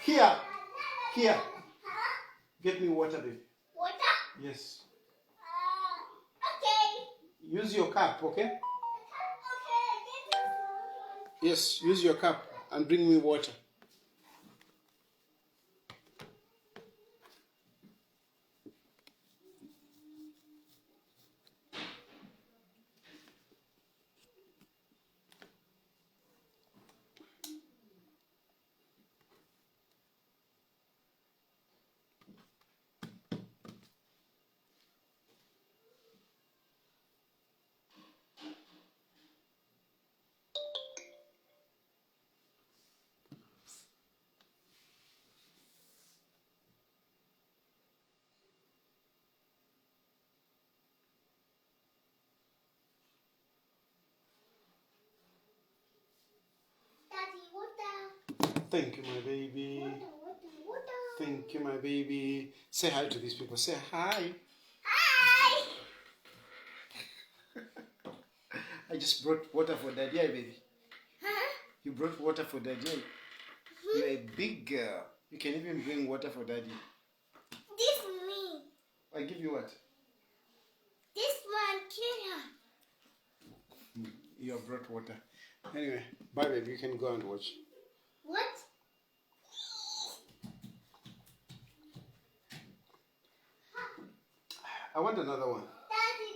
Here. Get me water, baby. Water? Yes. Okay. Use your cup, okay? Okay. Yes, use your cup and bring me water. Daddy, water. Thank you, my baby. Water. Thank you, my baby. Say hi to these people. Say hi. Hi. I just brought water for Daddy, baby. Huh? You brought water for Daddy. You're a big girl. You can even bring water for Daddy. This me. I give you what? This one here. You have brought water. Anyway, bye, baby. You can go and watch. What? I want another one. Daddy.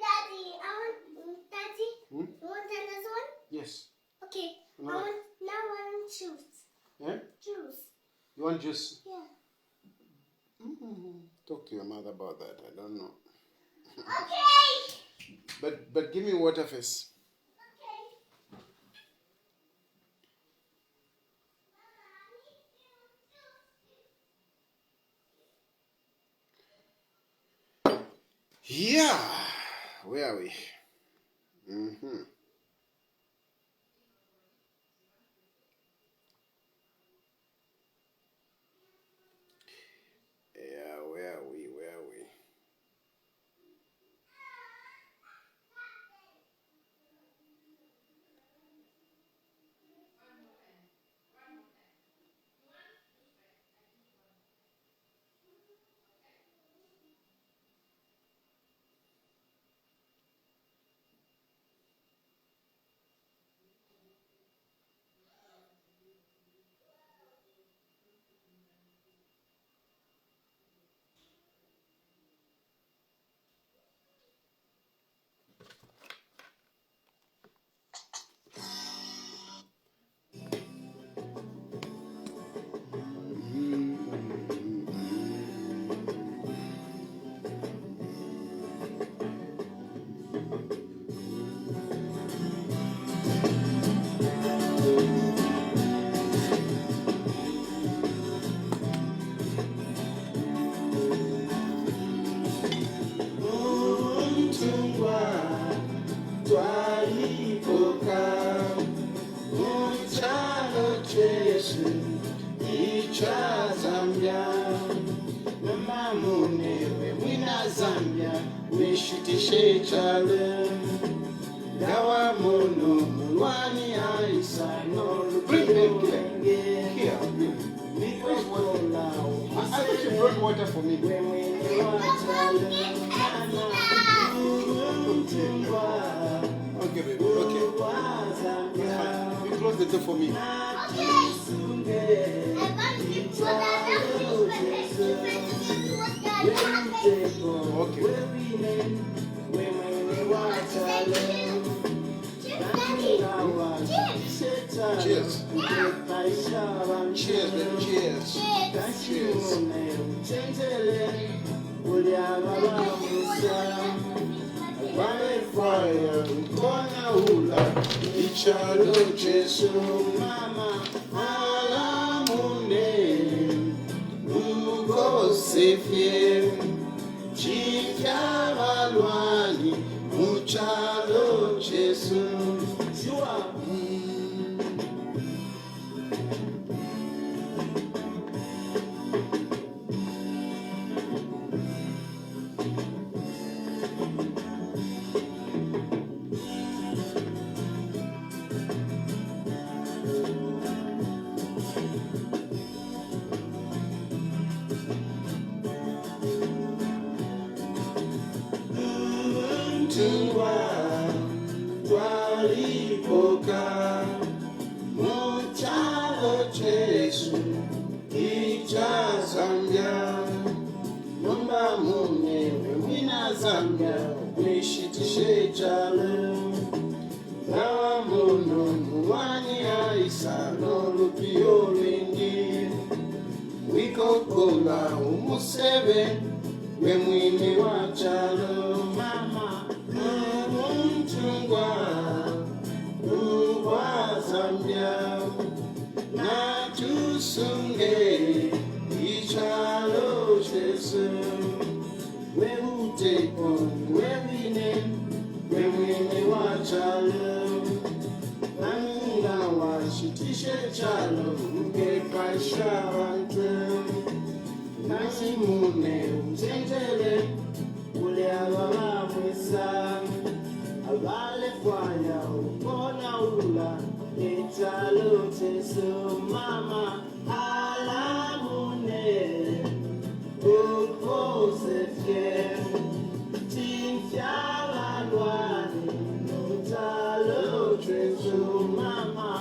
Daddy. Hmm? You want another one? Yes. Okay. No. I want juice. Yeah? Juice. You want juice? Yeah. Talk to your mother about that. I don't know. Okay. But give me water first. Yeah. Where are we? Yeah, where are we? Zambia, mama munewe mwina Zambia, wishutishe chale, gawa mono mulwani aisa no lupenge, here, I thought you brought water for me. Okay, baby, okay. You close the door for me. Cheers. Cheers, baby. Cheers. Cheers. Fire, kona hula, ichalo Jesu, mama, alamune, ugo sefie, chifya valwani, muchalo Jesu. mtungwa twalipoka muchalo chesu icha Zambia nomba munewe mwina Zambia mwishitishe chalo na muno muwani aisa nolupio lwingi wikokola umusebe we mwini wa chalo mama mtungwa uwa Zambia na tusunge ichalo chesu we uteko we wine we mwini wa chalo nanga washitishe chalo mkepasha wantu Nasimune umtendele ule alala mwisa Alale kwanya ukona ula Italo teso mama alamune Ukose fye Tinfyala dwani Utalo teso mama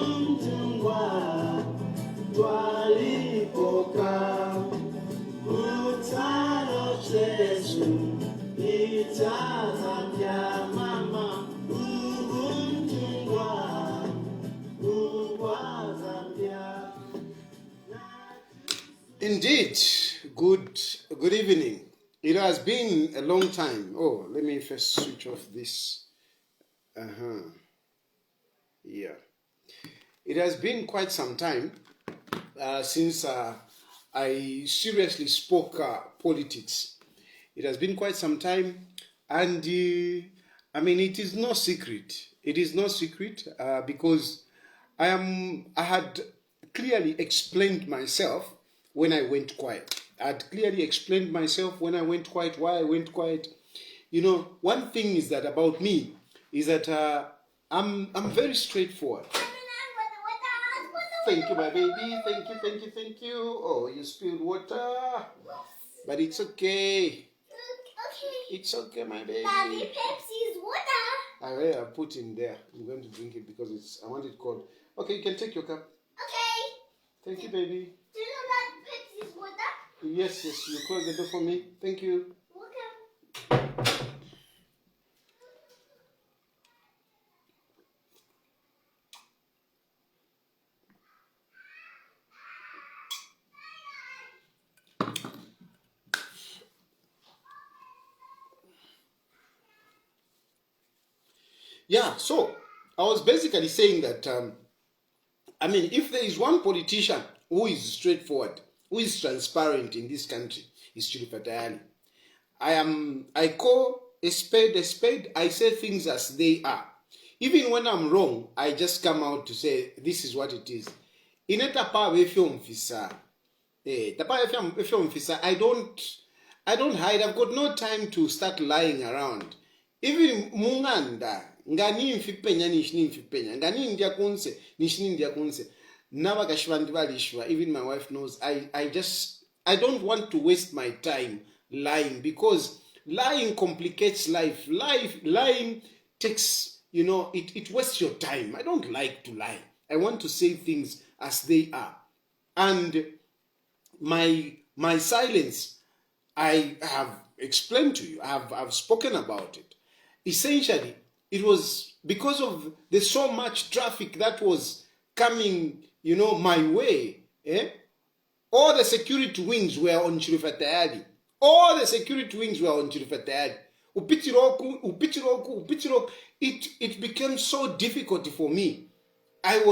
Mtungwa Twalipoka Utalo chesu Ita Zambia mama Mtungwa Uwa Zambia. Indeed, good evening. It has been a long time. Oh, let me first switch off this. Yeah. It has been quite some time since I seriously spoke politics. It has been quite some time, and I mean, it is no secret. It is no secret because I had clearly explained myself when I went quiet. I had clearly explained myself when I went quiet, why I went quiet. You know, one thing is that about me is that I'm very straightforward. Thank you, my baby. Thank you. Oh, you spilled water. But it's okay. Okay. It's okay, my baby. Daddy, Pepsi's water. I put in there. I'm going to drink it because I want it cold. Okay, you can take your cup. Okay. Thank you, baby. Do you know that Pepsi's water? Yes. You close the door for me. Thank you. Okay. Yeah, so I was basically saying that, I mean, if there is one politician who is straightforward, who is transparent in this country, it's CHILUFYA TAYALI. I call a spade, I say things as they are. Even when I'm wrong, I just come out to say, this is what it is. I don't hide, I've got no time to start lying around. Even munganda, ngani mfipenya nishini mfipenya, ngani ndia kunse, nishini ndia kunse. Nawa kashwanti balishwa, even my wife knows, I don't want to waste my time lying because lying complicates life. Lying takes, you know, it wastes your time. I don't like to lie. I want to say things as they are. And my silence, I have explained to you, I've spoken about it. Essentially, it was because of the so much traffic that was coming, you know, my way. All the security wings were on CHILUFYA TAYALI. All the security wings were on CHILUFYA TAYALI. Upitiroku. It became so difficult for me. I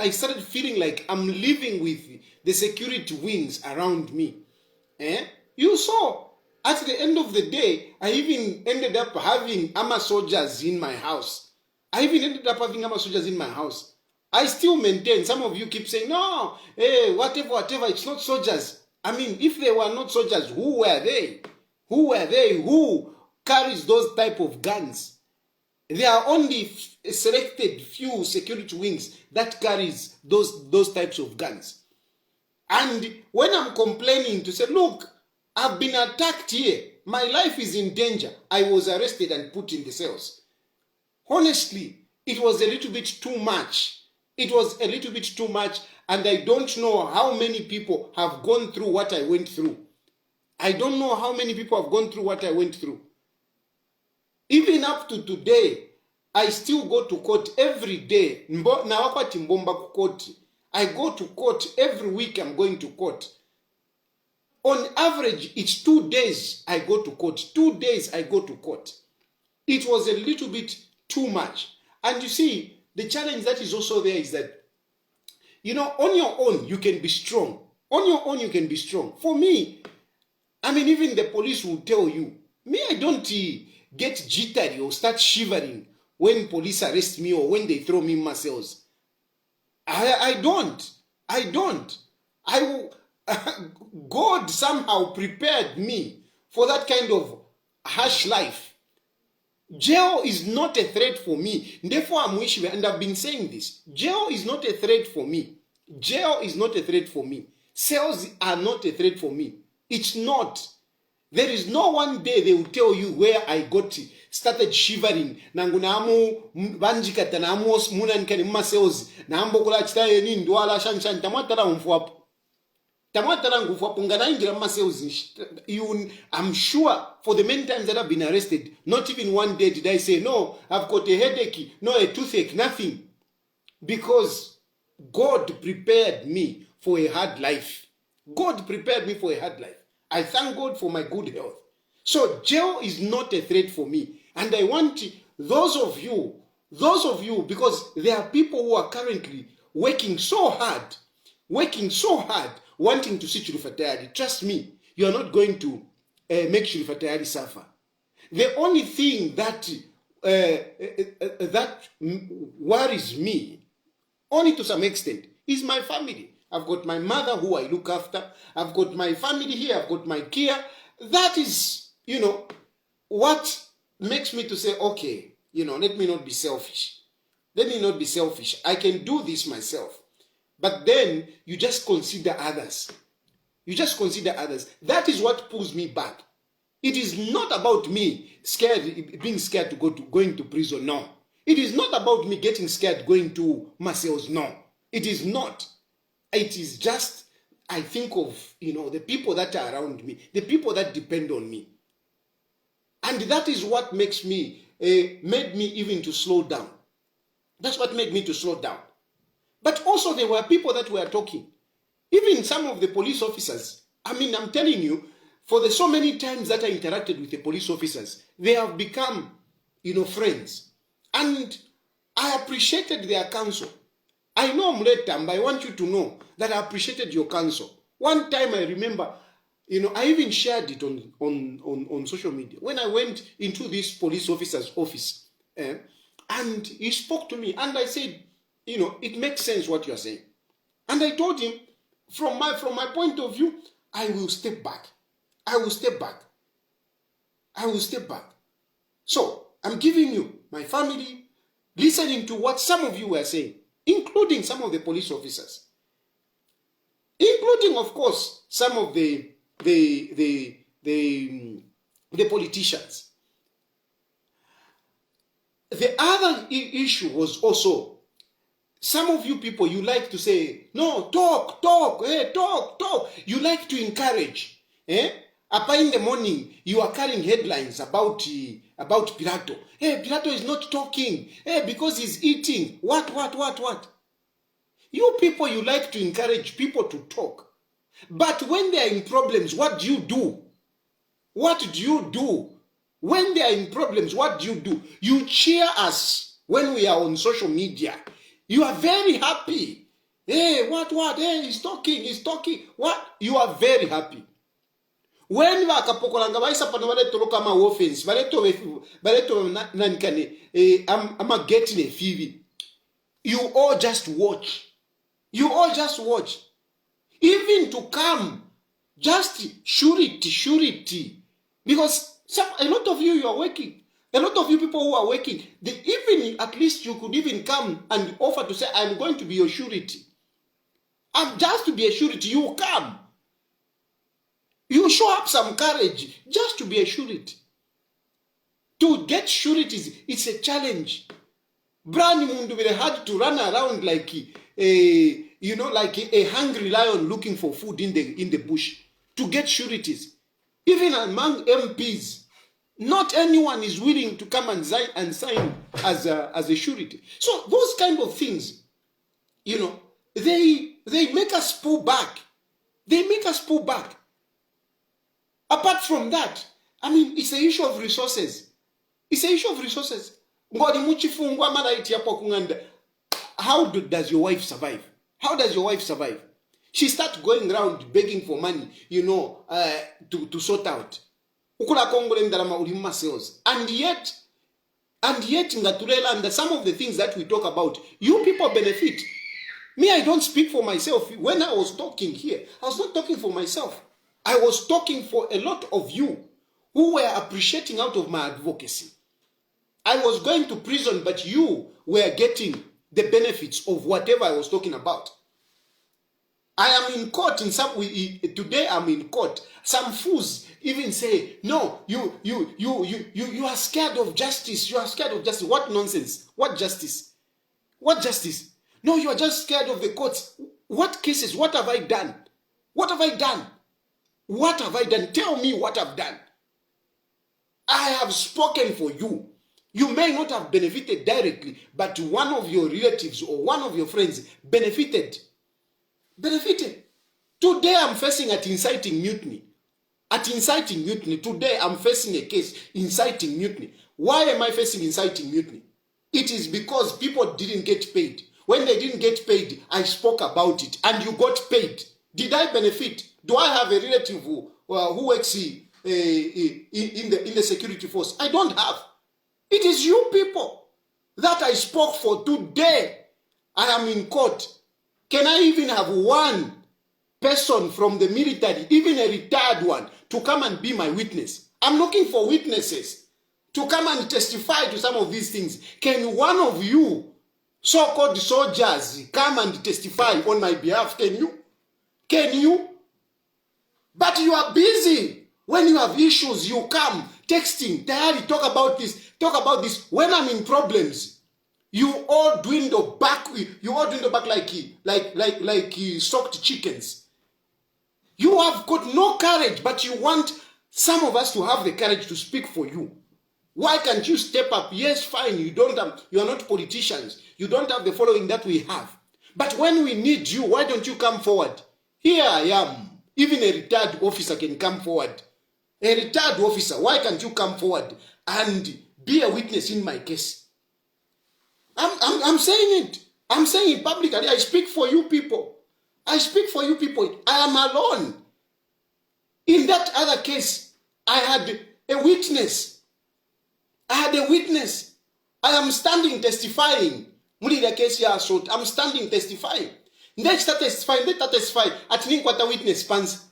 started feeling like I'm living with the security wings around me. You saw, at the end of the day, I even ended up having army soldiers in my house. I still maintain, some of you keep saying, no, whatever, it's not soldiers. I mean, if they were not soldiers, who were they? Who carries those type of guns? There are only selected few security wings that carries those types of guns. And when I'm complaining to say, look, I've been attacked here, my life is in danger, I was arrested and put in the cells. Honestly, it was a little bit too much. It was a little bit too much, and I don't know how many people have gone through what I went through. I don't know how many people have gone through what I went through. Even up to today, I still go to court every day. I go to court every week. I'm going to court. On average, it's 2 days I go to court. 2 days I go to court. It was a little bit too much. And you see, the challenge that is also there is that, on your own, you can be strong. On your own, you can be strong. For me, even the police will tell you, me, I don't get jittery or start shivering when police arrest me or when they throw me in my cells. I don't. God somehow prepared me for that kind of harsh life. Jail is not a threat for me. Therefore, I'm wishing, and I've been saying this, jail is not a threat for me. Jail is not a threat for me. Cells are not a threat for me. It's not. There is no one day they will tell you where I got started shivering. Nangu namu banjikata namu munankani mma cells. Nambo kula chitaye ni ndwala shanshan tamatara umfuapo. Tamatara ngufuapo nganaingira mma cells. I'm sure for the many times that I've been arrested, not even one day did I say, no, I've got a headache, no, a toothache, nothing. Because God prepared me for a hard life. God prepared me for a hard life. I thank God for my good health. So jail is not a threat for me. And I want those of you, because there are people who are currently working so hard, wanting to see CHILUFYA TAYALI. Trust me, you are not going to make CHILUFYA TAYALI suffer. The only thing that worries me, only to some extent, is my family. I've got my mother who I look after. I've got my family here. I've got my care. That is, what makes me to say, okay, let me not be selfish. Let me not be selfish. I can do this myself. But then you just consider others. You just consider others. That is what pulls me back. It is not about me being scared to going to prison. No. It is not about me getting scared going to my cells. No. It is not. It is just, I think of, the people that are around me, the people that depend on me. And that is what makes me, made me even to slow down. That's what made me to slow down. But also there were people that were talking. Even some of the police officers, I'm telling you, for the so many times that I interacted with the police officers, they have become, friends. And I appreciated their counsel. I know I'm late, but I want you to know that I appreciated your counsel. One time I remember, I even shared it on social media. When I went into this police officer's office, and he spoke to me, and I said, it makes sense what you are saying. And I told him, from my point of view, I will step back. I will step back. I will step back. So, I'm giving you, my family, listening to what some of you were saying, including some of the police officers, including, of course, some of the politicians. The other issue was also, some of you people, you like to say, no, talk, talk. You like to encourage. Up in the morning, you are carrying headlines about Pilato. Pilato is not talking. Because he's eating. What? You people, you like to encourage people to talk. But when they are in problems, what do you do? What do you do? When they are in problems, what do you do? You cheer us when we are on social media. You are very happy. What? He's talking. What? You are very happy. When vakapokolanga vaisapano valetoloka ma offense, valeto nanikane, I'm getting a fever. You all just watch. You all just watch. Even to come, just surety. Because a lot of you are working. A lot of you people who are working, even at least you could even come and offer to say, I'm going to be your surety. I'm just to be a surety. You come. You show up some courage just to be a surety. To get sureties, it's a challenge. Brani mundu very hard to run around like like a hungry lion looking for food in the bush to get sureties. Even among MPs, not anyone is willing to come and sign as a surety. So those kind of things, they make us pull back. They make us pull back. Apart from that, I mean, it's an issue of resources. It's an issue of resources. How does your wife survive? How does your wife survive? She starts going around begging for money, to sort out. And yet, and some of the things that we talk about, you people benefit. Me, I don't speak for myself. When I was talking here, I was not talking for myself. I was talking for a lot of you who were appreciating out of my advocacy. I was going to prison, but you were getting the benefits of whatever I was talking about. I am in court today I'm in court. Some fools even say, no, you are scared of justice. You are scared of justice. What nonsense? What justice? What justice? No, you are just scared of the courts. What cases? What have I done? What have I done? What have I done? Tell me what I've done. I have spoken for you. You may not have benefited directly, but one of your relatives or one of your friends benefited. Today I'm facing at inciting mutiny. Today I'm facing a case inciting mutiny. Why am I facing inciting mutiny? It is because people didn't get paid. When they didn't get paid, I spoke about it and you got paid. Did I benefit? Do I have a relative who works in the security force? I don't have. It is you people that I spoke for today. I am in court. Can I even have one person from the military, even a retired one, to come and be my witness? I'm looking for witnesses to come and testify to some of these things. Can one of you so-called soldiers come and testify on my behalf? Can you? Can you? But you are busy. When you have issues, you come texting, Tayali, talk about this. When I'm in problems, you all dwindle back like soaked chickens. You have got no courage, but you want some of us to have the courage to speak for you. Why can't you step up? Yes, fine, you are not politicians. You don't have the following that we have. But when we need you, why don't you come forward? Here I am. Even a retired officer can come forward. A retired officer, why can't you come forward and be a witness in my case? I'm saying it. I'm saying it publicly. I speak for you people. I speak for you people. I am alone. In that other case, I had a witness. I am standing testifying. I'm standing testifying. Let's testify. At Ninkwata witness pans.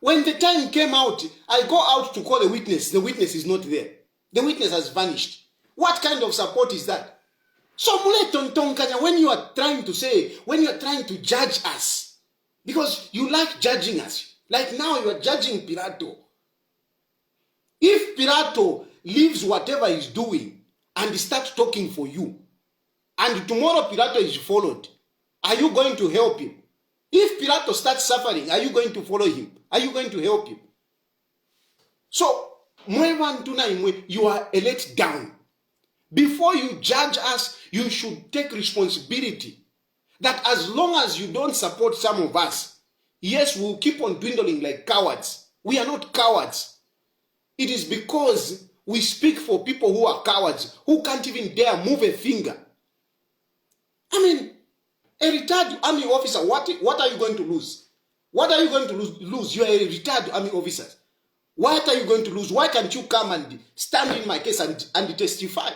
When the time came out, I go out to call the witness. The witness is not there. The witness has vanished. What kind of support is that? So when you are trying to judge us, because you like judging us, like now you are judging Pirato. If Pirato leaves whatever he's doing and starts talking for you, and tomorrow Pirato is followed, are you going to help him? If Pirato starts suffering, are you going to follow him? Are you going to help him? So, you are a let down. Before you judge us, you should take responsibility. That as long as you don't support some of us, yes, we'll keep on dwindling like cowards. We are not cowards. It is because we speak for people who are cowards, who can't even dare move a finger. I mean, a retired army officer, what are you going to lose? What are you going to lose? You are a retired army officer. What are you going to lose? Why can't you come and stand in my case and testify?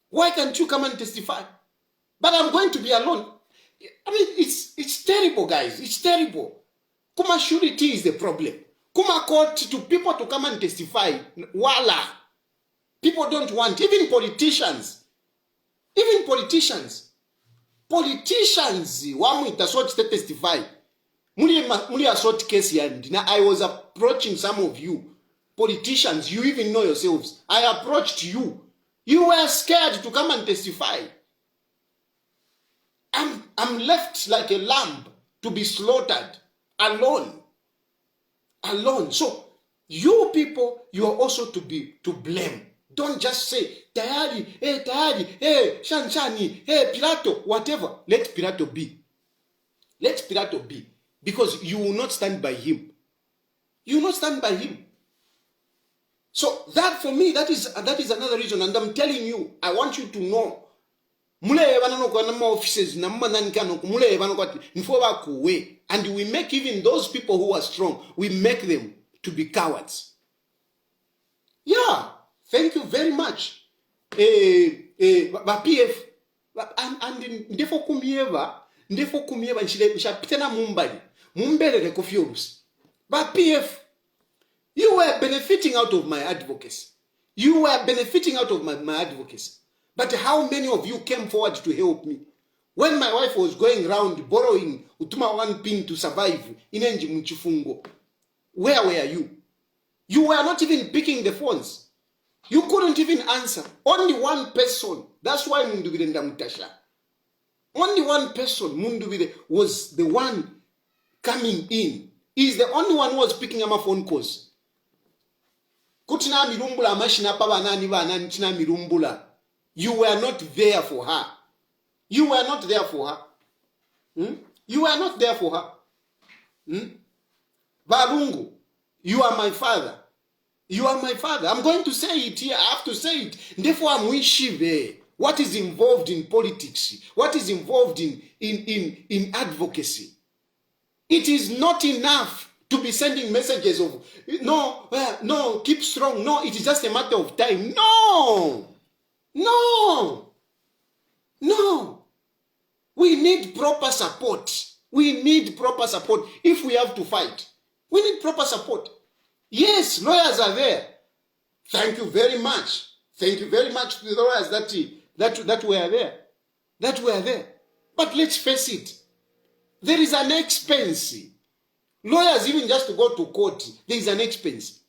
Why can't you come and testify? But I'm going to be alone. I mean, it's terrible, guys. It's terrible. Kuma surety is the problem. Kuma court to people to come and testify. Voila. People don't want, even politicians. Politicians, one with the sort to testify. Muli assault case yandi. Now I was approaching some of you politicians. You even know yourselves. I approached you. You were scared to come and testify. I'm left like a lamb to be slaughtered alone. Alone. So you people, you are also to blame. Don't just say Tayali, Shanshani, Pilato, whatever. Let Pilato be. Let Pilato be. Because you will not stand by him. You will not stand by him. So that for me, that is another reason. And I'm telling you, I want you to know. And we make even those people who are strong, we make them to be cowards. Yeah, thank you very much. PF and therefore kumieva nshapitena mumbere kofiorus. But PF, you were benefiting out of my advocacy. You were benefiting out of my advocacy. But how many of you came forward to help me? When my wife was going around borrowing utuma 1 pin to survive in Enji Mchifungo, where were you? You were not even picking the phones. You couldn't even answer. Only one person. That's why Mundubire Ndamutasha. Only one person, Mundubire, was the one coming in. He's the only one who was picking up my phone calls. Kutina mirumbula mashina pa banani banani tina mirumbula. You were not there for her. You were not there for her. You were not there for her. Balungu, you are my father. You are my father. I'm going to say it here. I have to say it. Therefore, I'm wishive. What is involved in politics? What is involved in advocacy? It is not enough to be sending messages of, no, keep strong. No, it is just a matter of time. No. No. No. We need proper support. We need proper support. If we have to fight, we need proper support. Yes, lawyers are there. Thank you very much. Thank you very much to the lawyers that were there. That were there. But let's face it. There is an expense. Lawyers, even just to go to court, there is an expense.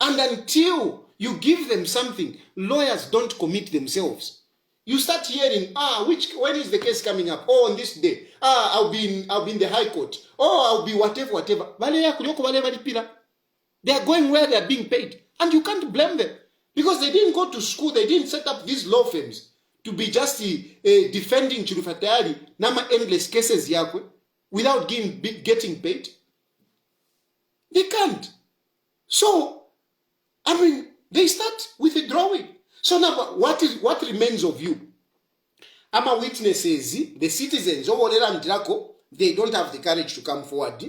And until you give them something, lawyers don't commit themselves. You start hearing, when is the case coming up? Oh, on this day. I'll be in the high court. Oh, I'll be whatever. They are going where they are being paid. And you can't blame them. Because they didn't go to school. They didn't set up these law firms to be just defending CHILUFYA TAYALI, nama endless cases yakwe, without getting paid. They can't. So, they start withdrawing. So now, what remains of you? Ama witnesses, the citizens, they don't have the courage to come forward.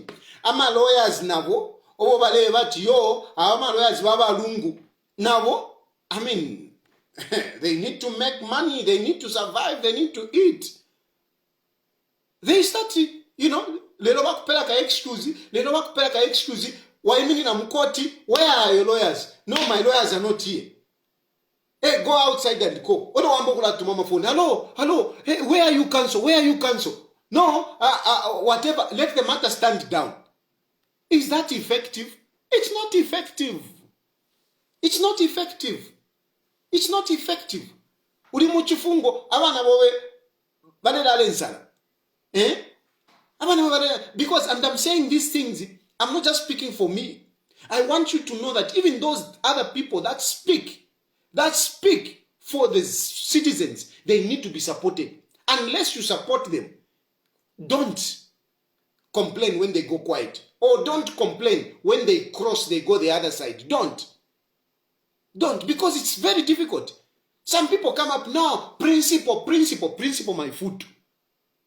Ama lawyers nabo, ama lawyers baba lungu nabo, they need to make money, they need to survive, they need to eat. They start, lelo bakupeleka excuse, waimini na mkoti, where are your lawyers? No, my lawyers are not here. Hey, go outside and go. Odo wambokula to mama phone. Hello. Hey, where are you counsel? No, whatever. Let the matter stand down. Is that effective? It's not effective. Uri muchifungo abana bowe badela lensala. Because, and I'm saying these things, I'm not just speaking for me. I want you to know that even those other people that speak for the citizens, they need to be supported. Unless you support them, don't complain when they go quiet. Or don't complain when they go the other side. Don't. Because it's very difficult. Some people come up, no, principle, my food.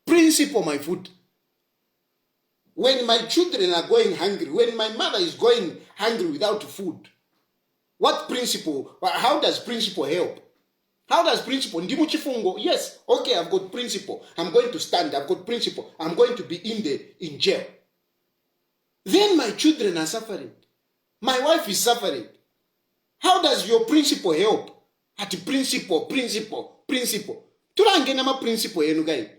Principle, my food. When my children are going hungry, when my mother is going hungry without food, what principle? How does principle help? How does principle? Ndimuchifungo, yes, okay, I've got principle. I'm going to stand. I've got principle. I'm going to be in jail. Then my children are suffering. My wife is suffering. How does your principle help? At principle. Turangenama principle yenugai.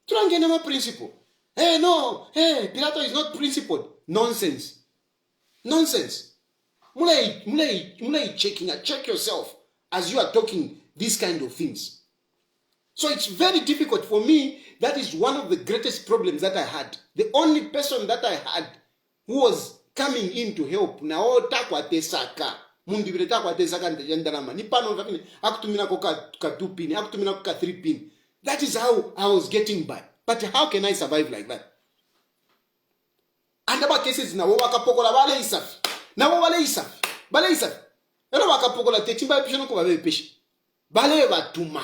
Turangenama principle. Hey, no, hey, Pilato is not principled. Nonsense. Nonsense. Mulai checking, check yourself as you are talking these kind of things. So it's very difficult for me. That is one of the greatest problems that I had. The only person that I had who was coming in to help now takwatesaka mundibire takwatesaka ndandarama ni pano vakini akutumina ko ka 2 pin akutumina ko ka 3 pin. That is how I was getting by. But how can I survive like that? And about cases na wo wakapokola bale isafi na wo bale isafi ero wakapokola techimba pishano ko babe peshe bale batuma.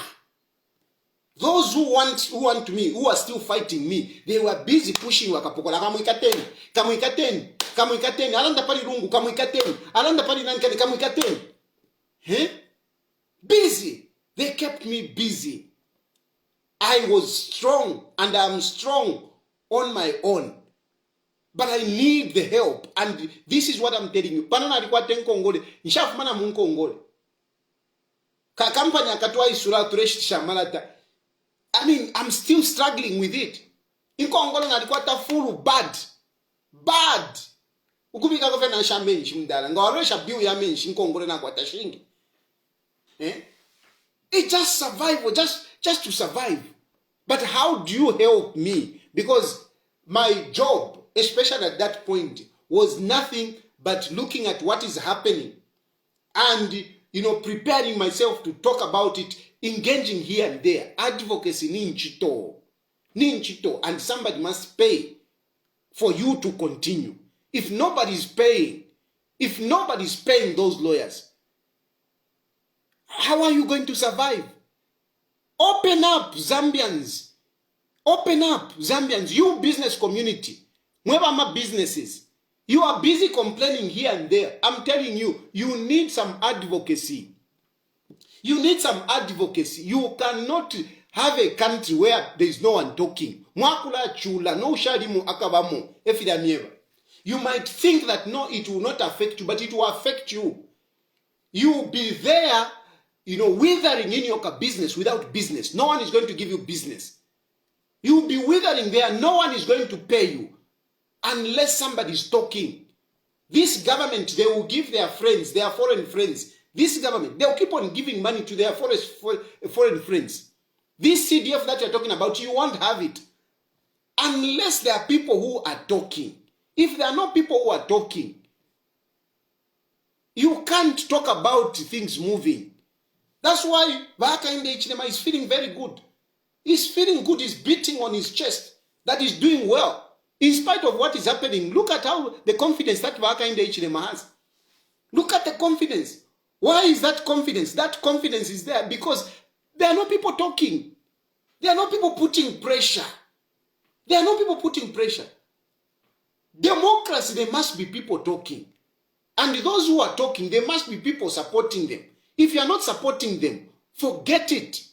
Those who want me, who are still fighting me, they were busy pushing wakapokola kamuikateni alanda pali rungu kamuikateni alanda pali nankani kamuikateni. Busy. They kept me busy. I was strong and I'm strong on my own. But I need the help, and this is what I'm telling you. Panana alikuwa tenkongole, nishafumana munkongole. Ka kampanya katwa isura tureshisha malata. I mean, I'm still struggling with it. Inkongole nalikuwa ta full bad. Ukubika ko fena shamenshi mdala. Ngawaresha biu ya menshi inkongole na kwata shingi. It's just survival, just to survive. But how do you help me? Because my job, especially at that point, was nothing but looking at what is happening and, preparing myself to talk about it, engaging here and there. Advocacy ninchito, and somebody must pay for you to continue. If nobody's paying those lawyers, how are you going to survive? Open up, Zambians. You business community. Mweba businesses. You are busy complaining here and there. I'm telling you, you need some advocacy. You cannot have a country where there is no one talking. Mwakula chula, no shadimu akabamo, efidamieva. You might think that no, it will not affect you, but it will affect you. You will be there, withering in your business without business. No one is going to give you business. You will be withering there. No one is going to pay you unless somebody is talking. This government, they will give their friends, their foreign friends. This government, they will keep on giving money to their foreign friends. This CDF that you're talking about, you won't have it unless there are people who are talking. If there are no people who are talking, you can't talk about things moving. That's why Hakainde Hichilema is feeling very good. He's feeling good. He's beating on his chest that he's doing well. In spite of what is happening, look at how the confidence that Hakainde Hichilema has. Look at the confidence. Why is that confidence? That confidence is there because there are no people talking. There are no people putting pressure. Democracy, there must be people talking. And those who are talking, there must be people supporting them. If you are not supporting them, forget it.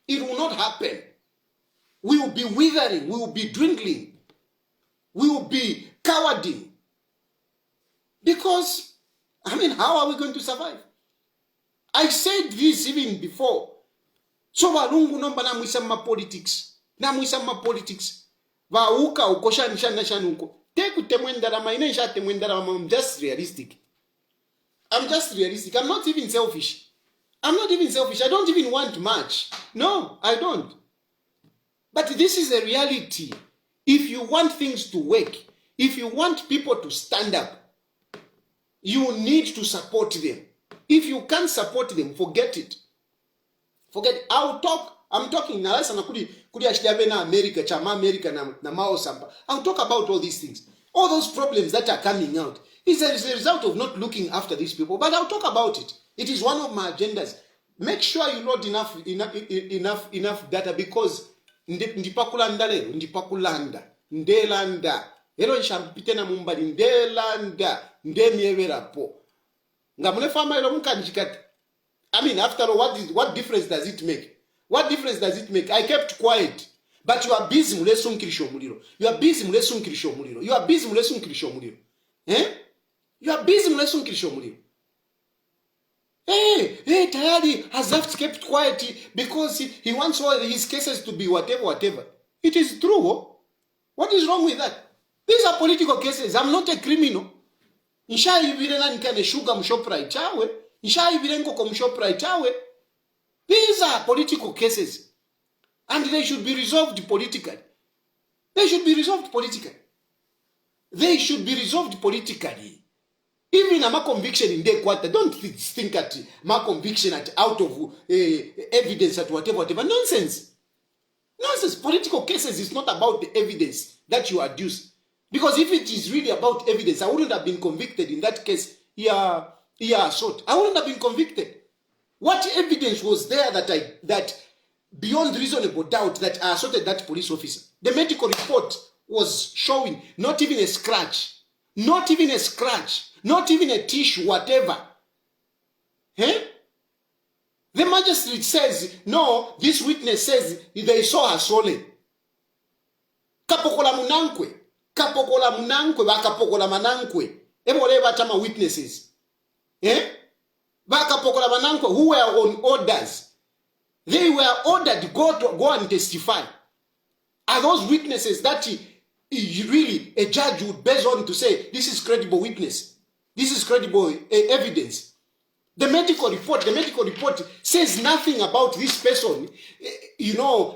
It will not happen. We will be withering. We will be dwindling. We will be cowarding. Because, how are we going to survive? I said this even before. So walungu nomba na mwisama politics. Vauka ukosha nisha uko. Teku temwendarama inesha temwendarama. I'm just realistic. I'm not even selfish. I don't even want much. No, I don't. But this is a reality. If you want things to work, if you want people to stand up, you need to support them. If you can't support them, forget it. I'm talking now. America, Chama America, na Mao Sampa. I'll talk about all these things. All those problems that are coming out. It's a result of not looking after these people. But I'll talk about it. It is one of my agendas. Make sure you load enough data because ndelanda ero nshampite na mumbali ndelanda ndemieverapo ngamune fama ilo mkanjikati. After all, what difference does it make? I kept quiet. But you are busy mulesungkirisho muliro. You are busy mulesungkirisho muliro. Hey, Tayali has kept quiet because he wants all his cases to be whatever. It is true. What is wrong with that? These are political cases. I'm not a criminal. Nshayibire na nkane sugar mShoprite chawe. Nshayibire nkoko mShoprite chawe. These are political cases. And they should be resolved politically. They should be resolved politically. They should be resolved politically. Even a conviction in their quarter, don't think that my conviction out of evidence at whatever. Nonsense. Nonsense. Political cases is not about the evidence that you adduce. Because if it is really about evidence, I wouldn't have been convicted in that case. Assault. I wouldn't have been convicted. What evidence was there that beyond reasonable doubt that I assaulted that police officer? The medical report was showing not even a scratch, not even a scratch, not even a tissue, whatever. Eh? The magistrate says, no, this witness says they saw her swollen. Kapokola munankwe, bakapokola manankwe. Ebole batama witnesses. Eh? Bakapokola manankwe who were on orders. They were ordered to go and testify. Are those witnesses that really a judge would base on to say, this is credible witness, this is credible evidence? The medical report says nothing about this person,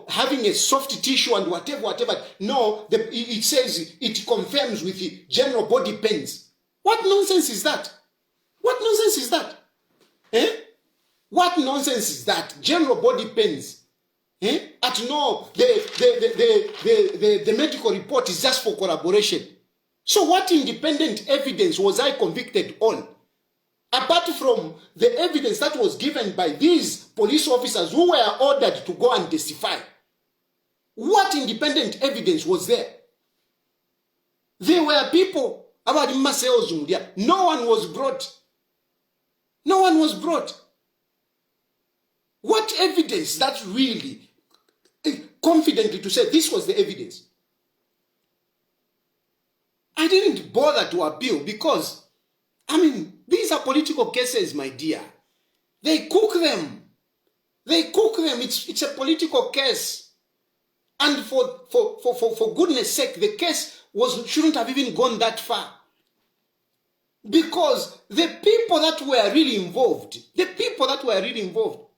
having a soft tissue and whatever. No, it says it confirms with the general body pains. What nonsense is that? What nonsense is that? Eh? What nonsense is that? General body pains. Eh? The medical report is just for corroboration. So what independent evidence was I convicted on? Apart from the evidence that was given by these police officers who were ordered to go and testify. What independent evidence was there? There were people about Zambia. No one was brought. No one was brought. What evidence that really confidently to say this was the evidence? I didn't bother to appeal because, these are political cases, my dear. They cook them. They cook them. It's a political case. And for goodness sake, the case shouldn't have even gone that far. Because the people that were really involved,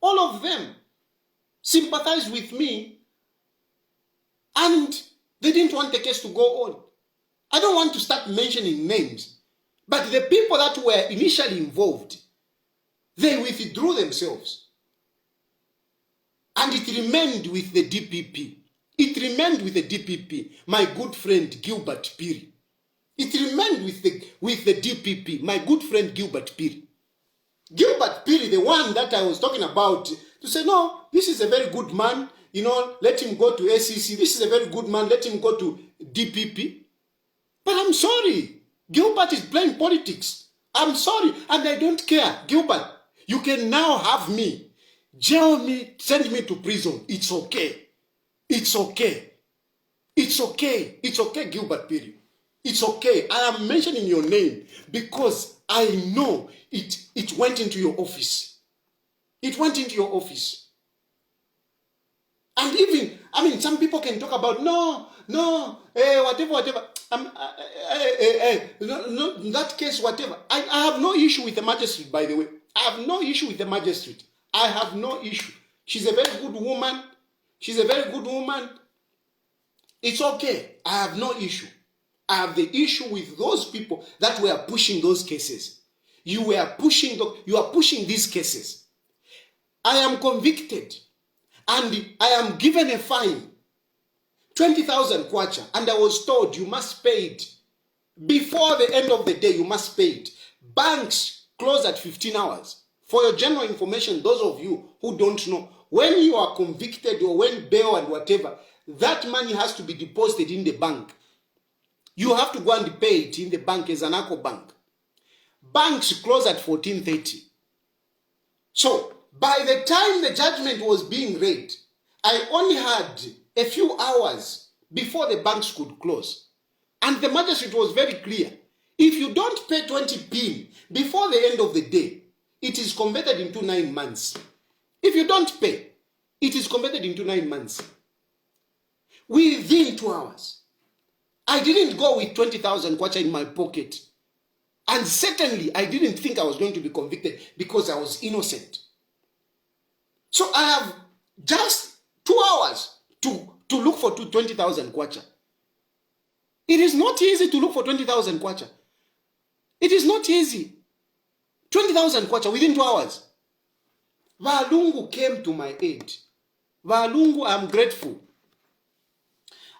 all of them sympathized with me and they didn't want the case to go on. I don't want to start mentioning names, but the people that were initially involved, they withdrew themselves. And it remained with the DPP. It remained with the DPP, my good friend Gilbert Piri. It remained with the DPP, my good friend Gilbert Piri. Gilbert Piri, the one that I was talking about, to say, no, this is a very good man, let him go to ACC. This is a very good man, let him go to DPP. But I'm sorry, Gilbert is playing politics. I'm sorry, and I don't care. Gilbert, you can now have me, jail me, send me to prison. It's okay. It's okay. It's okay. It's okay, Gilbert Piri. It's okay. I am mentioning your name because I know it went into your office. It went into your office. And even, some people can talk about, whatever. No, in that case, whatever. I have no issue with the magistrate, by the way. I have no issue with the magistrate. I have no issue. She's a very good woman. It's okay. I have no issue. I have the issue with those people that were pushing those cases. You are pushing these cases. I am convicted and I am given a fine, 20,000 kwacha, and I was told you must pay it. Before the end of the day, you must pay it. Banks close at 15 hours. For your general information, those of you who don't know, when you are convicted or when bail and whatever, that money has to be deposited in the bank. You have to go and pay it in the bank as an ACO bank. Banks close at 14:30. So, by the time the judgment was being read, I only had a few hours before the banks could close. And the magistrate was very clear. If you don't pay 20 PIN before the end of the day, it is converted into 9 months. If you don't pay, it is converted into 9 months. Within 2 hours. I didn't go with 20,000 kwacha in my pocket. And certainly, I didn't think I was going to be convicted because I was innocent. So I have just 2 hours to look for 20,000 kwacha. It is not easy to look for 20,000 kwacha. It is not easy. 20,000 kwacha within 2 hours. Valungu came to my aid. Valungu, I am grateful.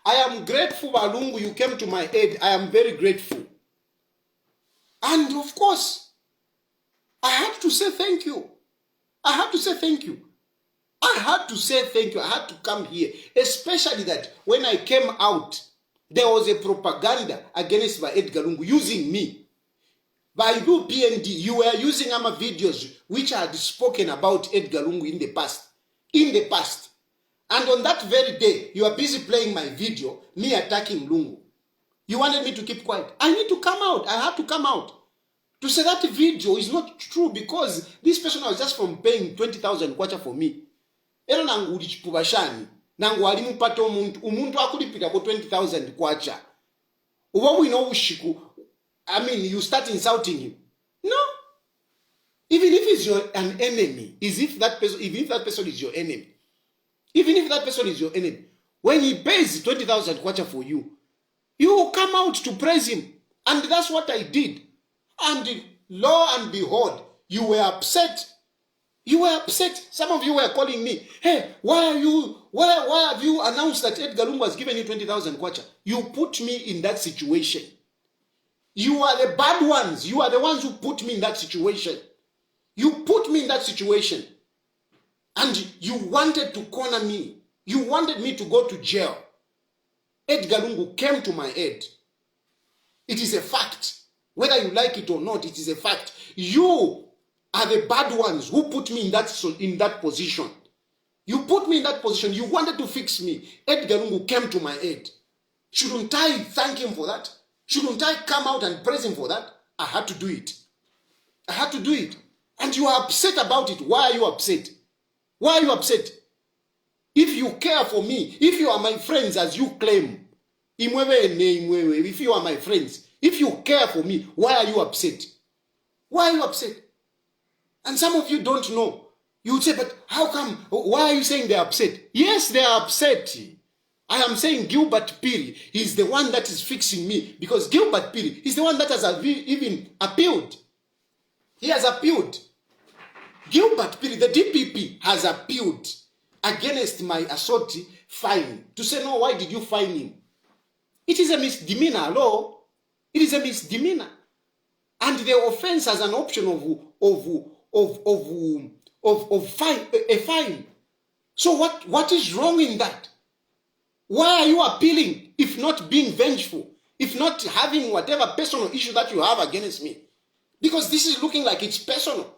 I am grateful, Valungu, you came to my aid. I am very grateful. And of course, I had to say thank you. I had to say thank you. I had to say thank you. I had to come here. Especially that when I came out, there was a propaganda against by Edgar Lungu using me. By UPND, you were using our videos which I had spoken about Edgar Lungu in the past. In the past. And on that very day, you are busy playing my video, me attacking Lungu. You wanted me to keep quiet. I need to come out. I had to come out. To say that video is not true because this person was just from paying 20,000 kwacha for me. Ero nangu ulichipubashani. Nangu alimupato umuntu akulipira kwa 20,000 kwacha. Uwabu ino ushiku. I mean, you start insulting him. No. Even if he's an enemy, even if that person is your enemy. Even if that person is your enemy. When he pays 20,000 kwacha for you, you will come out to praise him. And that's what I did. And lo and behold, you were upset. You were upset. Some of you were calling me, hey, why have you announced that Edgar Lungu has given you 20,000 kwacha? You put me in that situation. You are the bad ones. You are the ones who put me in that situation. You put me in that situation. And you wanted to corner me. You wanted me to go to jail. Edgar Lungu came to my aid. It is a fact. Whether you like it or not, it is a fact. You are the bad ones who put me in that position. You put me in that position. You wanted to fix me. Edgar Lungu came to my aid. Shouldn't I thank him for that? Shouldn't I come out and praise him for that? I had to do it. I had to do it. And you are upset about it. Why are you upset? Why are you upset? If you care for me, if you are my friends as you claim, if you are my friends, if you care for me, why are you upset? Why are you upset? And some of you don't know. You would say, but how come? Why are you saying they're upset? Yes, they are upset. I am saying Gilbert Piri is the one that is fixing me because Gilbert Piri is the one that has even appealed. He has appealed. Gilbert Piri, the DPP, has appealed against my assault fine to say, no, why did you fine him? It is a misdemeanor law. It is a misdemeanor. And the offense has an option of fine, a fine. So what is wrong in that? Why are you appealing if not being vengeful? If not having whatever personal issue that you have against me? Because this is looking like it's personal.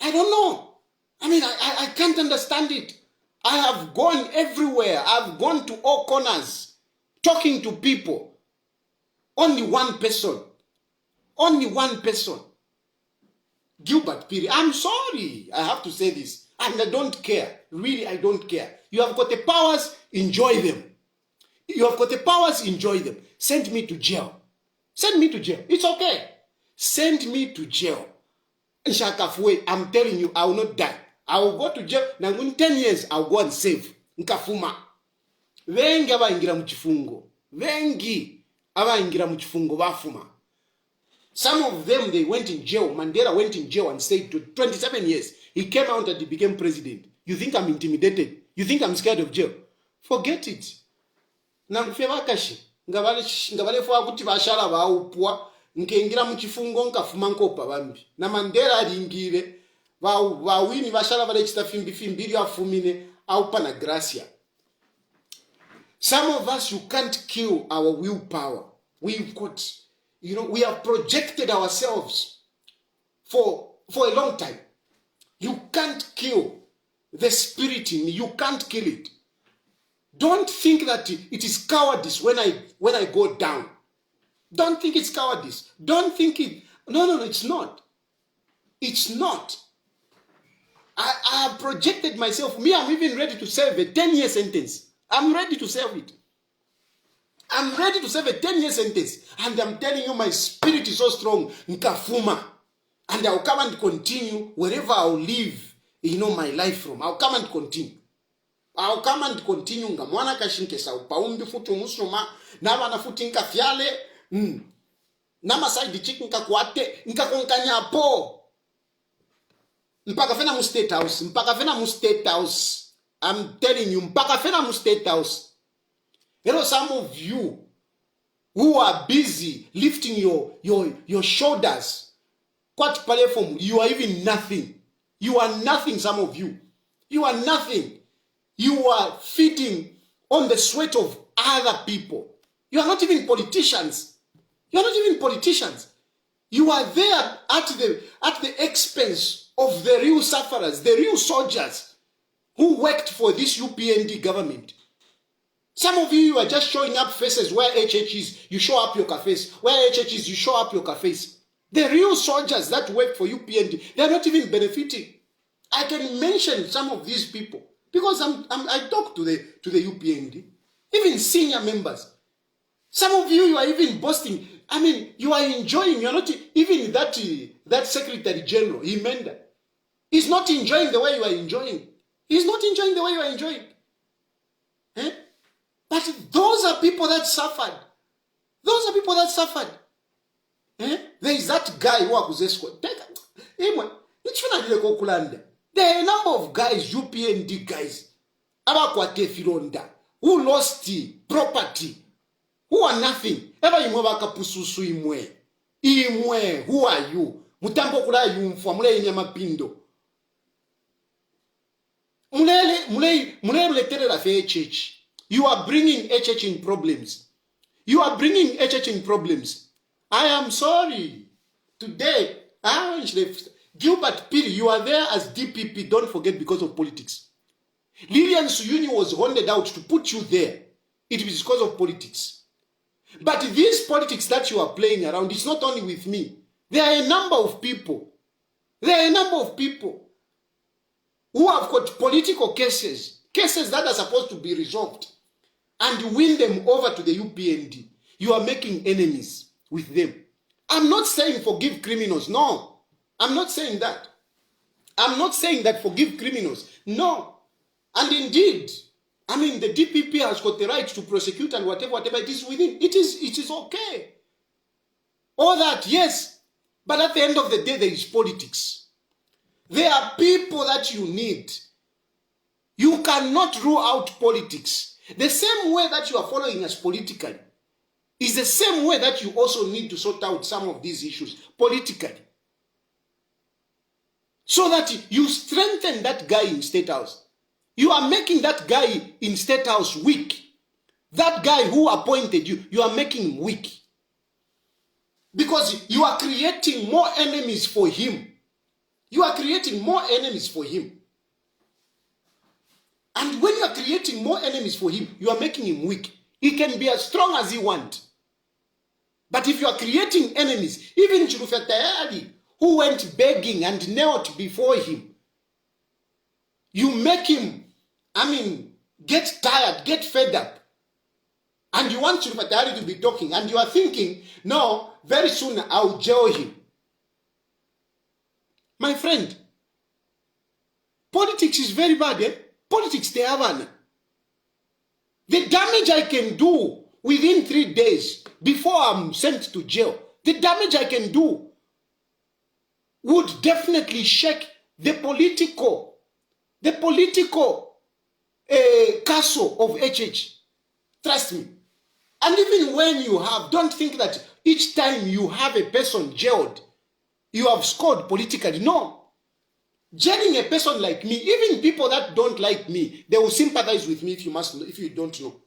I don't know. I mean, I can't understand it. I have gone everywhere. I've gone to all corners, talking to people. Only one person. Only one person. Gilbert Piri. I'm sorry. I have to say this. And I don't care. Really, I don't care. You have got the powers, enjoy them. You have got the powers, enjoy them. Send me to jail. Send me to jail. It's okay. Send me to jail. Nshakafue, I'm telling you, I will not die. I will go to jail. Now in 10 years, I'll go and save. Nkafuma. Vengi abaingira muchifungo. Vengi abaingira muchifungo bafuma. Some of them, they went in jail. Mandela went in jail and stayed 27 years. He came out and he became president. You think I'm intimidated? You think I'm scared of jail? Forget it. Nangufe bakashi. Ngabale fwa kuti bashala baupwa. Nkengira muchifungo nkafuma nkopa bambi. Na Mandela alingire. Wawini bashala bale chita fimbiri afumine. Aupa na gracia. Some of us, you can't kill our willpower. We've got, we have projected ourselves for a long time. You can't kill the spirit in me. You can't kill it. Don't think that it is cowardice when I go down. Don't think it's cowardice. Don't think it. No, it's not. It's not. I have projected myself. Me, I'm even ready to serve a 10-year sentence. I'm ready to serve it. I'm ready to serve a 10-year sentence. And I'm telling you, my spirit is so strong. Nkafuma. And I'll come and continue wherever I'll live, my life from. I'll come and continue. I'll come and continue. Ngamwana kashinkesa upaumbi futu musuma. Nabana futi nkafyale. Nama side chick nkakwate. Nkakonkanya po. Mpaka fena mu State House. Mpaka fena mu State House. I'm telling you. Mpaka fena mu State House. Some of you who are busy lifting your shoulders. Quite platform, you are even nothing. You are nothing, some of you. You are nothing. You are feeding on the sweat of other people. You are not even politicians. You are not even politicians. You are there at the expense of the real sufferers, the real soldiers who worked for this UPND government. Some of you are just showing up faces where HH is, you show up your face. Where HH is, you show up your face. The real soldiers that work for UPND, they are not even benefiting. I can mention some of these people because I talk to the UPND, even senior members. Some of you are even boasting. I mean, you are enjoying. You are not even that Secretary General, Imenda. He's not enjoying the way you are enjoying. He's not enjoying the way you are enjoying. Eh? But those are people that suffered. Those are people that suffered. Eh? There is that guy who was escorted. There are a number of guys, UPND guys, who lost property, who are nothing. Who are you? Mutambo kula yumfwa mule inyama pindo. Mule la church. You are bringing HH in problems. You are bringing HH in problems. I am sorry. Today, Gilbert Piri, you are there as DPP, don't forget, because of politics. Lillian Suyuni was hounded out to put you there. It was because of politics. But these politics that you are playing around, it's not only with me. There are a number of people. There are a number of people who have got political cases that are supposed to be resolved, and win them over to the UPND. You are making enemies with them. I'm not saying forgive criminals. No. I'm not saying that. I'm not saying that forgive criminals. No. And indeed, I mean, the DPP has got the right to prosecute and whatever it is within. It is okay. All that, yes. But at the end of the day, there is politics. There are people that you need. You cannot rule out politics. The same way that you are following us politically is the same way that you also need to sort out some of these issues politically. So that you strengthen that guy in State House. You are making that guy in State House weak. That guy who appointed you, you are making him weak. Because you are creating more enemies for him. You are creating more enemies for him. And when you are creating more enemies for him, you are making him weak. He can be as strong as he wants. But if you are creating enemies, even CHILUFYA TAYALI, who went begging and knelt before him, you make him, get tired, get fed up. And you want CHILUFYA TAYALI to be talking, and you are thinking, no, very soon I'll jail him. My friend, politics is very bad, eh? Politics, they have an. The damage I can do within 3 days before I'm sent to jail, the damage I can do would definitely shake the political castle of HH. Trust me. And even when you have, don't think that each time you have a person jailed, you have scored politically. No. Jailing a person like me, even people that don't like me, they will sympathize with me if you don't know.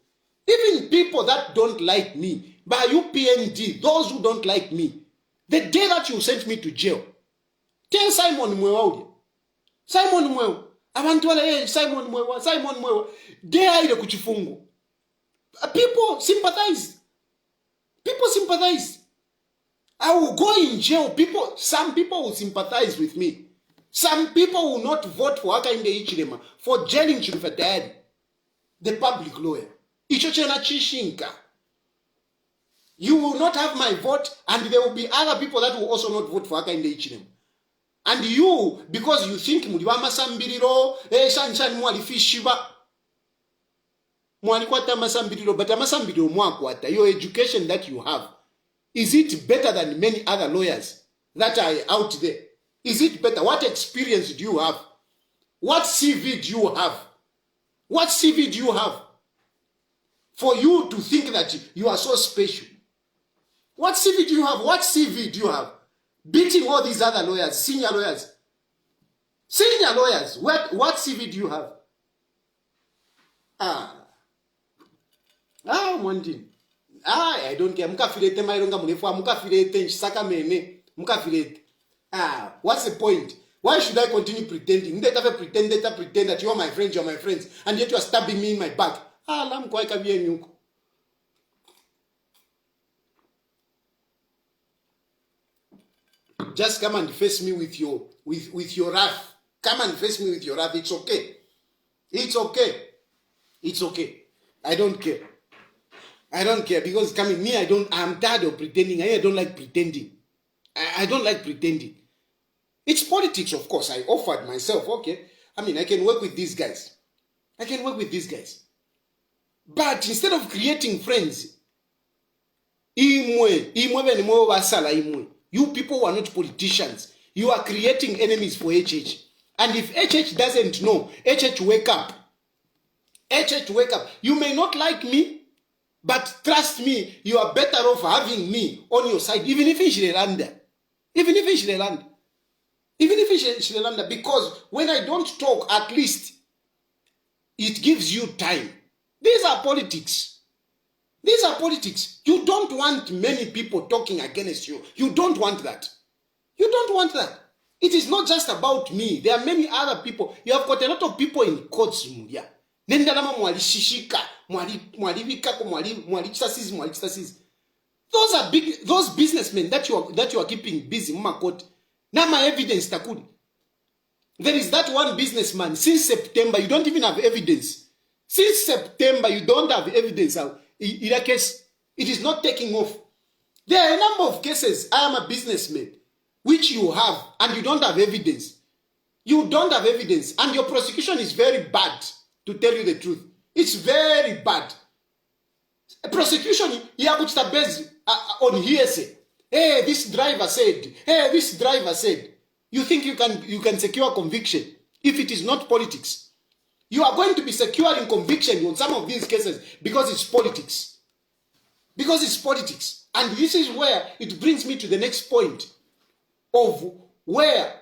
Even people that don't like me, by UPND, those who don't like me, the day that you sent me to jail, tell Simon Mwewa, Simon Mwewa, abantu Simon Mwewa, they are ile kuchifungu. People sympathize. People sympathize. I will go in jail. Some people will sympathize with me. Some people will not vote for Hakainde Hichilema for jailing CHILUFYA TAYALI, the public lawyer. Icho chena chishinka. You will not have my vote, and there will be other people that will also not vote for Hakainde Hichilema. And you, because you think muli wa masambiriro, shanshan mwali fishiba, mwali kwata masambiriro, but masambiriro mwakwata, your education that you have, is it better than many other lawyers that are out there? Is it better? What experience do you have? What CV do you have? What CV do you have? For you to think that you are so special. What CV do you have? What CV do you have? Beating all these other lawyers, senior lawyers. Senior lawyers, what CV do you have? One thing. I don't care. Mukafirete maironga munefu, mukafirete nsaka meme, mukafirete. What's the point? Why should I continue pretending? Pretend that you are my friends, and yet you are stabbing me in my back. Lam kwa kabie nyuko. Just come and face me with your wrath. Come and face me with your wrath. It's okay. It's okay. It's okay. I don't care. I don't care because I'm tired of pretending. I don't like pretending. I don't like pretending. It's politics, of course. I offered myself, okay. I can work with these guys. But instead of creating friends, you people who are not politicians, you are creating enemies for HH. And if HH doesn't know, HH wake up. HH wake up. You may not like me, but trust me, you are better off having me on your side, even if in Sri Lanka. Because when I don't talk, at least it gives you time. These are politics. You don't want many people talking against you. You don't want that. It is not just about me. There are many other people. You have got a lot of people in courts. Those are big. Those businessmen that you are keeping busy. Nama evidence takudi. There is that one businessman. Since September, you don't even have evidence. Since September, you don't have evidence. In a case, it is not taking off. There are a number of cases. I am a businessman, which you have, and you don't have evidence. You don't have evidence, and your prosecution is very bad, to tell you the truth. It's very bad. A prosecution, you have to base on hearsay. Hey, this driver said. Hey, this driver said. You think you can secure conviction if it is not politics? You are going to be securing conviction on some of these cases because it's politics. And this is where it brings me to the next point of where,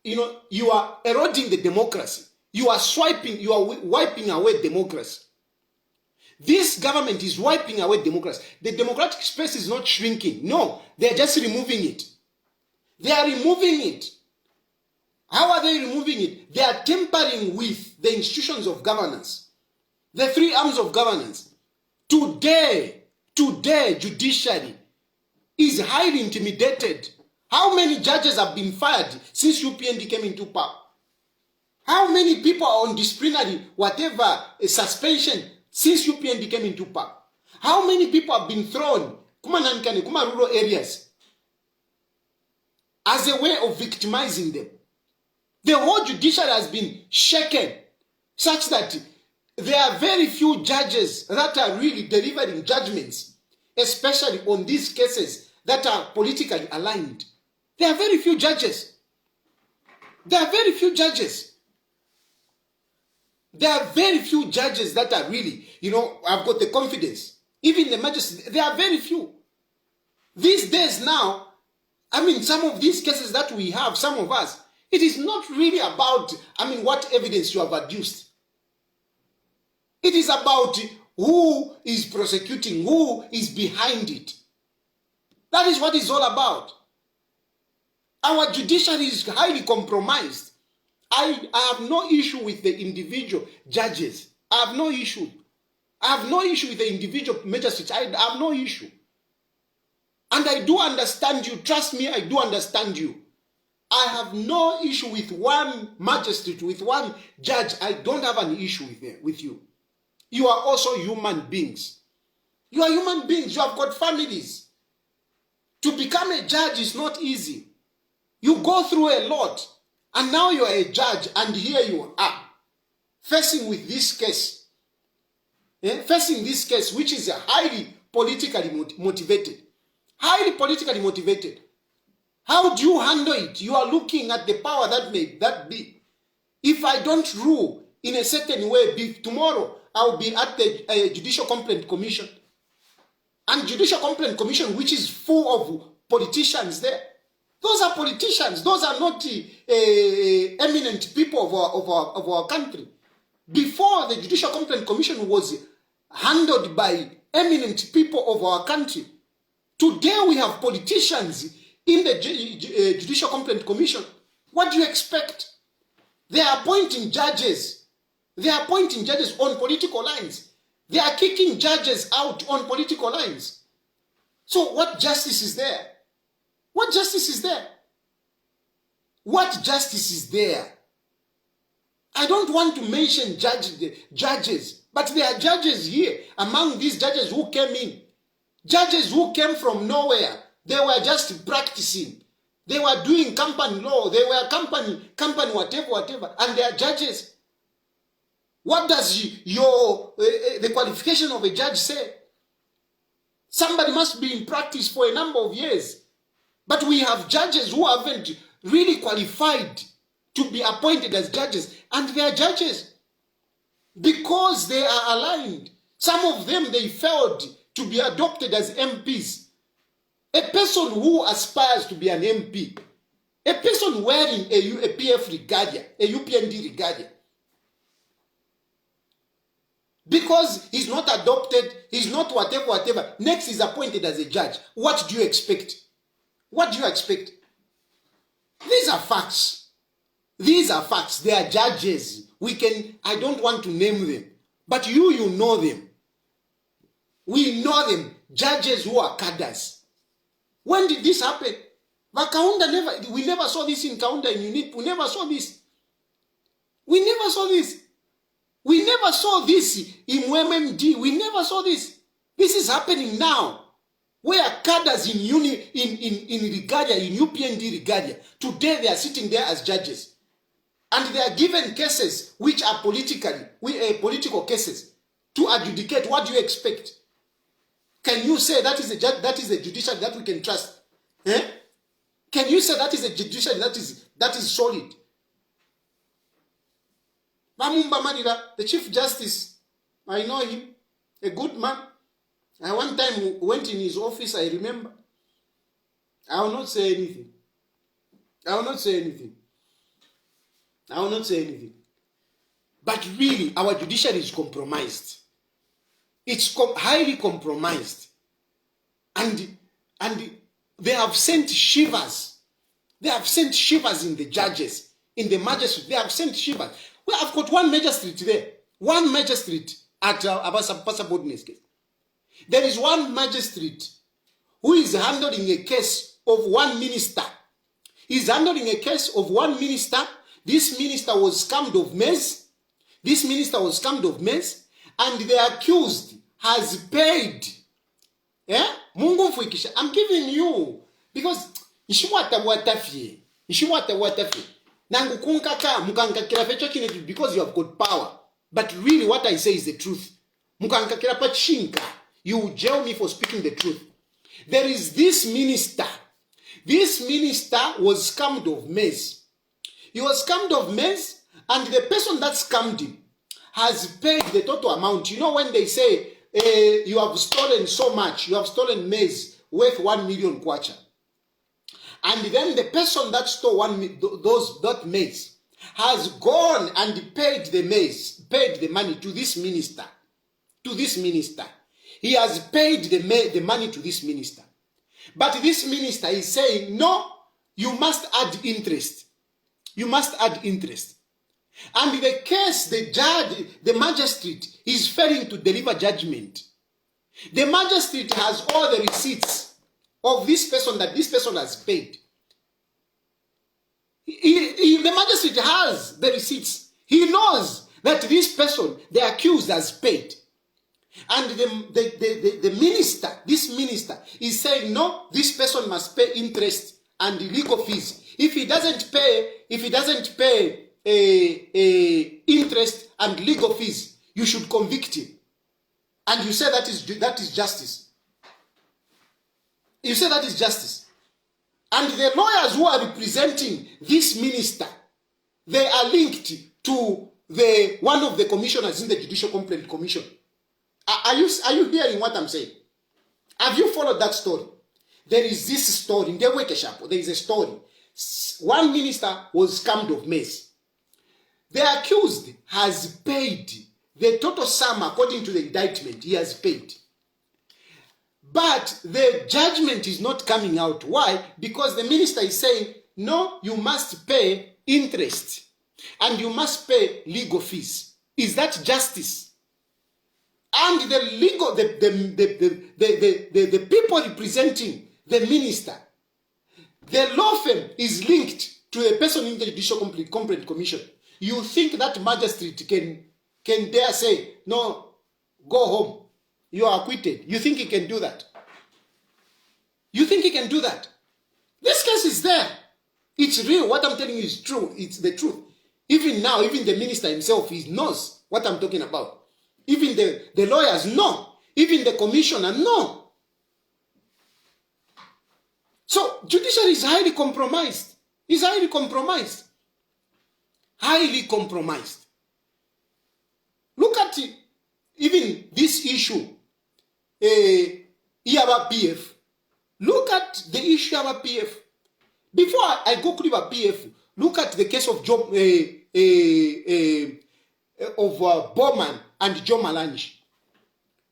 you are eroding the democracy. You are wiping away democracy. This government is wiping away democracy. The democratic space is not shrinking. No, they're just removing it. They are removing it. How are they removing it? They are tampering with the institutions of governance. The three arms of governance. Today, judiciary is highly intimidated. How many judges have been fired since UPND came into power? How many people are on disciplinary, suspension since UPND came into power? How many people have been thrown, kuma rural areas, as a way of victimizing them? The whole judiciary has been shaken such that there are very few judges that are really delivering judgments, especially on these cases that are politically aligned. There are very few judges. There are very few judges that are really, I've got the confidence. Even the magistrates, there are very few. These days now, some of these cases that we have, some of us, it is not really about, what evidence you have adduced. It is about who is prosecuting, who is behind it. That is what it's all about. Our judiciary is highly compromised. I have no issue with the individual judges. I have no issue. I have no issue with the individual magistrates. I have no issue. And I do understand you. Trust me, I do understand you. I have no issue with one magistrate, with one judge. I don't have an issue with you. You are also human beings. You are human beings. You have got families. To become a judge is not easy. You go through a lot. And now you are a judge, and here you are, facing with this case. Facing this case, which is highly politically motivated. Highly politically motivated. How do you handle it? You are looking at the power that may that be. If I don't rule in a certain way, tomorrow I'll be at the Judicial Complaint Commission. And Judicial Complaint Commission, which is full of politicians there. Those are politicians. Those are not eminent people of our country. Before the Judicial Complaint Commission was handled by eminent people of our country, today we have politicians in the Judicial Complaint Commission. What do you expect? They are appointing judges. They are appointing judges on political lines. They are kicking judges out on political lines. So what justice is there? What justice is there? What justice is there? I don't want to mention judges, but there are judges here. Among these judges who came in, judges who came from nowhere, they were just practicing. They were doing company law. They were company whatever, and they are judges. What does the qualification of a judge say? Somebody must be in practice for a number of years. But we have judges who haven't really qualified to be appointed as judges. And they are judges because they are aligned. Some of them, they failed to be adopted as MPs. A person who aspires to be an MP, a person wearing a PF regalia, a UPND regalia, because he's not adopted, he's not whatever, next he's appointed as a judge. What do you expect? What do you expect? These are facts. These are facts. They are judges. I don't want to name them, but you know them. We know them. Judges who are cadres. When did this happen? We never saw this in Kaunda and UNIP. We never saw this. We never saw this. We never saw this in UMMD. We never saw this. This is happening now. Where cadres in Regalia, in UPND Regalia, today they are sitting there as judges. And they are given cases which are political cases to adjudicate. What do you expect? Can you say that is a judiciary that we can trust? Can you say that is a judiciary that is solid? Mamumba Marira, the Chief Justice, I know him, a good man. I one time went in his office, I remember. I will not say anything. I will not say anything. I will not say anything. But really, our judiciary is compromised. It's highly compromised. And they have sent shivers. They have sent shivers in the judges, in the magistrate. They have sent shivers. Well, I've got one magistrate there. One magistrate at Abasa Bodne's case. There is one magistrate who is handling a case of one minister. He's handling a case of one minister. This minister was scammed of maize. This minister was scammed of maize. And the accused has paid. Yeah? Mungu mfuikisha. I'm giving you. Because Nishiwata watafie. Nishiwata watafie. Nangu kunkaka mukankakira fecho kinetu because you have got power. But really what I say is the truth. Mukankakira pachinka. You will jail me for speaking the truth. There is this minister. This minister was scammed of maize. He was scammed of maize, and the person that scammed him has paid the total amount. You know when they say, you have stolen so much, you have stolen maize worth 1 million kwacha. And then the person that stole that maize has gone and paid the maize, paid the money to this minister. To this minister. He has paid the money to this minister. But this minister is saying, no, you must add interest. You must add interest. And the case, the judge, the magistrate is failing to deliver judgment. The magistrate has all the receipts of this person that this person has paid. The magistrate has the receipts. He knows that this person, the accused, has paid. And the minister, this minister, is saying, no, this person must pay interest and legal fees. If he doesn't pay interest and legal fees, you should convict him. And you say that is justice. You say that is justice. And the lawyers who are representing this minister, they are linked to one of the commissioners in the Judicial Complaint Commission. Are you hearing what I'm saying? Have you followed that story? There is this story in the Wekeshapo. There is a story. One minister was scammed of maize. The accused has paid the total sum according to the indictment. He has paid. But the judgment is not coming out. Why? Because the minister is saying, no, you must pay interest and you must pay legal fees. Is that justice? And the people representing the minister, the law firm is linked to a person in the Judicial Complaint Commission. You think that magistrate can dare say, no, go home, you are acquitted? You think he can do that? You think he can do that? This case is there. It's real. What I'm telling you is true. It's the truth. Even now, even the minister himself, he knows what I'm talking about. Even the lawyers know. Even the commissioner know. So judiciary is highly compromised. It's highly compromised. Highly compromised. Look at it. Even this issue about PF. Look at the issue about PF. Before I go to PF, look at the case of Bowman and Joe Malanji.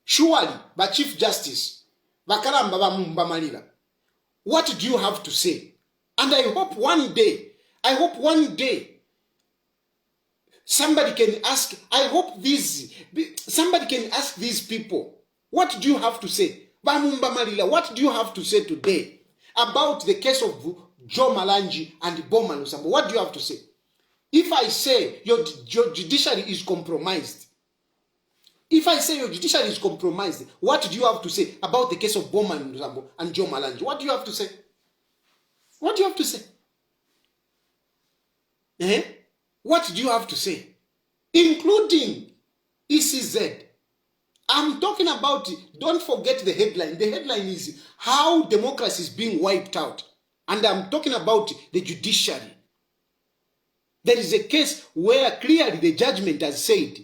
Surely, by Chief Justice, what do you have to say? And I hope one day, somebody can ask, somebody can ask these people, what do you have to say? What do you have to say today about the case of Joe Malanji and Bowman Lusamba? What do you have to say? If I say your judiciary is compromised, what do you have to say about the case of Bowman Lusamba and Joe Malanji? What do you have to say? What do you have to say? What do you have to say? Including ECZ. I'm talking about, don't forget the headline. The headline is how democracy is being wiped out. And I'm talking about the judiciary. There is a case where clearly the judgment has said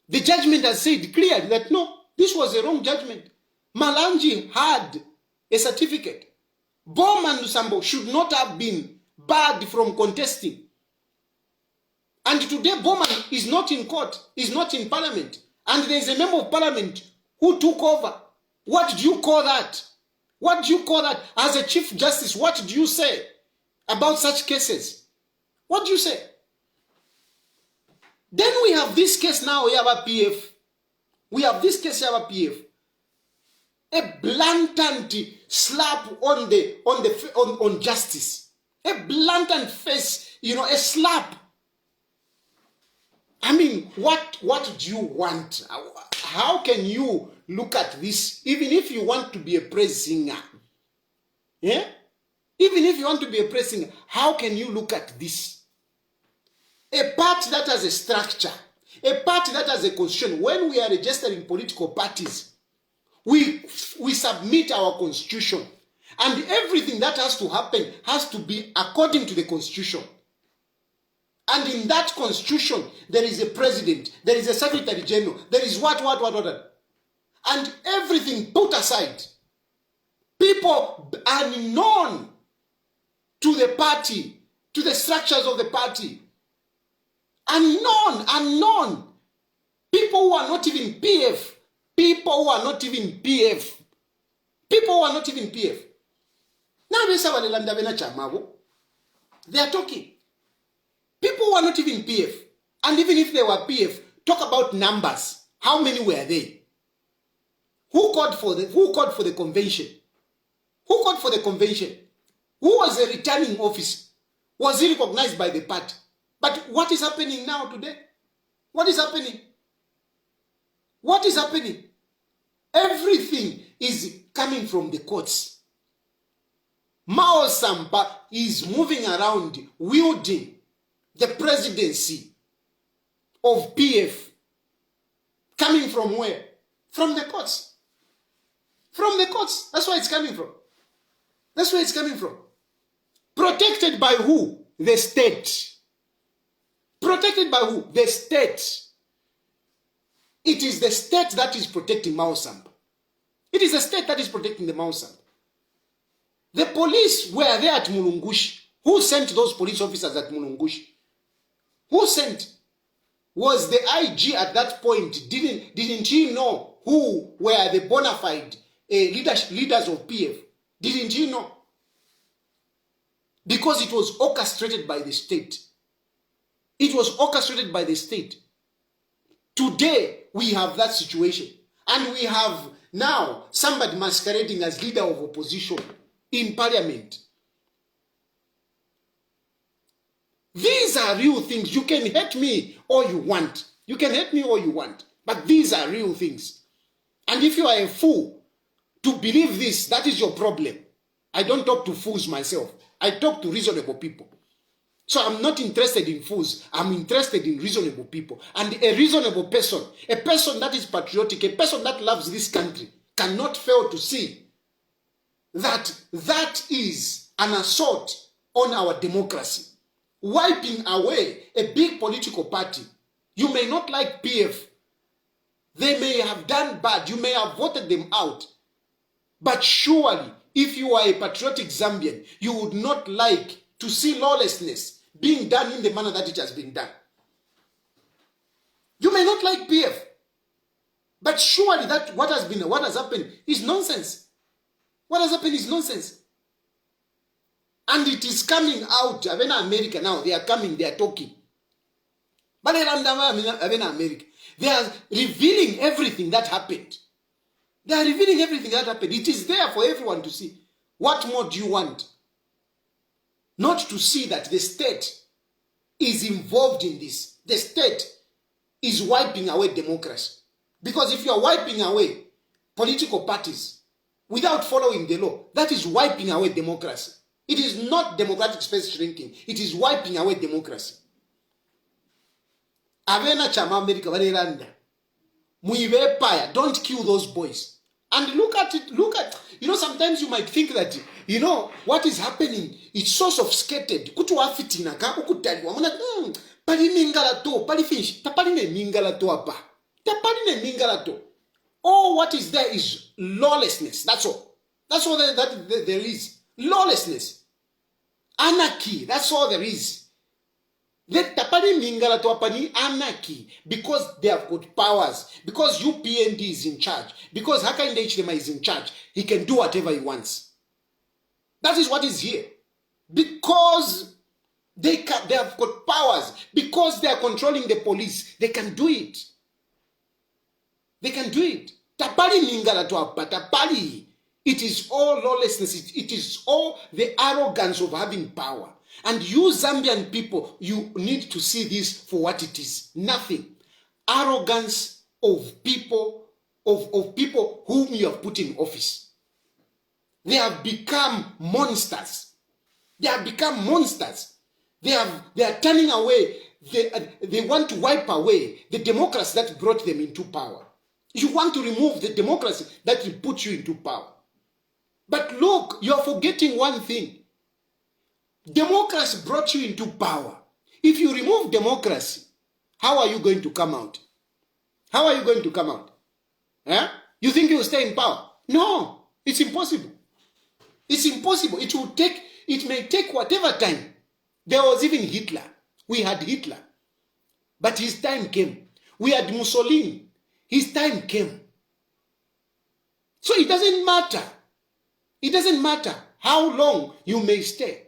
clearly that no, this was a wrong judgment. Malanji had a certificate. Bowman Lusambo should not have been barred from contesting. And today Bowman is not in court, is not in parliament. And there is a member of parliament who took over. What do you call that? What do you call that? As a chief justice, what do you say about such cases? What do you say? Then we have this case now, we have a PF. We have this case, we have a PF. A blatant slap on justice. A blatant face, a slap. I mean, what do you want? How can you look at this, even if you want to be a praise singer? Yeah? Even if you want to be a praise singer, how can you look at this? A party that has a structure, a party that has a constitution. When we are registering political parties, we submit our constitution. And everything that has to happen has to be according to the constitution. And in that constitution, there is a president, there is a secretary general, there is what. And everything put aside. People unknown to the party, to the structures of the party. Unknown. People who are not even PF. Now they are talking. People who are not even PF. And even if they were PF, talk about numbers. How many were they? Who called for the convention? Who called for the convention? Who was a returning officer? Was he recognized by the party? But what is happening now today? What is happening? What is happening? Everything is coming from the courts. Mao Sampa is moving around wielding the presidency of PF. Coming from where? From the courts. From the courts. That's where it's coming from. That's where it's coming from. Protected by who? The state. Protected by who? The state. It is the state that is protecting Mao Sampa. It is the state that is protecting the Mao Sampa. The police were there at Mulungushi. Who sent those police officers at Mulungushi? Who sent? Was the IG at that point, didn't he know who were the bona fide leaders of PF? Didn't he know? Because it was orchestrated by the state. It was orchestrated by the state. Today, we have that situation. And we have now somebody masquerading as leader of opposition in parliament. These are real things. You can hate me all you want. You can hate me all you want. But these are real things. And if you are a fool to believe this, that is your problem. I don't talk to fools myself. I talk to reasonable people. So I'm not interested in fools. I'm interested in reasonable people. And a reasonable person, a person that is patriotic, a person that loves this country, cannot fail to see that that is an assault on our democracy. Wiping away a big political party. You may not like PF. They may have done bad. You may have voted them out. But surely, if you are a patriotic Zambian, you would not like to see lawlessness being done in the manner that it has been done. You may not like PF. But surely that what has happened is nonsense. What has happened is nonsense. And it is coming out. Even America now, they are coming, they are talking. But even America, they are revealing everything that happened. They are revealing everything that happened. It is there for everyone to see. What more do you want? Not to see that the state is involved in this. The state is wiping away democracy. Because if you are wiping away political parties without following the law, that is wiping away democracy. It is not democratic space shrinking. It is wiping away democracy. Avena chama America vareranda. Muive paya. Don't kill those boys. And look at it. Sometimes you might think that, what is happening, it's so sophisticated. Kutu wafitina ka ukutali. Wamuna, pali mingala to, pali finish. Tapali ne mingala to apa. Tapali ne mingala to. All what is there is lawlessness. That's all. That's all that there is. Lawlessness. Anarchy. That's all there is. Let tapani mingala to apani anarchy because they have got powers. Because UPND is in charge. Because Hakainde Hichilema is in charge. He can do whatever he wants. That is what is here. Because they have got powers. Because they are controlling the police. They can do it. They can do it. Tapali mingala to apa. Tapali. It is all lawlessness. It is all the arrogance of having power. And you Zambian people, you need to see this for what it is. Nothing. Arrogance of people, of people whom you have put in office. They have become monsters. They have become monsters. They are turning away. They want to wipe away the democracy that brought them into power. You want to remove the democracy that will put you into power. But look, you are forgetting one thing. Democracy brought you into power. If you remove democracy, how are you going to come out? How are you going to come out? You think you will stay in power? No, it's impossible. It's impossible. It may take whatever time. There was even Hitler. We had Hitler. But his time came. We had Mussolini. His time came. So it doesn't matter. It doesn't matter how long you may stay.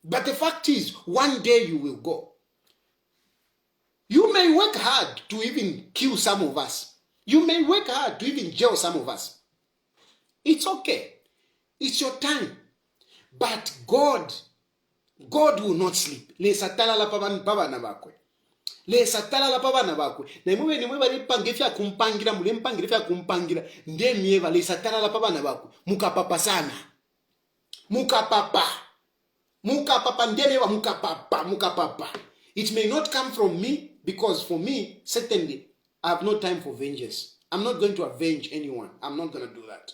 But the fact is, one day you will go. You may work hard to even kill some of us. You may work hard to even jail some of us. It's okay. It's your time. But God will not sleep. lesa talala pa bana bakwe na imwe nimwe bali pange fya kumpangira mule mpangire fya kumpangira ndemye bali satalala pa bana bakwe mukapapa sana mukapapa ndemye mukapapa. It may not come from me, because for me certainly I have no time for vengeance. I'm not going to avenge anyone. I'm not going to do that.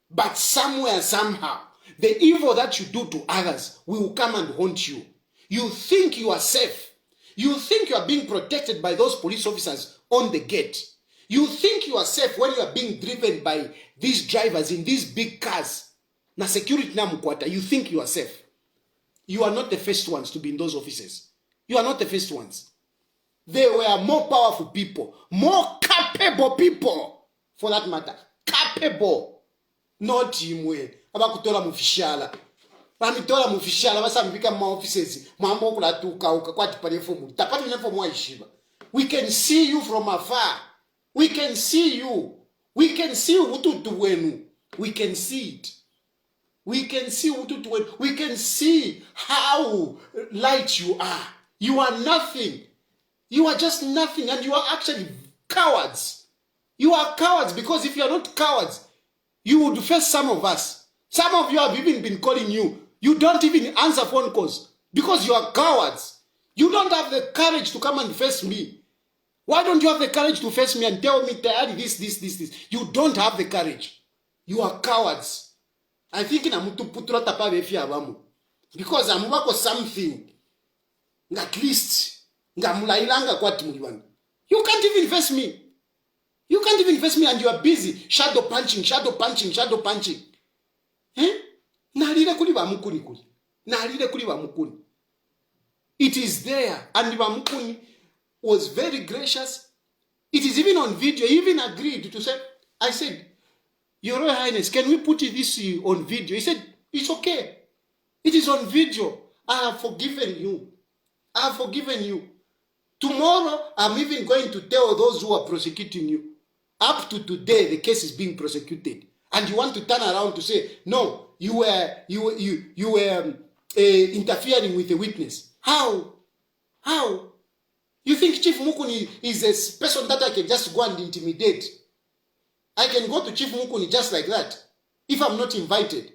But somewhere, somehow, the evil that you do to others will come and haunt you. You think you are safe. You think you are being protected by those police officers on the gate. You think you are safe when you are being driven by these drivers in these big cars. Na security na mkwata. You think you are safe. You are not the first ones to be in those offices. You are not the first ones. There were more powerful people, more capable people, for that matter. Capable. Not imwe. Abakutola mufishala. Bamitola mufishala basambika ma offices. Mambo kulatuka ukakwati pale fomu. Tapati ne fomu waishiba. We can see you from afar. We can see you. We can see ututu wenu. We can see it. We can see ututu wenu. We can see how light you are. You are nothing. You are just nothing, and you are actually cowards. You are cowards, because if you are not cowards, you would face some of us. Some of you have even been calling you. You don't even answer phone calls because you are cowards. You don't have the courage to come and face me. Why don't you have the courage to face me and tell me this? You don't have the courage. You are cowards. I think na mutu putura tapa befi abamu. Because amubako something. At least you can't even face me. You can't even face me, and you are busy shadow punching. It is there, and Bamukuni was very gracious. It is even on video. He even agreed to say, I said, Your Royal Highness, can we put this on video? He said, it's okay. It is on video. I have forgiven you. I have forgiven you. Tomorrow, I'm even going to tell those who are prosecuting you. Up to today, the case is being prosecuted. And you want to turn around to say, no, you were interfering with a witness. How? You think Chief Mukuni is a person that I can just go and intimidate? I can go to Chief Mukuni just like that if I'm not invited.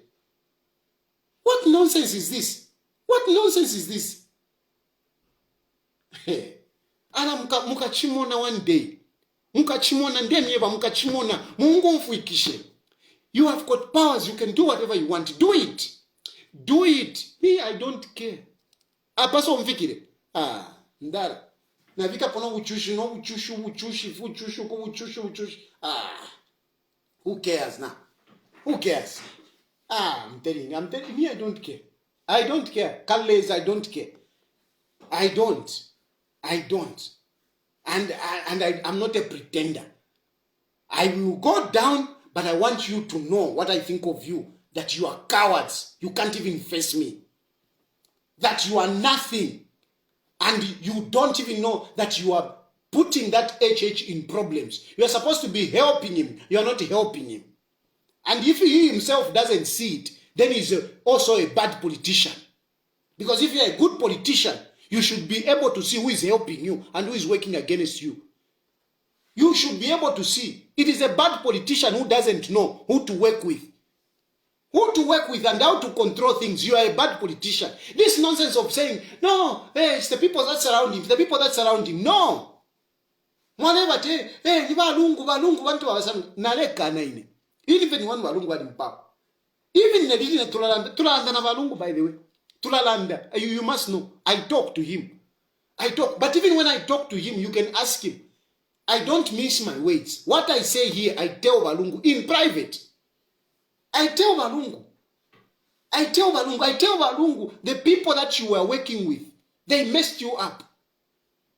What nonsense is this? What nonsense is this? Ana mukachimona one day. Mukachimona ndemieba mukachimona Mungu mfuikishe. You have got powers, you can do whatever you want. Do it. Do it. Me, I don't care. Apaso mfikire. Ndara. Navika pona uchushu uchushi. Who cares now? Who cares? I'm telling you, me, I don't care. I don't care. Kalles, I don't care. I don't. And I'm not a pretender. I will go down, but I want you to know what I think of you. That you are cowards. You can't even face me. That you are nothing. And you don't even know that you are putting that HH in problems. You are supposed to be helping him. You are not helping him. And if he himself doesn't see it, then he's also a bad politician. Because if you're a good politician, you should be able to see who is helping you and who is working against you. You should be able to see. It is a bad politician who doesn't know who to work with. Who to work with and how to control things. You are a bad politician. This nonsense of saying, no, it's the people that surround him. The people that surround him. No. Whatever, ni balungu, bantu wabasamu. Naleka na ine. Even one balungu wadi mpao. Even Nedini Tulalanda na balungu, by the way. Tulalanda. You must know. I talk to him. But even when I talk to him, you can ask him. I don't miss my words. What I say here, I tell Balungu in private. I tell Balungu, the people that you were working with, they messed you up.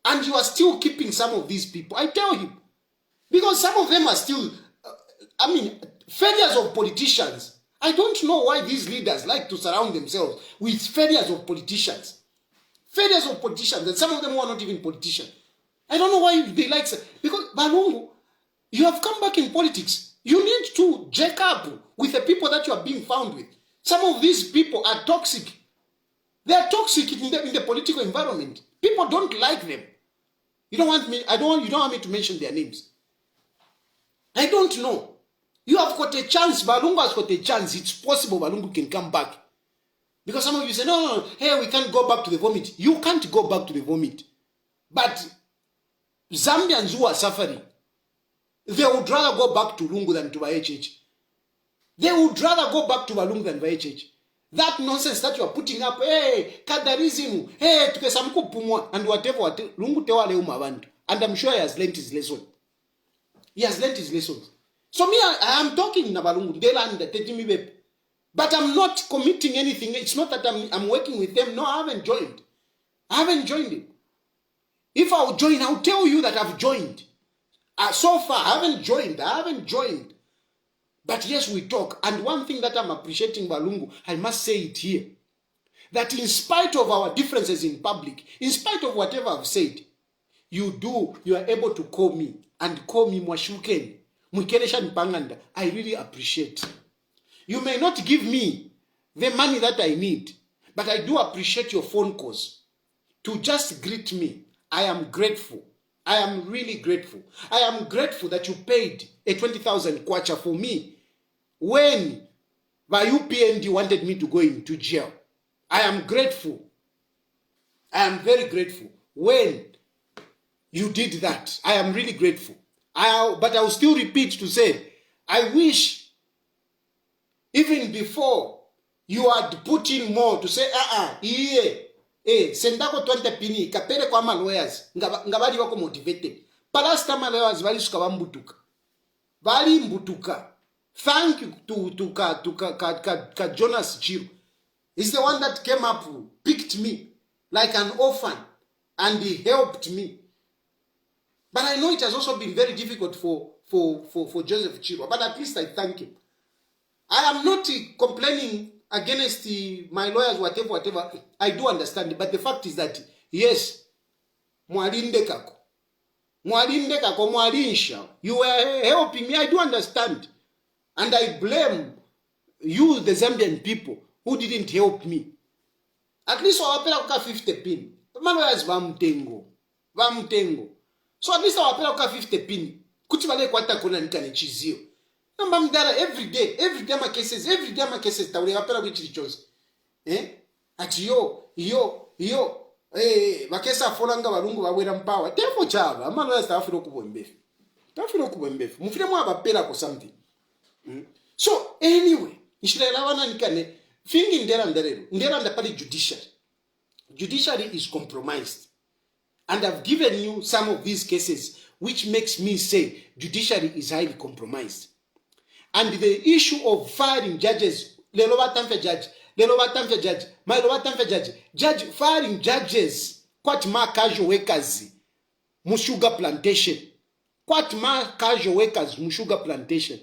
And you are still keeping some of these people. I tell him. Because some of them are still, failures of politicians. I don't know why these leaders like to surround themselves with failures of politicians. Failures of politicians. And some of them who are not even politicians. I don't know why they like, because Balungu, you have come back in politics. You need to jack up with the people that you are being found with. Some of these people are toxic. They are toxic in the political environment. People don't like them. You don't want me, you don't want me to mention their names. I don't know. You have got a chance, Balungu has got a chance. It's possible Balungu can come back. Because some of you say, no, hey, we can't go back to the vomit. You can't go back to the vomit. But Zambians who are suffering, they would rather go back to Lungu than to HH. They would rather go back to Balungu than HH. That nonsense that you are putting up, hey, kadarism, hey, tukesamukupumwa, and whatever, Lungu tewa leo mabantu. And I'm sure he has learned his lesson. He has learned his lessons. So me, I am talking na Balungu, they learn the but I'm not committing anything. It's not that I'm working with them. No, I haven't joined. I haven't joined it. If I'll join, I'll tell you that I've joined. So far, I haven't joined. But yes, we talk. And one thing that I'm appreciating, Balungu, I must say it here, that in spite of our differences in public, in spite of whatever I've said, you are able to call me and call me Mwashuken, Mwikelesha Mpanganda. I really appreciate. You may not give me the money that I need, but I do appreciate your phone calls to just greet me. I am grateful. I am really grateful. I am grateful that you paid a 20,000 kwacha for me when the UPND wanted me to go into jail. I am grateful. I am very grateful when you did that. I am really grateful. But I will still repeat to say, I wish even before you had put in more to say, sendako 20 pini, kapere kwa ma lawyers, ngabali wako motivated. Palasta ma lawyers, vali suka mbutuka. Vali mbutuka. Thank you to Jonas Chiru. He's the one that came up, picked me like an orphan, and he helped me. But I know it has also been very difficult for Joseph Chiru, but at least I thank him. I am not complaining against my lawyers, whatever. I do understand it. But the fact is that, yes, mwalinde kako, mwalinsha, you were helping me. I do understand. And I blame you, the Zambian people, who didn't help me. At least wapela kuka 50 pin. My lawyers vamtengo. So at least wapela kuka 50 pin. Kuti vale kwata kona nikane chizio. Every day my cases, tawule wapela kuchiri chose. Ati makesa folanga balungu bawera mpawa. Tefo chava, amalo ya stafiro kubombefu. Mufire mwa bapela ko something. So anyway, nishirela wana nikane fingi ndera pali judiciary. Judiciary is compromised. And I've given you some of these cases which makes me say judiciary is highly compromised. And the issue of firing judges, judge firing judges, quite more casual workers, mushuga plantation,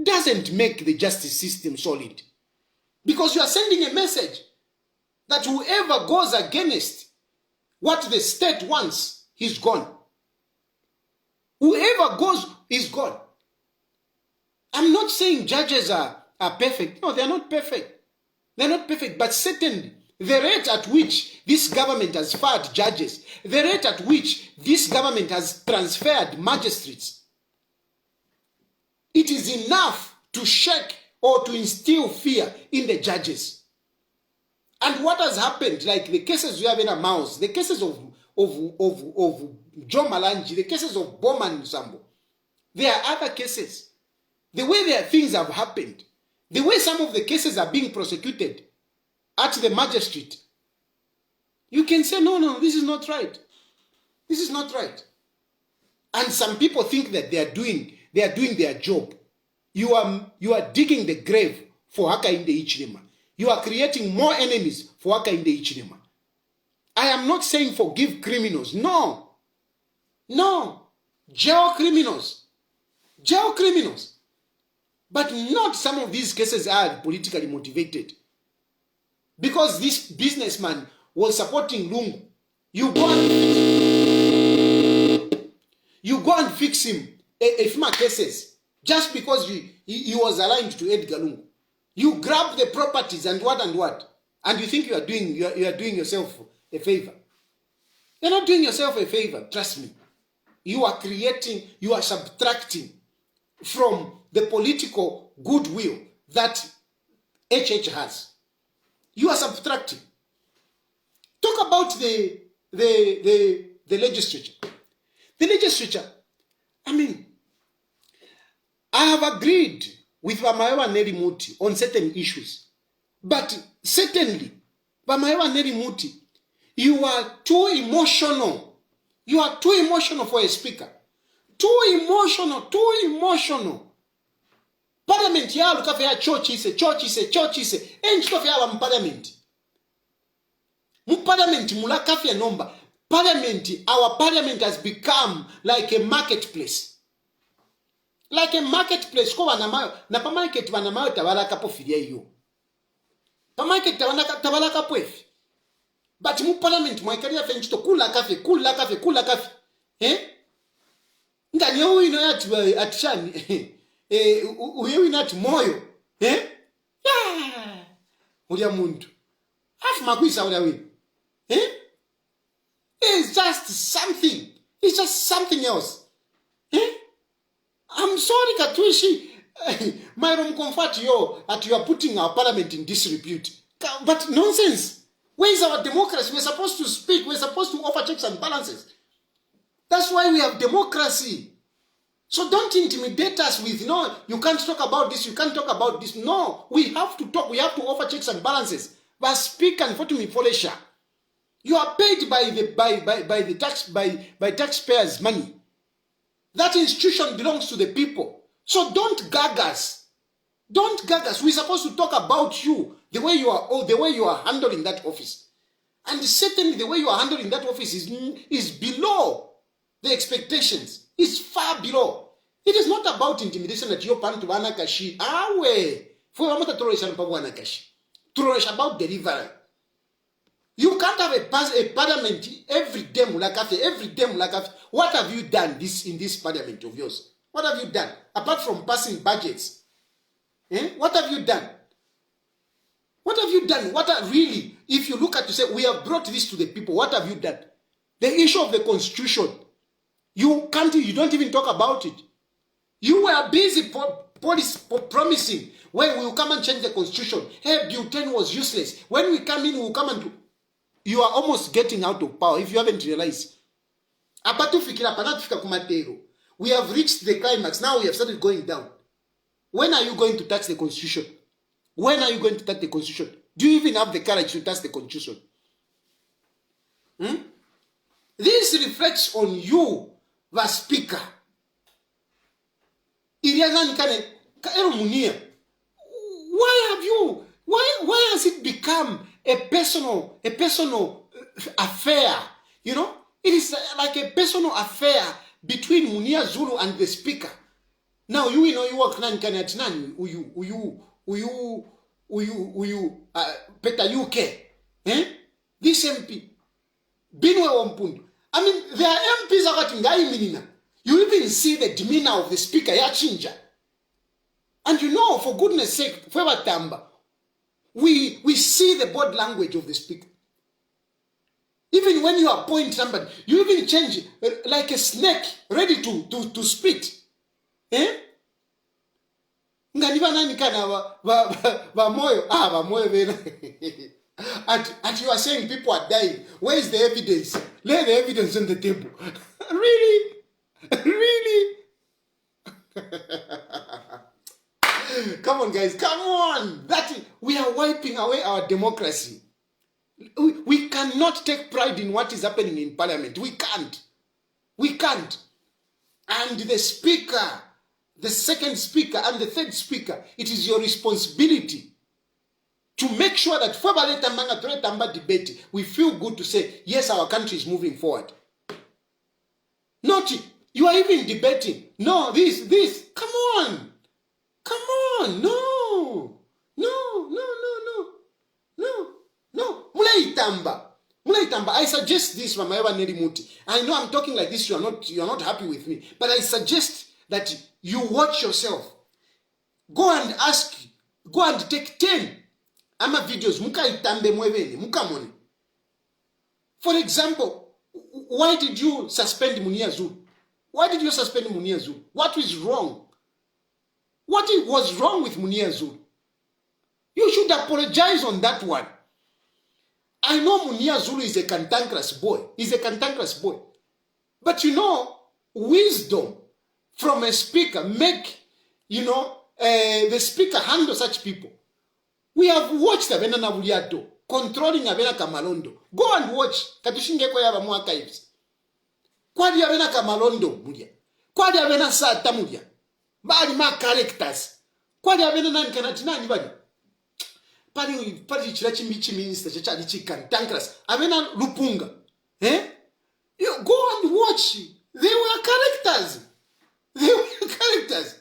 doesn't make the justice system solid. Because you are sending a message that whoever goes against what the state wants, he's gone. Whoever goes is gone. I'm not saying judges are perfect. No, they're not perfect. But certainly, the rate at which this government has fired judges, the rate at which this government has transferred magistrates, it is enough to shake or to instill fear in the judges. And what has happened, like the cases we have in our mouths, the cases of Joe Malanji, the cases of Bowman Sambo, there are other cases. The way things have happened, the way some of the cases are being prosecuted at the magistrate, you can say, no, this is not right. This is not right. And some people think that they are doing their job. You are digging the grave for Hakainde Hichilema. You are creating more enemies for Hakainde Hichilema. I am not saying forgive criminals. No. Jail criminals. But not some of these cases are politically motivated. Because this businessman was supporting Lungu. You go and fix him a few cases just because he was aligned to Edgar Lungu. You grab the properties and what. And you think you are doing yourself a favor. You're not doing yourself a favor, trust me. You are subtracting from the political goodwill that HH has. You are subtracting. Talk about the legislature. The legislature, I mean, I have agreed with Vamaewa Neri Muti on certain issues. But certainly, Vamaewa Neri Muti, you are too emotional. You are too emotional for a speaker. Too emotional. Parliament ya lukafe ya church ise. Enchi kafe ya wa parliament. Parliament mulakafe nomba. Our parliament has become like a marketplace. Like a marketplace. Ko wanamayo. Na pa market wanamayo tabala kapo fidia yo. Pa market tabala kapo efi. But mu parliament mwekari ya fenchito kula kafe. Ngani yo ino ya atishani. Uyewi inati moyo. Ulia muntu. Hafu makuisa ulia wini. It's just something. It's just something else. I'm sorry, Katwishi. My room comfort you that you are putting our parliament in disrepute. But nonsense. Where is our democracy? We're supposed to speak. We're supposed to offer checks and balances. That's why we have democracy. So don't intimidate us with, no, you can't talk about this, you can't talk about this. No, we have to talk. We have to offer checks and balances. But speak and put me for a share. You are paid by taxpayers' money. That institution belongs to the people. So don't gag us. Don't gag us. We're supposed to talk about you, the way you are handling that office. And certainly the way you are handling that office is below the expectations. It's far below. It is not about intimidation that you're pantu wanakashi. Awe. For amata troisha mpabu wanakashi. Troisha about delivery. You can't have a parliament every day mulakafe. What have you done in this parliament of yours? What have you done? Apart from passing budgets. What have you done? What have you done? Really, if you look at to say, we have brought this to the people, what have you done? The issue of the constitution. You don't even talk about it. You were busy promising when we will come and change the constitution. Hey, Bill 10 was useless. When we come in, we will come and do. You are almost getting out of power if you haven't realized. We have reached the climax. Now we have started going down. When are you going to touch the constitution? When are you going to touch the constitution? Do you even have the courage to touch the constitution? This reflects on you, the speaker. Why has it become a personal affair? You know, it is like a personal affair between Munia Zulu and the speaker. Now you know you work nani Peter UK. This MP. Binwe Wampundu. I mean, there are MPs are minina. You even see the demeanor of the speaker, Yachinja. And you know, for goodness sake, we see the body language of the speaker. Even when you appoint somebody, you even change like a snake ready to spit. Nganiva nani kana va moyo vena. And you are saying people are dying. Where is the evidence? Lay the evidence on the table. Really? Come on, guys. Come on. We are wiping away our democracy. We cannot take pride in what is happening in parliament. We can't. And the speaker, the second speaker, and the third speaker, it is your responsibility to make sure that debate, we feel good to say, yes, our country is moving forward. Not you are even debating. No, this. Come on. No. Mulaitamba. I suggest this from Mamaewa Nerimuti. I know I'm talking like this, you are not happy with me. But I suggest that you watch yourself. Go and take 10 ama videos. Mukaitambe mweveni. Mukamoni. For example, Why did you suspend Munia Zulu? Why did you suspend Munia Zulu? What is wrong? What was wrong with Munia Zulu? You should apologize on that one. I know Munia Zulu is a cantankerous boy. He's a cantankerous boy. But you know, wisdom from a speaker make, the speaker handle such people. We have watched Avena Navuliato controlling Avena Kamalondo. Go and watch. Katushinge kwa yaba mu archives. Kwadi Avena Kamalondo mulia. Kwadi Avena Sata mulia. Bali ma characters. Kwadi Avena nani kanatina ni bali. Pali chirachi michi minister chacha dichi cantankerous. Avena Lupunga. You go and watch. They were characters. They were characters.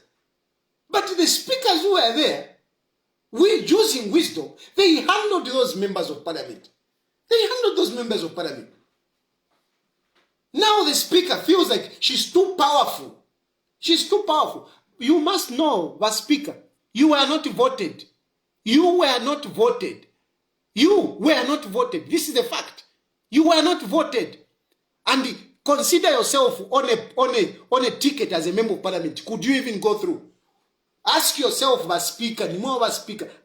But the speakers who were there, we using wisdom, they handled those members of parliament. They handled those members of parliament. Now the speaker feels like she's too powerful. She's too powerful. You must know, the speaker, you were not voted. You were not voted. You were not voted. This is the fact. You were not voted. And consider yourself on a ticket as a member of parliament. Could you even go through? Ask yourself, the speaker,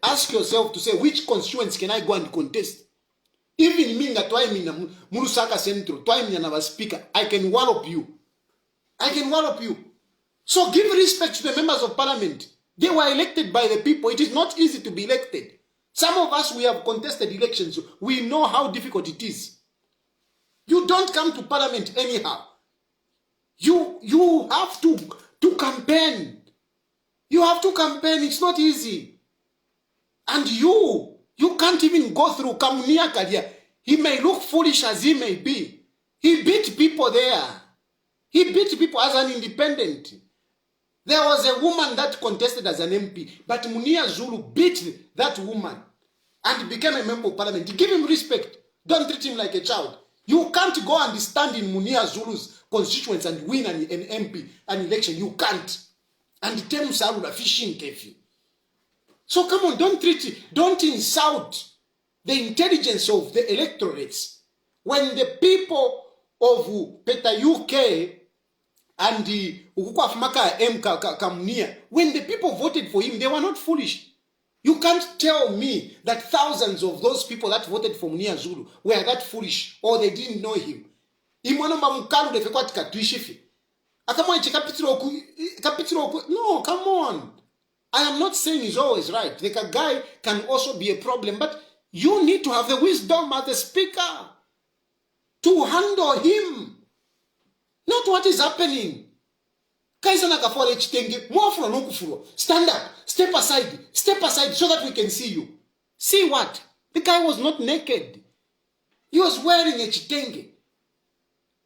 ask yourself to say, which constituents can I go and contest? Even me, Murusaka Central, speaker, I can wallop you. I can wallop you. So give respect to the members of parliament. They were elected by the people. It is not easy to be elected. Some of us, we have contested elections. We know how difficult it is. You don't come to parliament anyhow. You have to campaign. You have to campaign. It's not easy. And you can't even go through Kamunia Kadia. He may look foolish as he may be. He beat people there. He beat people as an independent. There was a woman that contested as an MP, but Munia Zulu beat that woman and became a member of parliament. Give him respect. Don't treat him like a child. You can't go and stand in Munia Zulu's constituents and win an MP, an election. You can't. And tell Sarula fishing kefi. So come on, don't insult the intelligence of the electorates. When the people of Peta UK and the Ukukwafumaka M Kamunia, when the people voted for him, they were not foolish. You can't tell me that thousands of those people that voted for Munia Zulu were that foolish or they didn't know him. No, come on. I am not saying he's always right. The guy can also be a problem, but you need to have the wisdom as the speaker to handle him. Not what is happening. Stand up, step aside so that we can see you. See what? The guy was not naked. He was wearing a chitenge.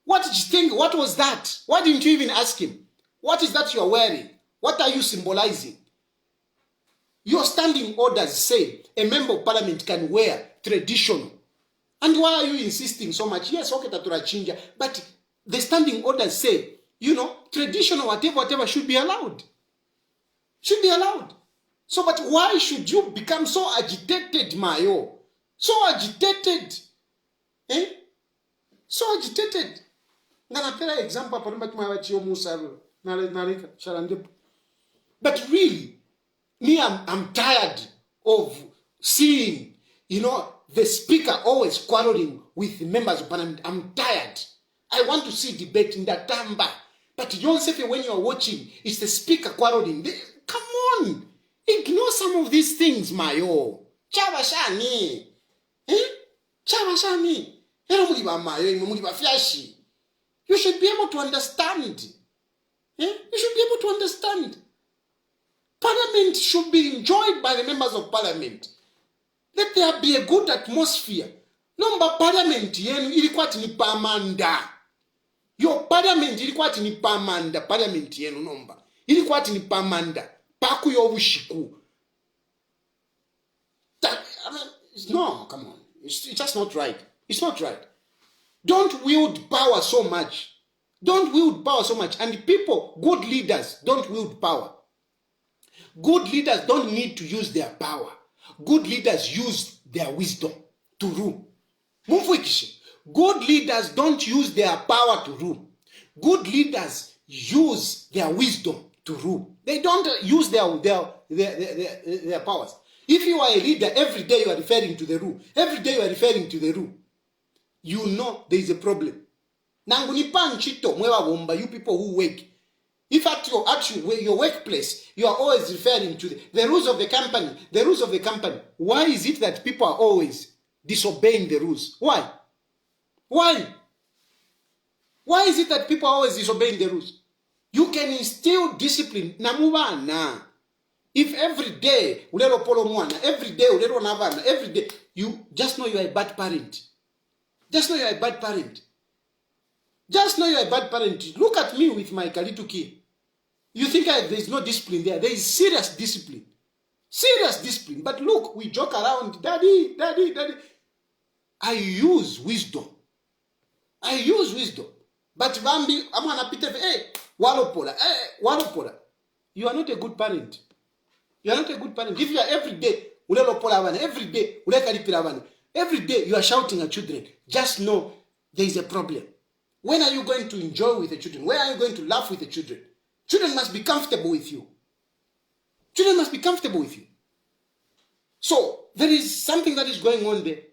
What chitenge? What was that? Why didn't you even ask him? What is that you're wearing? What are you symbolizing? Your standing orders say a member of parliament can wear traditional. And why are you insisting so much? Yes, okay, Taturachinja, but the standing orders say, traditional, whatever should be allowed. Should be allowed. So, but why should you become so agitated, Mayo? So agitated. So agitated. Nganapela example, but really, me, I'm tired of seeing, the speaker always quarreling with the members of parliament. I'm tired. I want to see debate in that tamba. But you don't say when you're watching, it's the speaker quarreling. Come on. Ignore some of these things, Mayo. Chavashani. Chavashani. You should be able to understand. You should be able to understand. Parliament should be enjoyed by the members of parliament. Let there be a good atmosphere. Number parliament yenu ilikuwa ni pamanda. Your parliament ilikuwa ni pamanda. Parliament yenu nomba. Ilikuwa ni pamanda. Paku yo bushiku. No, come on. It's just not right. It's not right. Don't wield power so much. Don't wield power so much. And people, good leaders, don't wield power. Good leaders don't need to use their power. Good leaders use their wisdom to rule. Good leaders don't use their power to rule. Good leaders use their wisdom to rule. They don't use their powers. If you are a leader, every day you are referring to the rule. Every day you are referring to the rule. You know there is a problem. Nangunipa nchito mwewa womba, you people who work. If at your workplace, you are always referring to the rules of the company, why is it that people are always disobeying the rules? Why? Why? Why is it that people are always disobeying the rules? You can instill discipline. Namubana. If every day, every day, you just know you are a bad parent. Just know you are a bad parent. Just know you are a bad parent. Look at me with my Kalituki. You think there is no discipline there. There is serious discipline. Serious discipline. But look, we joke around. Daddy. I use wisdom. But Vambi, I'm gonna pite, hey, walopola. You are not a good parent. You are not a good parent. If you are every day, every day you are shouting at children, just know there is a problem. When are you going to enjoy with the children? When are you going to laugh with the children? Children must be comfortable with you. Children must be comfortable with you. So, there is something that is going on there.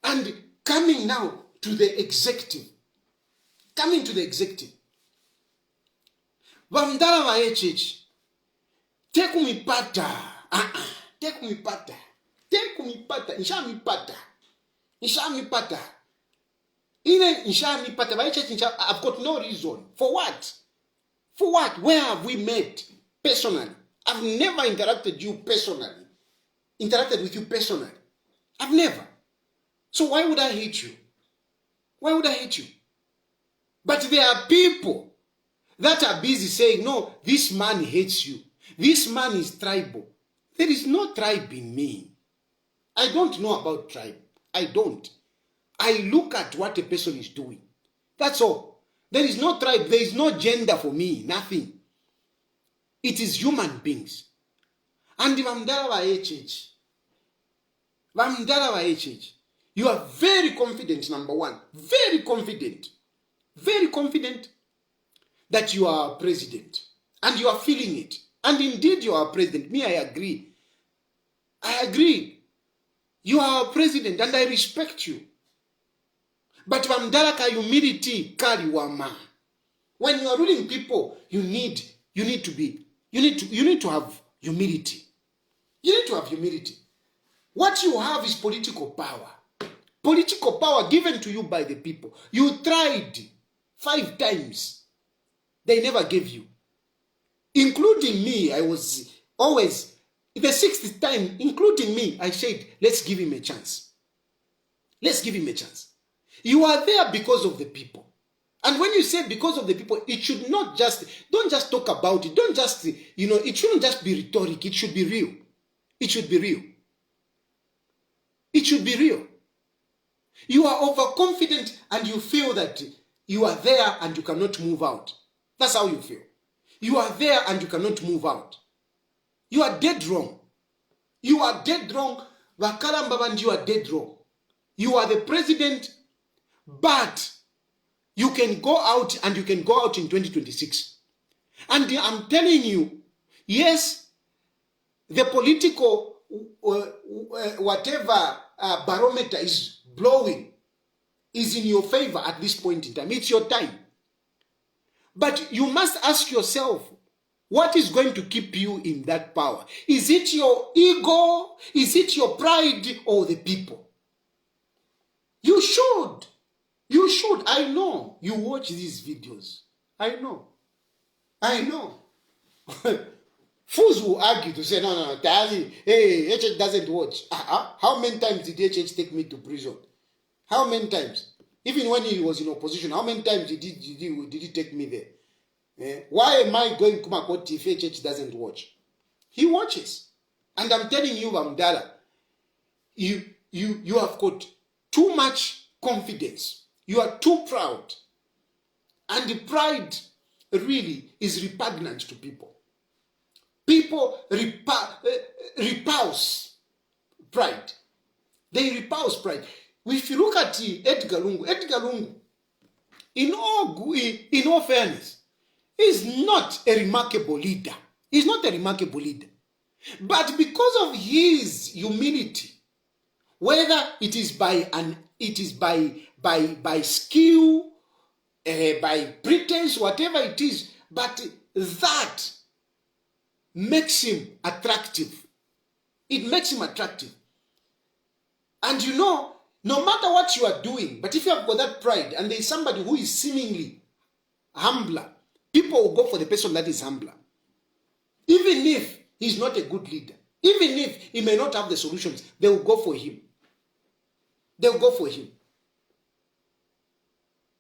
And coming now to the executive. Vamdala wa HH. Tekumipata. Nishamipata. I've got no reason. For what? For what? Where have we met personally? I've never interacted with you personally. I've never. So why would I hate you? But there are people that are busy saying, no, this man hates you. This man is tribal. There is no tribe in me. I don't know about tribe. I don't. I look at what a person is doing. That's all. There is no tribe. There is no gender for me. Nothing. It is human beings. And Vamdala wa HH. You are very confident, number one. Very confident. Very confident that you are a president. And you are feeling it. And indeed you are a president. Me, I agree. You are a president and I respect you. But Vamdala ka humility kali wama. When you are ruling people, you need to have humility. You need to have humility. What you have is political power. Political power given to you by the people. You tried 5 times. They never gave you. Including me, I was always, the 6th time, including me, I said, let's give him a chance. Let's give him a chance. You are there because of the people. And when you say because of the people, it should not just, don't just talk about it. Don't just, it shouldn't just be rhetoric. It should be real. It should be real. It should be real. You are overconfident and you feel that you are there and you cannot move out. That's how you feel. You are there and you cannot move out. You are dead wrong. You are dead wrong. Vakarambaband, you are dead wrong. You are the president, but you can go out and you can go out in 2026. And I'm telling you, yes, the political whatever barometer is blowing is in your favor at this point in time. It's your time. But you must ask yourself, what is going to keep you in that power? Is it your ego? Is it your pride or the people? You should. You should. I know. You watch these videos. I know. Fools will argue to say, no, Tayali, hey, HH doesn't watch. How many times did HH take me to prison? How many times? Even when he was in opposition, how many times did he take me there? Why am I going to Kumakoti if HH doesn't watch? He watches. And I'm telling you, Vamdala, you have got too much confidence. You are too proud. And the pride really is repugnant to people. People repulse pride. They repulse pride. if you look at Edgar Lungu, in all fairness, is not a remarkable leader. He's not a remarkable leader. But because of his humility, whether it is by skill, by pretense, whatever it is, but that makes him attractive. It makes him attractive. And you know, no matter what you are doing, but if you have got that pride and there is somebody who is seemingly humbler, people will go for the person that is humbler. Even if he's not a good leader, even if he may not have the solutions, they will go for him. They will go for him.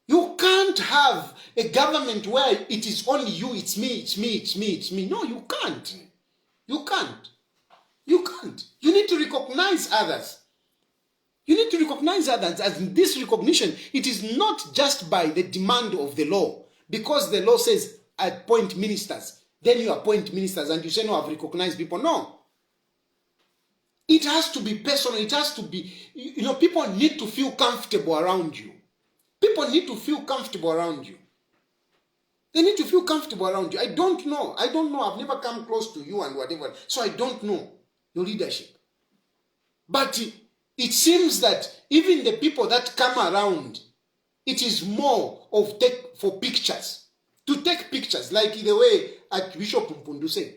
You can't have a government where it is only you, it's me, it's me, it's me, it's me. No, you can't. You can't. You can't. You need to recognize others. You need to recognize others. And this recognition, it is not just by the demand of the law. Because the law says appoint ministers. Then you appoint ministers and you say, no, I've recognized people. No. It has to be personal. It has to be, you know, people need to feel comfortable around you. People need to feel comfortable around you. They need to feel comfortable around you. I don't know. I've never come close to you and whatever. So I don't know your leadership. But it seems that even the people that come around, it is more of for pictures. To take pictures, like the way Archbishop Mpundu said.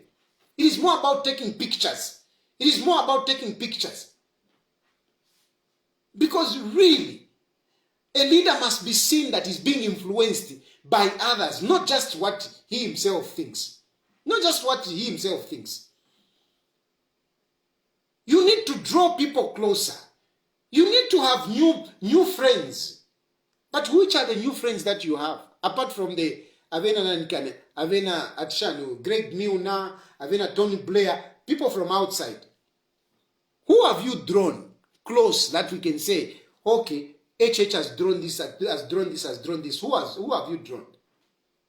It is more about taking pictures. It is more about taking pictures. Because really, a leader must be seen that is being influenced by others, not just what he himself thinks. Not just what he himself thinks. You need to draw people closer. You need to have new friends. But which are the new friends that you have? Apart from the Avena Atshanu, Greg Milner, Avena Tony Blair, people from outside. Who have you drawn close that we can say, okay, HH has drawn this, has drawn this, has drawn this. Who have you drawn?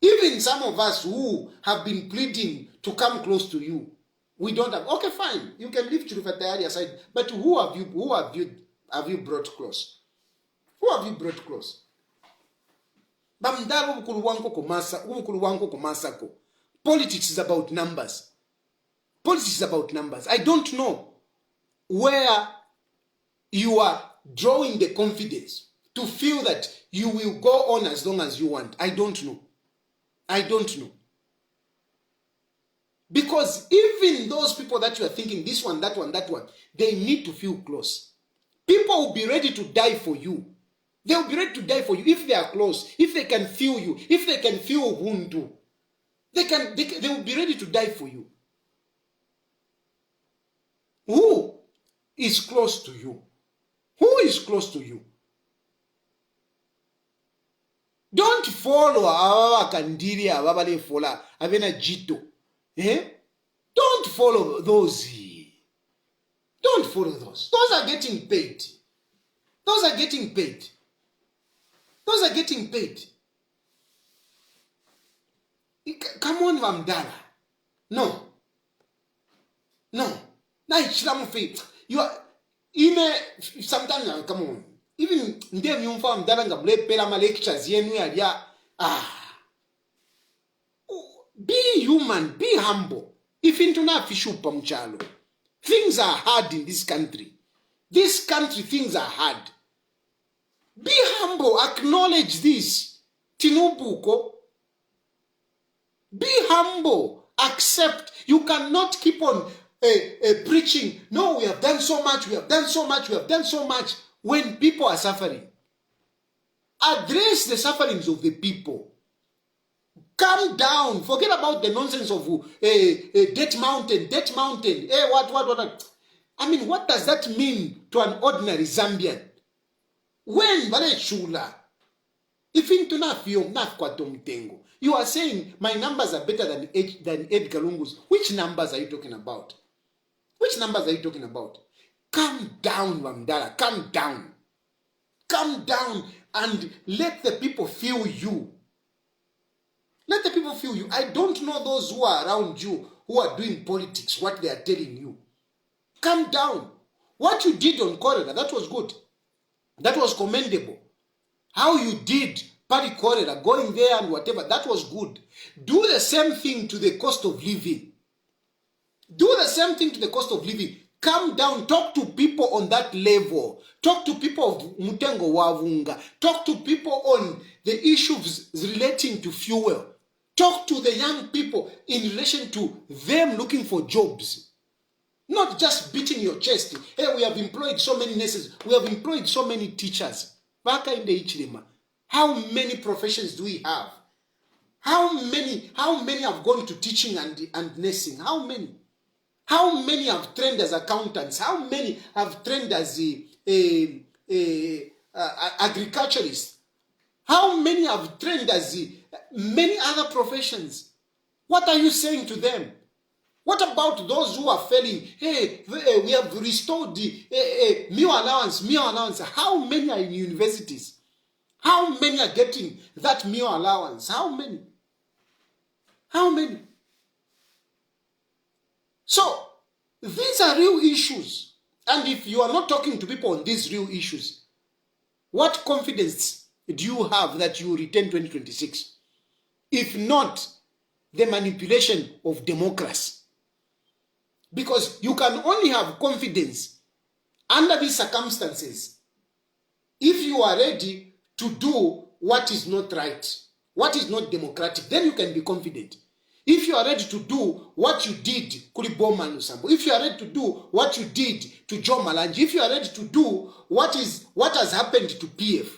Even some of us who have been pleading to come close to you, we don't have. Okay, fine. You can leave CHILUFYA TAYALI aside. But who have you brought close? Who have you brought close? Politics is about numbers. Politics is about numbers. I don't know where you are drawing the confidence to feel that you will go on as long as you want. I don't know. I don't know. Because even those people that you are thinking, this one, that one, that one, they need to feel close. People will be ready to die for you. They will be ready to die for you if they are close, if they can feel you, if they can feel Hundu. They will be ready to die for you. Who is close to you? Who is close to you? Don't follow our Kandiri, our Fola, Avena Jito. Don't follow those. Don't follow those. Those are getting paid. Those are getting paid. Those are getting paid. Come on, Vamdala. No. No. You are sometimes, come on. Even them you farm Daranga pela my lectures, be human, be humble. If into na fishu pamchalo. Things are hard in this country. This country, things are hard. Be humble, acknowledge this. Tinubuko. Be humble, accept. You cannot keep on preaching. No, we have done so much, we have done so much, we have done so much. When people are suffering, address the sufferings of the people. Calm down. Forget about the nonsense of debt mountain. What? I mean, what does that mean to an ordinary Zambian? When if you are saying my numbers are better than Edgar Lungu's, which numbers are you talking about? Which numbers are you talking about? Calm down, Wamdala. Calm down. Calm down and let the people feel you. Let the people feel you. I don't know those who are around you who are doing politics, what they are telling you. Calm down. What you did on Corridor, that was good. That was commendable. How you did party cholera, going there and whatever, that was good. Do the same thing to the cost of living. Do the same thing to the cost of living. Come down, talk to people on that level. Talk to people of Mutengo Wavunga. Talk to people on the issues relating to fuel. Talk to the young people in relation to them looking for jobs. Not just beating your chest. Hey, we have employed so many nurses. We have employed so many teachers. Baka in the Ichilima. How many professions do we have? How many have gone to teaching and nursing? How many? How many have trained as accountants? How many have trained as agriculturists? How many have trained as many other professions? What are you saying to them? What about those who are failing? Hey, we have restored the meal allowance. How many are in universities? How many are getting that meal allowance? How many? How many? So, these are real issues. And if you are not talking to people on these real issues, what confidence do you have that you will return 2026? If not, the manipulation of democracy. Because you can only have confidence under these circumstances if you are ready to do what is not right, what is not democratic, then you can be confident. If you are ready to do what you did, if you are ready to do what you did to Joe Malanji, if you are ready to do what has happened to PF,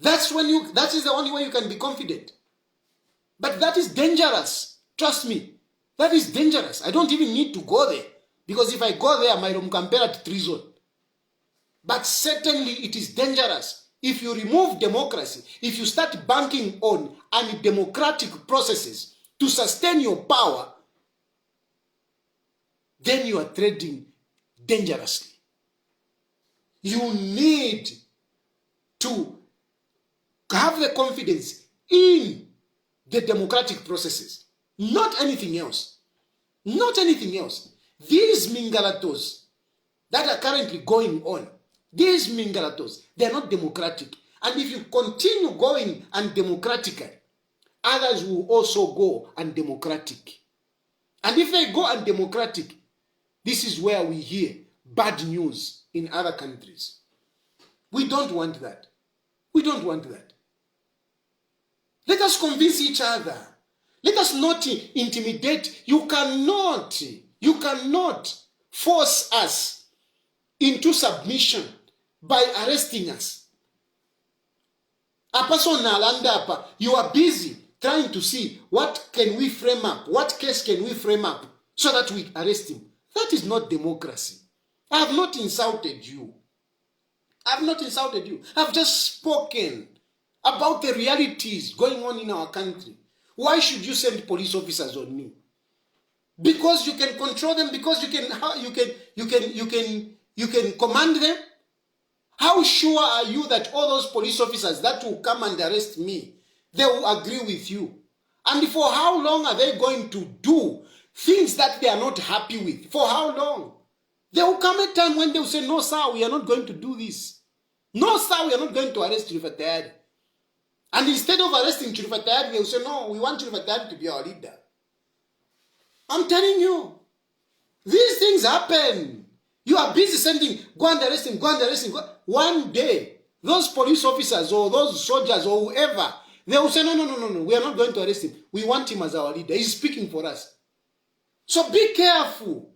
that is the only way you can be confident. But that is dangerous. Trust me. That is dangerous. I don't even need to go there. Because if I go there, I might compare it to treason. But certainly it is dangerous. If you remove democracy, if you start banking on undemocratic processes to sustain your power, then you are trading dangerously. You need to have the confidence in the democratic processes, not anything else. Not anything else. These mingalatos that are currently going on, these mingalatos, they are not democratic. And if you continue going undemocratically, others will also go undemocratic. And if they go undemocratic, this is where we hear bad news in other countries. We don't want that. We don't want that. Let us convince each other. Let us not intimidate. You cannot force us into submission by arresting us. A person nalandapa, you are busy trying to see what can we frame up, what case can we frame up so that we arrest him. That is not democracy. I have not insulted you. I have not insulted you. I have just spoken about the realities going on in our country. Why should you send police officers on me? Because you can control them, because you can command them. How sure are you that all those police officers that will come and arrest me, they will agree with you? And for how long are they going to do things that they are not happy with? For how long? There will come a time when they will say, no, sir, we are not going to do this. No, sir, we are not going to arrest CHILUFYA TAYALI. And instead of arresting CHILUFYA TAYALI, they will say, no, we want CHILUFYA TAYALI to be our leader. I'm telling you, these things happen. You are busy sending, go and arrest him, go and arrest him. One day, those police officers or those soldiers or whoever, they will say, no, we are not going to arrest him. We want him as our leader. He's speaking for us. So be careful.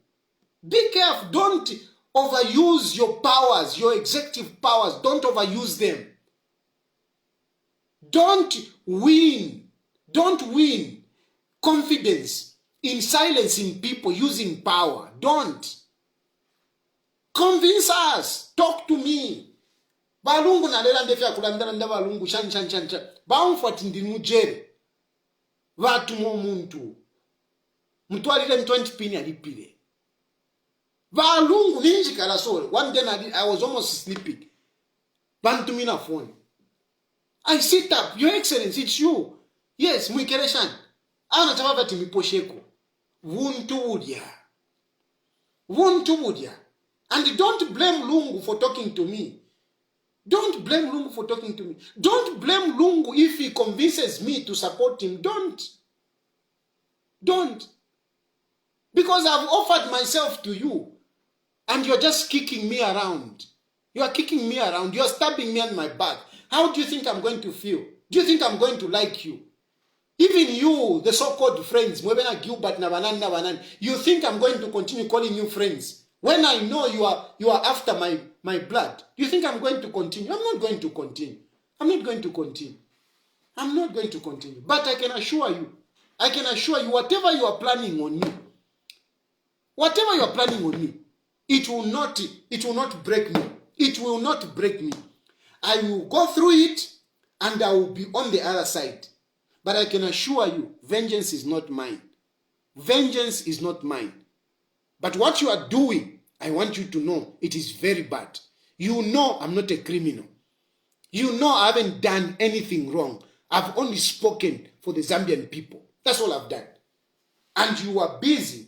Be careful. Don't overuse your powers, your executive powers. Don't overuse them. Don't win confidence in silencing people using power. Don't. Convince us. Talk to me. Balungu nalela ndefya kulandana nda balungu chan. Baumfati ndi mujere. Vatu mo muntu. Mtualile 20 pini alipile. Balungu ninji kala sore. One day I was almost sleeping. Bantu mina phone. I sit up. Your Excellency, it's you. Yes, mwikereshan. Ana tababati miposheko. Vuntudia. And don't blame Lungu for talking to me. Don't blame Lungu for talking to me. Don't blame Lungu if he convinces me to support him. Don't. Because I've offered myself to you and you're just kicking me around. You are kicking me around. You're stabbing me on my back. How do you think I'm going to feel? Do you think I'm going to like you? Even you, the so-called friends, you think I'm going to continue calling you friends when I know you are after my blood? Do you think I'm going to continue? I'm not going to continue. But I can assure you, whatever you are planning on me, it will not break me. It will not break me. I will go through it and I will be on the other side. But I can assure you, vengeance is not mine. Vengeance is not mine. But what you are doing, I want you to know, it is very bad. You know I'm not a criminal. You know I haven't done anything wrong. I've only spoken for the Zambian people. That's all I've done. And you are busy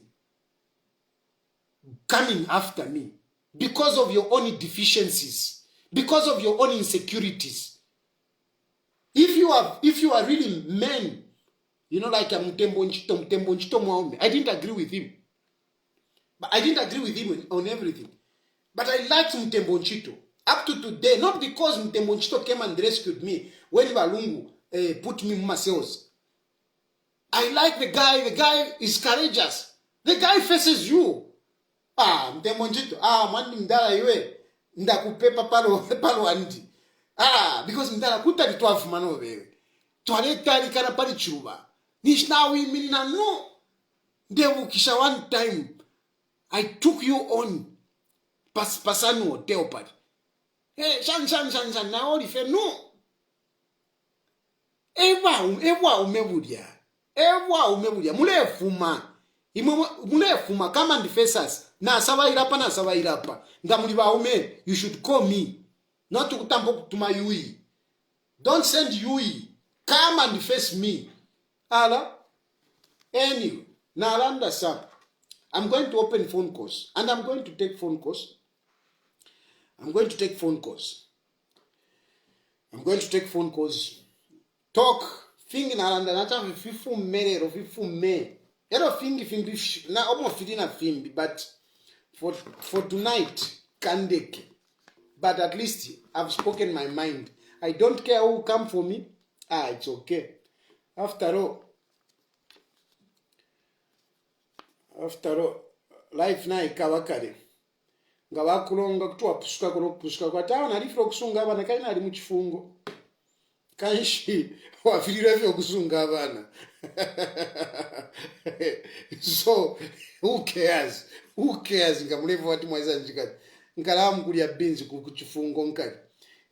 coming after me because of your own deficiencies, because of your own insecurities. If you are really men, like Mtembo Nchito Mwaume, I didn't agree with him. But I didn't agree with him on everything. But I liked Mtembo Nchito up to today, not because Mtembo Nchito came and rescued me when Balungu put me in my cells. I like the guy. The guy is courageous. The guy faces you. Mtembo Nchito, mandi mdala iwe, ndakupepa palo andi. Because mdala kutali tuafu mano wewe. Tualeta alikana pali chuba. Nishnawi minna no. Ndevu kisha one time, I took you on pasanu hotel pali. Hey, shan, na olife no. Ewa umebudia. Mulefuma kama ndifesas. Na sawa irapa. Ngamuliba ume, you should call me. Not to tampo to my Yui. Don't send Yui. Come and face me. Anyway, Nalanda Sap. I'm going to open phone calls. And I'm going to take phone calls. Talk. Fingi Nalanda. Nata fifu mere or fifu me. Ero fingi na almost fidina fimbi. But for tonight, kandeke. But at least I've spoken my mind. I don't care who come for me. It's okay. After all, life na ikawakare. Ngawakulonga kutuwa pusuka kwa tawa na rifro kusunga abana kaina ali muchifungo. Kanshi wafirira vyo kusunga abana. So who cares? Ngamulevo wati mwaiza njikati. Nkalamu kulia binzi kuchifungo nkali.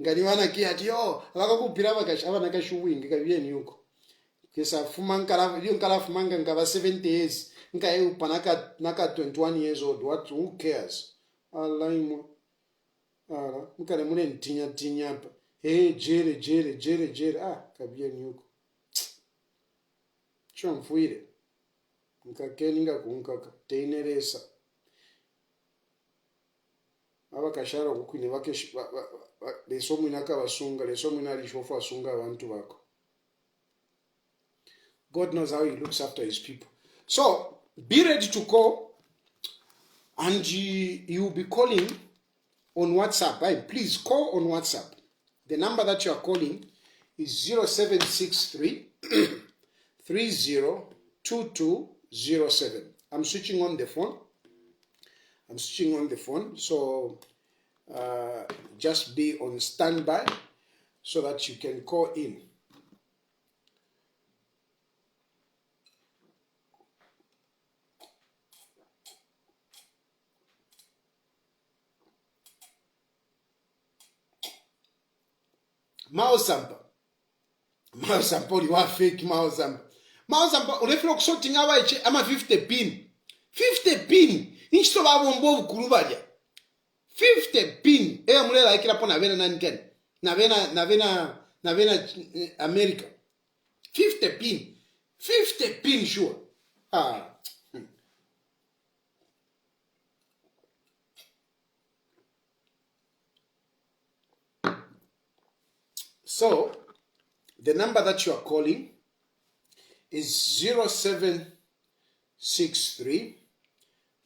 Ngani wana kia ati wakakupira abana kashuwingi kabieni yuko. Kesa fuma nkalafu manga nkaba 70 years. Nka upa naka 21 years old. Who cares? Alaimo. Mkale mune ntinya hapa. Jere. Kabieni yuko. Chwa mfuire. Nkakeni nga kunkaka. Teineresa. Abakashara kukwine bake leso mwinaka basunga leso mwinali shofu asunga abantu bako. God knows how he looks after his people. So be ready to call, and you'll be calling on WhatsApp. Right? Please call on WhatsApp. The number that you are calling is 0763 302207. I'm switching on the phone. So just be on standby so that you can call in. Maosampa uliwa fake Maosampa ulefira kusorting awache ama 50 pin nichito babombo bukuru balya 50 pin mulela ikira pona vena nankeni na vena America 50 pin sure. So the number that you are calling is 0763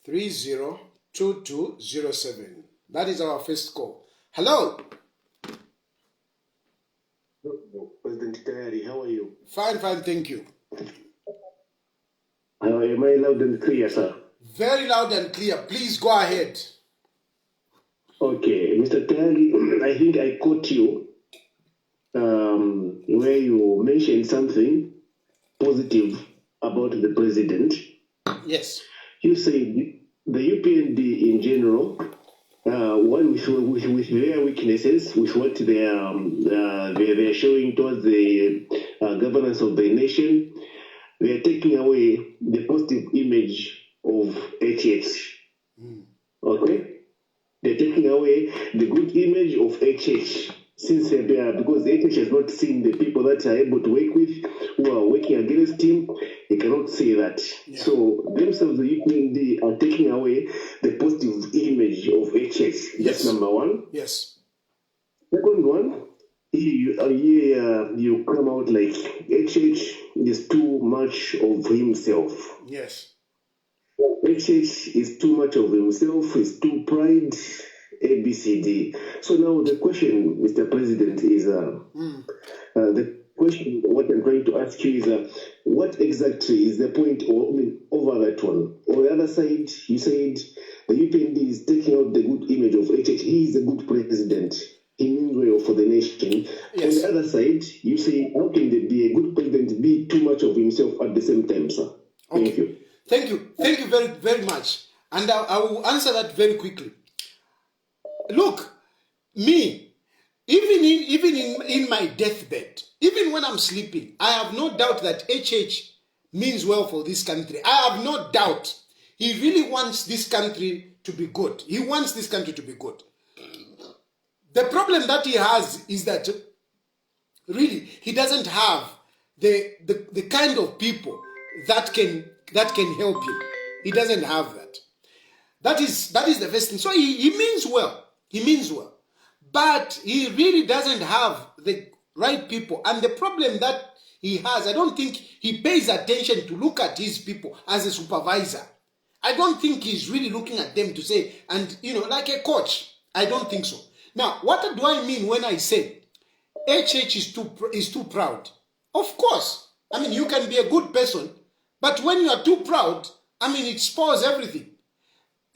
302207. That is our first call. Hello. President Tayali, how are you? Fine, thank you. Am I loud and clear, sir? Very loud and clear. Please go ahead. Okay, Mr. Tayali, I think I caught you where you mentioned something positive about the president. Yes. You said the UPND in general, one with their weaknesses, with what they're showing towards the governance of the nation, they are taking away the positive image of HH. Okay? They're taking away the good image of HH since because HH has not seen the people that are able to work with, who are working against him. He cannot say that. Yeah. So themselves, the UPND are taking away the positive image of HH. Yes. That's number one. Yes. Second one, you come out like HH is too much of himself. Yes. HH is too much of himself, is too pride, ABCD. So now the question, Mr. President, is the question, what I'm trying to ask you is what exactly is the point over that one? On the other side, you said the UPND is taking out the good image of HH. He is a good president. He means well for the nation. Yes. On the other side, you say, how can there be a good president be too much of himself at the same time, sir? Okay. Thank you. Thank you very, very much. And I will answer that very quickly. Look, me, even in my deathbed, even when I'm sleeping, I have no doubt that HH means well for this country. I have no doubt. He really wants this country to be good. He wants this country to be good. The problem that he has is that really he doesn't have the kind of people that can help him. He doesn't have that. That is the first thing. So he means well. He means well. But he really doesn't have the right people. And the problem that he has, I don't think he pays attention to look at his people as a supervisor. I don't think he's really looking at them to say, and like a coach. I don't think so. Now, what do I mean when I say HH is too proud? Of course. I mean, you can be a good person, but when you are too proud, I mean, it spoils everything.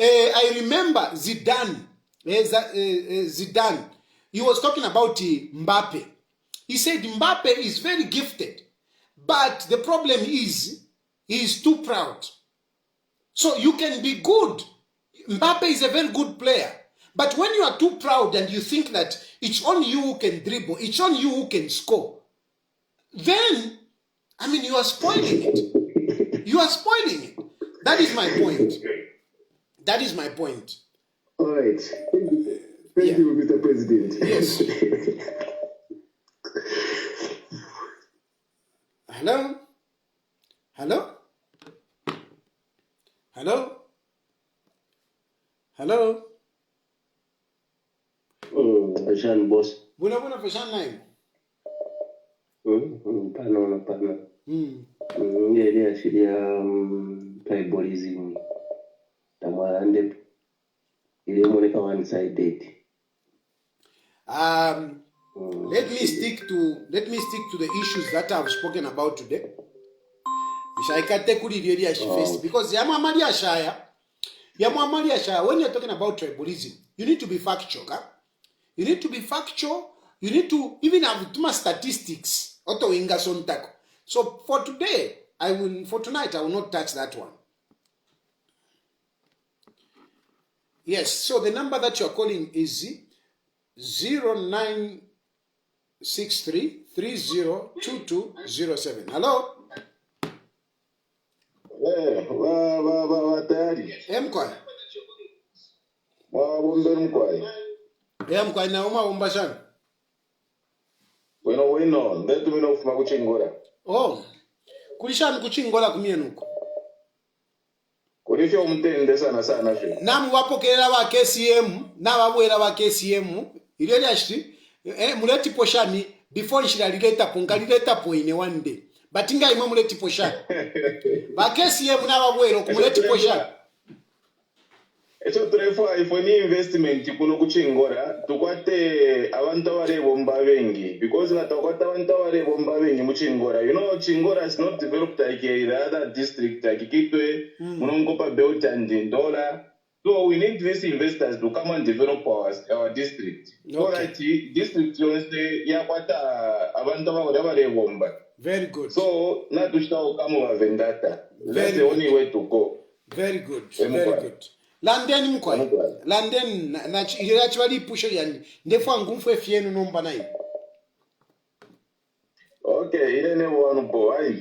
I remember Zidane. He was talking about Mbappe. He said Mbappe is very gifted, but the problem is he is too proud. So you can be good. Mbappe is a very good player. But when you are too proud and you think that it's only you who can dribble, it's only you who can score, then, I mean, you are spoiling it. You are spoiling it. That is my point. That is my point. All right. Thank you, Mr. President. Yes. Hello? Hello? Hello? Hello? Fashion boss. Buna fashion line. Pana. Ile ashiria tribalism. Tamwande ile moneka one-sided. Let me stick to the issues that I've spoken about today. Because when you're talking about tribalism, you need to be factual. Huh? You need to be factual. You need to even have too much statistics. So for today, tonight, I will not touch that one. Yes, so the number that you're calling is 0963 302207. Hello? Mkwai. Mkwai na umbashana. Bueno, ndetu mina ufuma kuchingora. Oh, kulishani kuchingola kumienuko. Kulisho umtende sana sho. Namu wapokelera ba KCM, na babwera ba KCM, ileli ashiti, muleti poshani before ishilileta pungalileta po ine one day but inga imwe muleti posha bakesi ye munaba bwero kumuleti posha echo turefwa ifoni investment kuno kuchingora tukwate abantu abarebomba bengi because ngatakwata abantu abarebomba bengi muchingora. You know, Chingora is not developed like the other district like Kitwe, Munongopa Belt and Ndola. So we need these investors to come and develop our district. So that district honestly yakwata abantu abarebomba. Very good. So not to show come over vendetta. That's the only way to go. Very good. Very good. London mkwai. London na actually push yani. Ndefwa ngumfu efienu nomba na hiyo. Okay, ile ne wanu boy.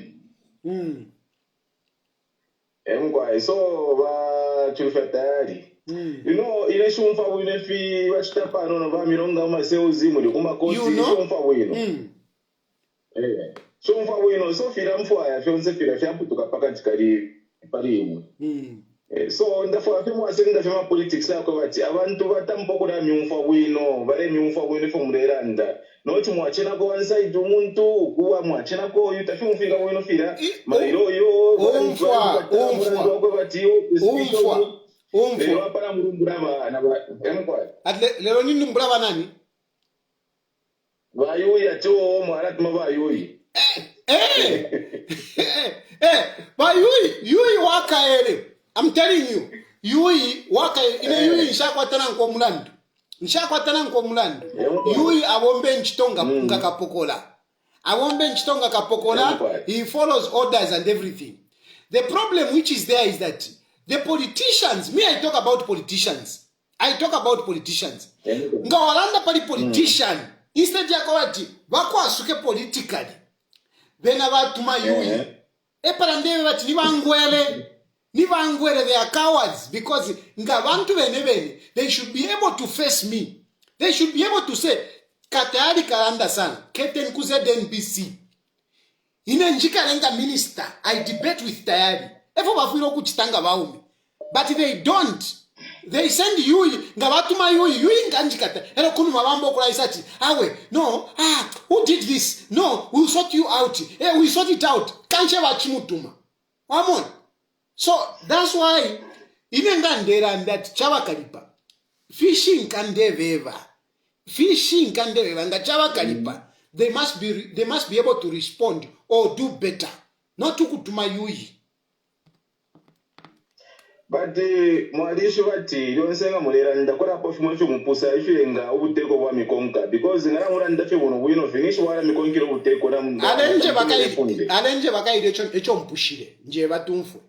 Mkwai. So ba CHILUFYA TAYALI. You know, ile shumfa wine fi wachitapa no ba mironga ma seuzi muri kuma koti shumfa wino. Shumfa wino so fira mfwa ya fyonse fira fyaputuka paka tikali pari. So ndafwa femo asenda fema politics yako bati abantu batampokura myumfa wino bare myumfa wino fo mureranda no chimwachena ko one side umuntu kuwa mwachena ko yutafumfika wino fira mariro yo umfwa lero para murumburaba na emkwa lero nini mburaba nani bayuyi acho mwarat mabayuyi bayuyi wakaere. I'm telling you, yui waka ine yui nishakwatana nko mulando. Nishakwatana nko mulando. Yui awombe nchitonga ngakapokola. Awombe nchitonga kapokola, he follows orders and everything. The problem which is there is that the politicians, me I talk about politicians. Ngawalanda pali politician. Instead ya kwati, wako asuke politically. Bena batuma yui. Eparandewe bati Nivangwele, they are cowards because they should be able to face me. They should be able to say, Katayali Karanda san, Keten Kuze NBC. Ine njika lenga minister, I debate with Tayali. Efo bafiro kuchitanga baumi. But they don't. They send you, ngabatuma you nganjikata. Ero kunu mabambo kula isati. No, who did this? No, we'll sort you out. We sort it out. Kanche bachimutuma. Wamon. So that's why inengandera that chava kalipa fishing kandeveva nga chava kalipa they must be able to respond or do better, not to kutuma yui. But mwalisho bati yonsenga mulera ndakora po fimo fyo mupusa ifenga ubuteko bwa mikonka because ngara muranda fyo bono wino finish wala mikonkiro ubuteko na alenje bakaide echo mpushire nje batumfu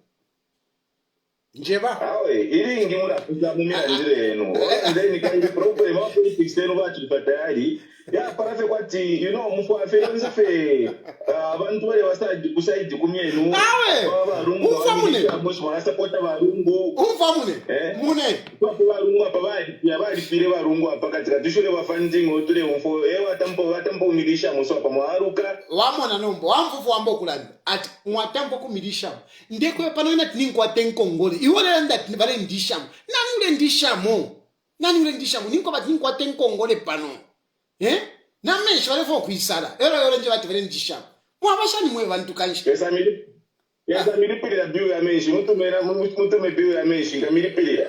njeba awe ili ngimura kuza mumira ndire no then kandi problem of politics no ba CHILUFYA TAYALI ya parafe kwati you know mufu aferenze fe abantu bale basaidi kusaidi kumyenu awe umfamune amoshi mwana supporta barungu umfamune mune kwa barungu apa bali fire barungu apa katika tishule ba funding otule umfo watampo umilisha muso apa mwaruka wamona nombo wamfufu wambo kulanda ati mwatampo kumilisha ndeko pano ina tiningwa tenkongole iwole ndati bale ndishamo nani ule ndishamo ninko bati ningwa tenkongole pano na mesho wale fo kuisala ero nje bati bale ndishamo mwabashani mwe bantu kanshi yasa milipili ya biu ya meshi mutu biu ya meshi nga milipili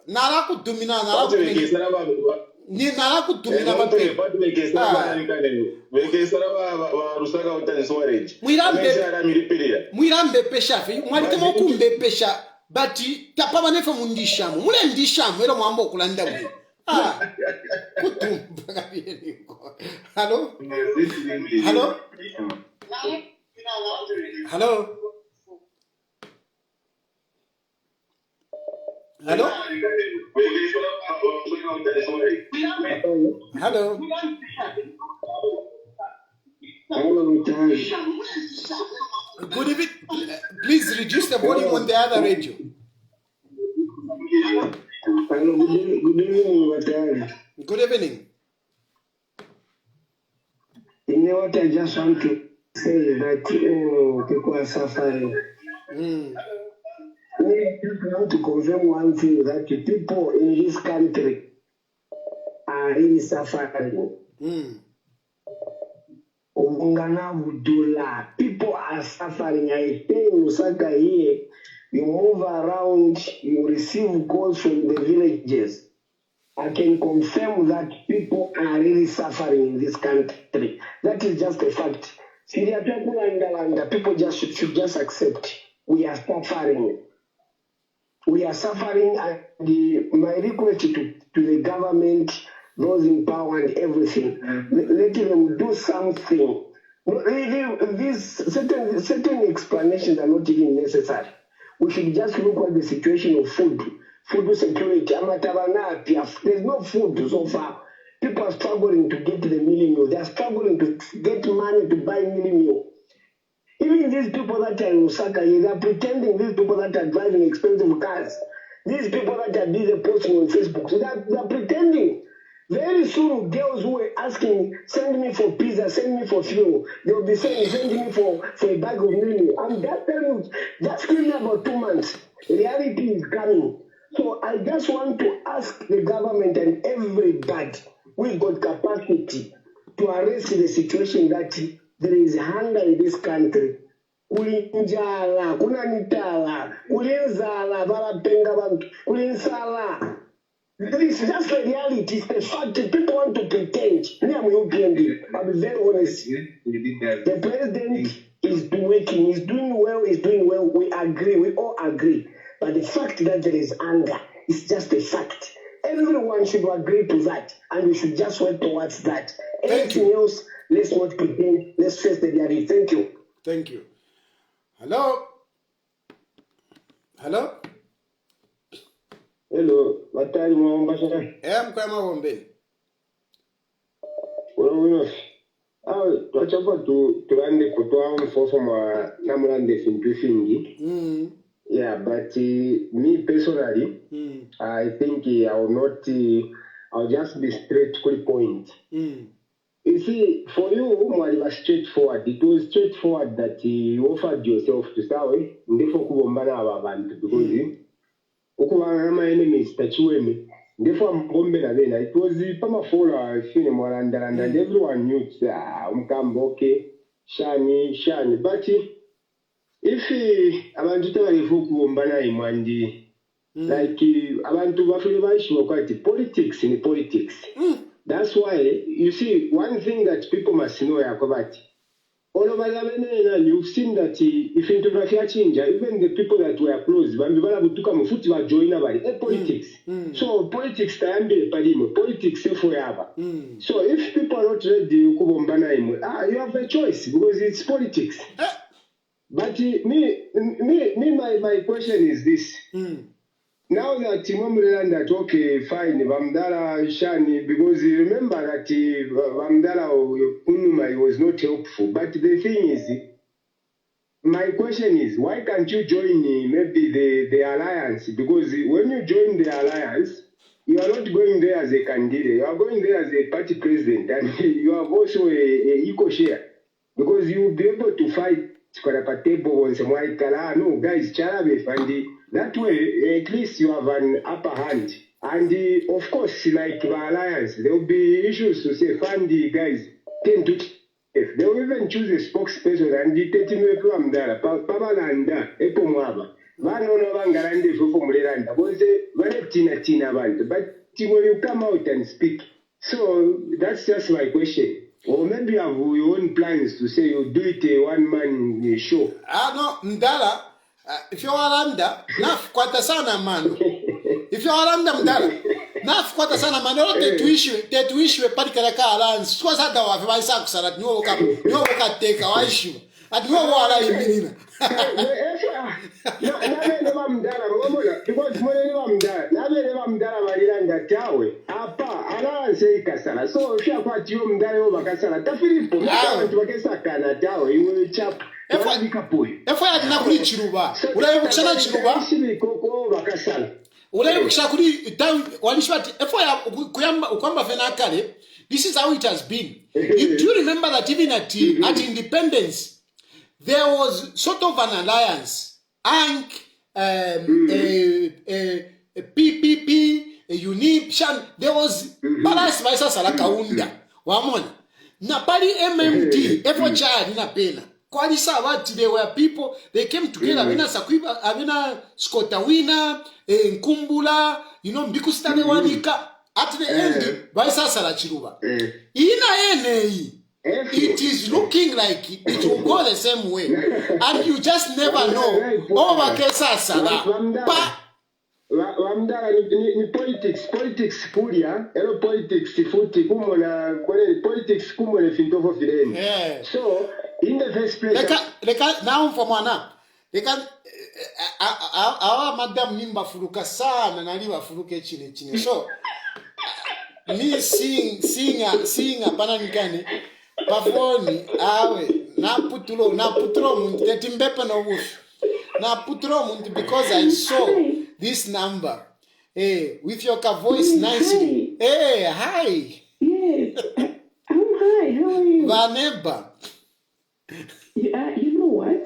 nala kutumina ni nala kutumina bape batu bekesara banikane bekesara ba rusaka utani storage mwirambe pesha fe mwalite mokumbe pesha bati tapaba nefe mundishamo mule ndishamo ero mwambo kulanda mwe kutumba kabyeniko hello Good evening. Please reduce the volume on the other radio. Good evening. You know what I just want to say that people are suffering. We just want to confirm one thing that the people in this country are really suffering. People are suffering. I stay in Lusaka here. You move around, you receive calls from the villages. I can confirm that people are really suffering in this country. That is just a fact. People should just accept we are suffering. We are suffering, and my request to the government, those in power and everything, let them do something. These certain explanations are not even necessary. We should just look at the situation of food security. There's no food so far. People are struggling to get the meal meal. They are struggling to get money to buy meal meal. Even these people that are in Lusaka, they are pretending these people that are driving expensive cars. These people that are busy posting on Facebook, so they are pretending. Very soon, girls who are asking, send me for pizza, send me for fuel. They will be saying, send me for a bag of meal. I'm just telling you, just give me about 2 months. Reality is coming. So I just want to ask the government and everybody who got capacity to arrest the situation that there is hunger in this country. Kulinjala, kunanitala, kulinzala, barapenga bantu, kulinsala. This is just the reality. It's the fact that people want to pretend. Me, I'm UPND. I'll be very honest. The president is working. He's doing well. He's doing well. We agree. We all agree. But the fact that there is anger is just a fact. Everyone should agree to that, and we should just work towards that. Anything else, let's not pretend. Let's face the reality. Thank you. Thank you. Hello? Hello? Hello, Batali Mwambasha. Mkwema Wombeni. Well, twachapa tuande kutoa mfofo mwa namulande fingi. Yeah, but me personally, I think I'll just be straight to the point. You see, for you, Mwali was straightforward. It was straightforward that you offered yourself to start with. Therefore, kubombana abantu because ukubana my enemies tachiweme. Therefore, mbombela bena. It was pamafola fine mwalanda and everyone knew umkamboke shani. But if abantu tabalifu kubombana imwandi, like abantu bafile baishiwa kwati politics in politics. That's why, you see, one thing that people must know about all over the you've seen that if photography change, even the people that were close, were join politics. So politics politics forever. So if people are not ready, you have a choice because it's politics. But my question is this. Now that Timomulanda okay, fine, Vamdala Shani, because you remember that Vamdala Unuma was not helpful. But the thing is, my question is, why can't you join maybe the alliance? Because when you join the alliance, you are not going there as a candidate, you are going there as a party president, and you have also a equal share. Because you will be able to fight Squarapatebo and Samuai no, guys, Charabe, and that way, at least you have an upper hand. And of course, like the alliance, there will be issues to say, Fandi guys, 10 to 12. They will even choose a spokesperson and the 30 Mekuamdara, Pamalanda, Epomwaba. Vanono Vangarande for Mulanda, was a Tina Band. But when you come out and speak, so that's just my question. Or maybe you have your own plans to say you do it a one-man show. No, Mdala. If you are under, naf kwata sana man. If you are under Mdala, naf kwata sana man. Tetuishwe padikalaka alliance. Swas hata wafe saku sarat niwo waka teka wa issue. At niwo wala iminina. Nabe never Mdala, because money never Mdala. Nabe never Mdala Marilanda Tawe. Apa, alliance ikasala. So if you are quite you Mdala over kasala, tafilipo. Mdala tuwakesa kana Tawe. You will chap. Efo ya dina kuri chiluba. Ulaye bukshana chiluba. Ulaye bukshana kuri walishwati. Efo ya ukamba fena kale. This is how it has been. Do you remember that even at independence, there was sort of an alliance. ANK, PPP, UNIP, Shan. There was balance vaisa salaka unda. Wamona. Napali MMD, ever child na pena. Kwalisa what there were people, they came together, Avina Sakwiba, Avina Skotawina, Nkumbula, Mbikustane Wanika. At the end, Vaisa Salachiruba. It is looking like it will go the same way. And you just never know. Over Kesa Sala. Wamdala ni politics kulia, elo politics futi kumona politics kumona fintofo fileni. So in the first place, now for mana, our madam nimba furuka sana na liwa furuke chini. So me seeing a pananikani, pavoni awe na putro mundi tetimbepa no wush. Na putro mundi because I saw this number. Hey, with your voice nicely. Hey, hi. Yes. I'm hi. How are you? Vaneba. You know what?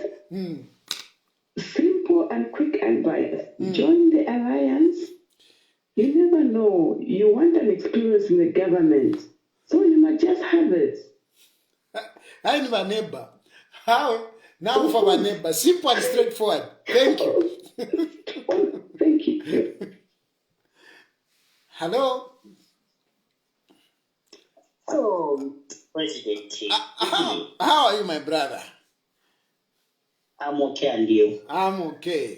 Simple and quick advice. Join the alliance. You never know. You want an experience in the government. So you might just have it. Hi, Vaneba. How? Now for Vaneba. Simple and straightforward. Thank you. Thank you. Hello? Oh, President. How are you, my brother? I'm okay, and you? I'm okay.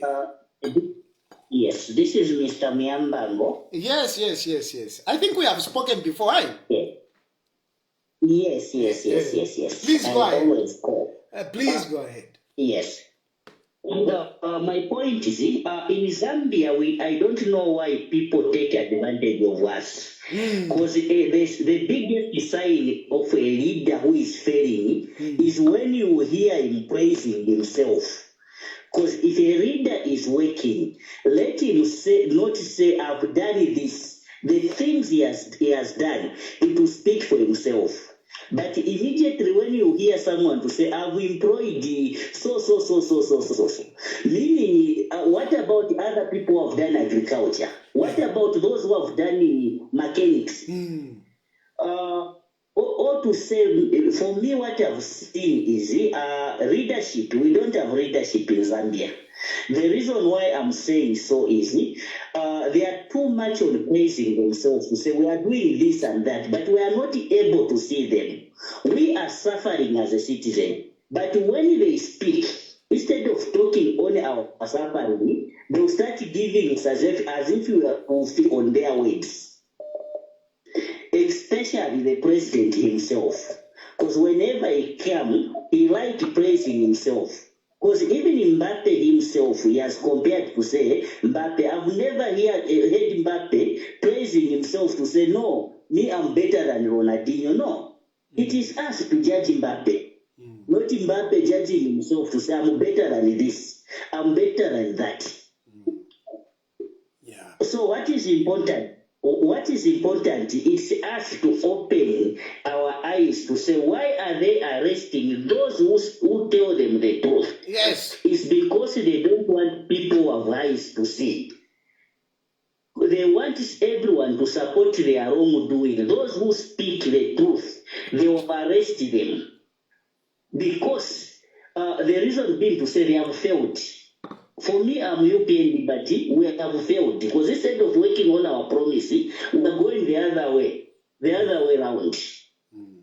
Yes, this is Mr. Miambango. Yes. I think we have spoken before, right? Yes. Please go ahead. Always call. Please go ahead. Yes. My point is, in Zambia, I don't know why people take advantage of us. Because the biggest sign of a leader who is failing is when you hear him praising himself. Because if a leader is working, let him not say, I've done this. The things he has done, it will speak for himself. But immediately when you hear someone to say, I've employed so. Meaning, what about other who have done agriculture? What about those who have done mechanics? Or to say, for me, what I've seen is leadership. We don't have leadership in Zambia. The reason why I'm saying so is they are too much on praising themselves to say we are doing this and that, but we are not able to see them. We are suffering as a citizen. But when they speak, instead of talking on our suffering, they'll start giving us as if we are on their words. Especially the president himself. Because whenever he comes, he likes praising himself. Because even Mbappe himself, he has compared to say, Mbappe, I've never heard Mbappe praising himself to say, no, me, I'm better than Ronaldinho. No. It is us to judge Mbappe. Not Mbappe judging himself to say, I'm better than this. I'm better than that. Yeah. So what is important? What is important is us to open our eyes to say, why are they arresting those who tell them the truth? Yes. It's because they don't want people who have eyes to see. They want everyone to support their wrongdoing. Those who speak the truth, they will arrest them. Because the reason being to say they have failed. For me, I'm UPND, but we have failed. Because instead of working on our promise, we are going the other way around.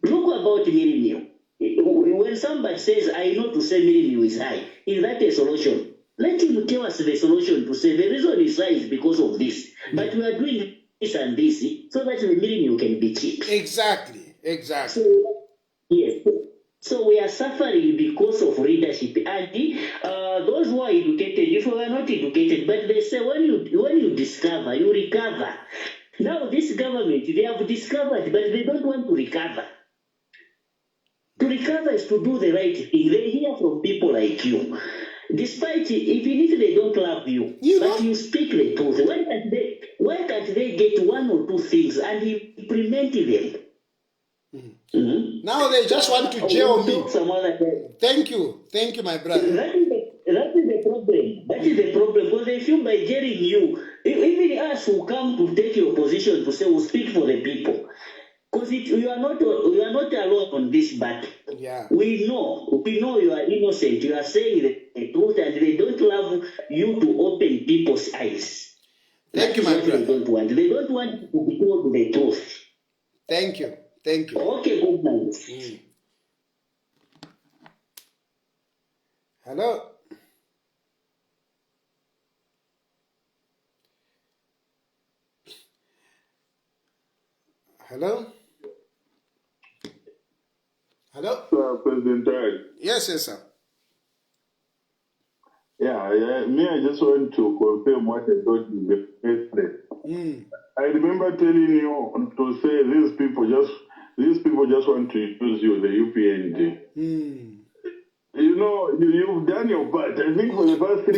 Look about Mirimio. When somebody says, I know to say Mirimio is high, is that a solution? Let him tell us the solution to say the reason is high is because of this. But we are doing this and this so that the Mirimio can be cheap. Exactly. So, yes. So we are suffering because of leadership. And those who are educated, if we are not educated, but they say when you discover, you recover. Now this government, they have discovered, but they don't want to recover. To recover is to do the right thing. They hear from people like you. Despite, even if they don't love you, but you speak the truth. Why can't they get one or two things and implement them? Now they just want to jail me. Thank you, my brother. That is the problem. That is the problem because they feel by jailing you, even us who come to take your position to say we'll speak for the people. Because you are not alone on this battle. Yeah. We know you are innocent. You are saying the truth, and they don't love you to open people's eyes. Thank you, That is my what brother. they don't want. They don't want you to be told the truth. Thank you. Thank you. Okay, good night. Hello. Hello. Hello. President Tayali. Yes, sir. Yeah, me, I just want to confirm what I thought in the first place. I remember telling you to say these people just want to use you, the UPND. You know, you've done your part. I think for the past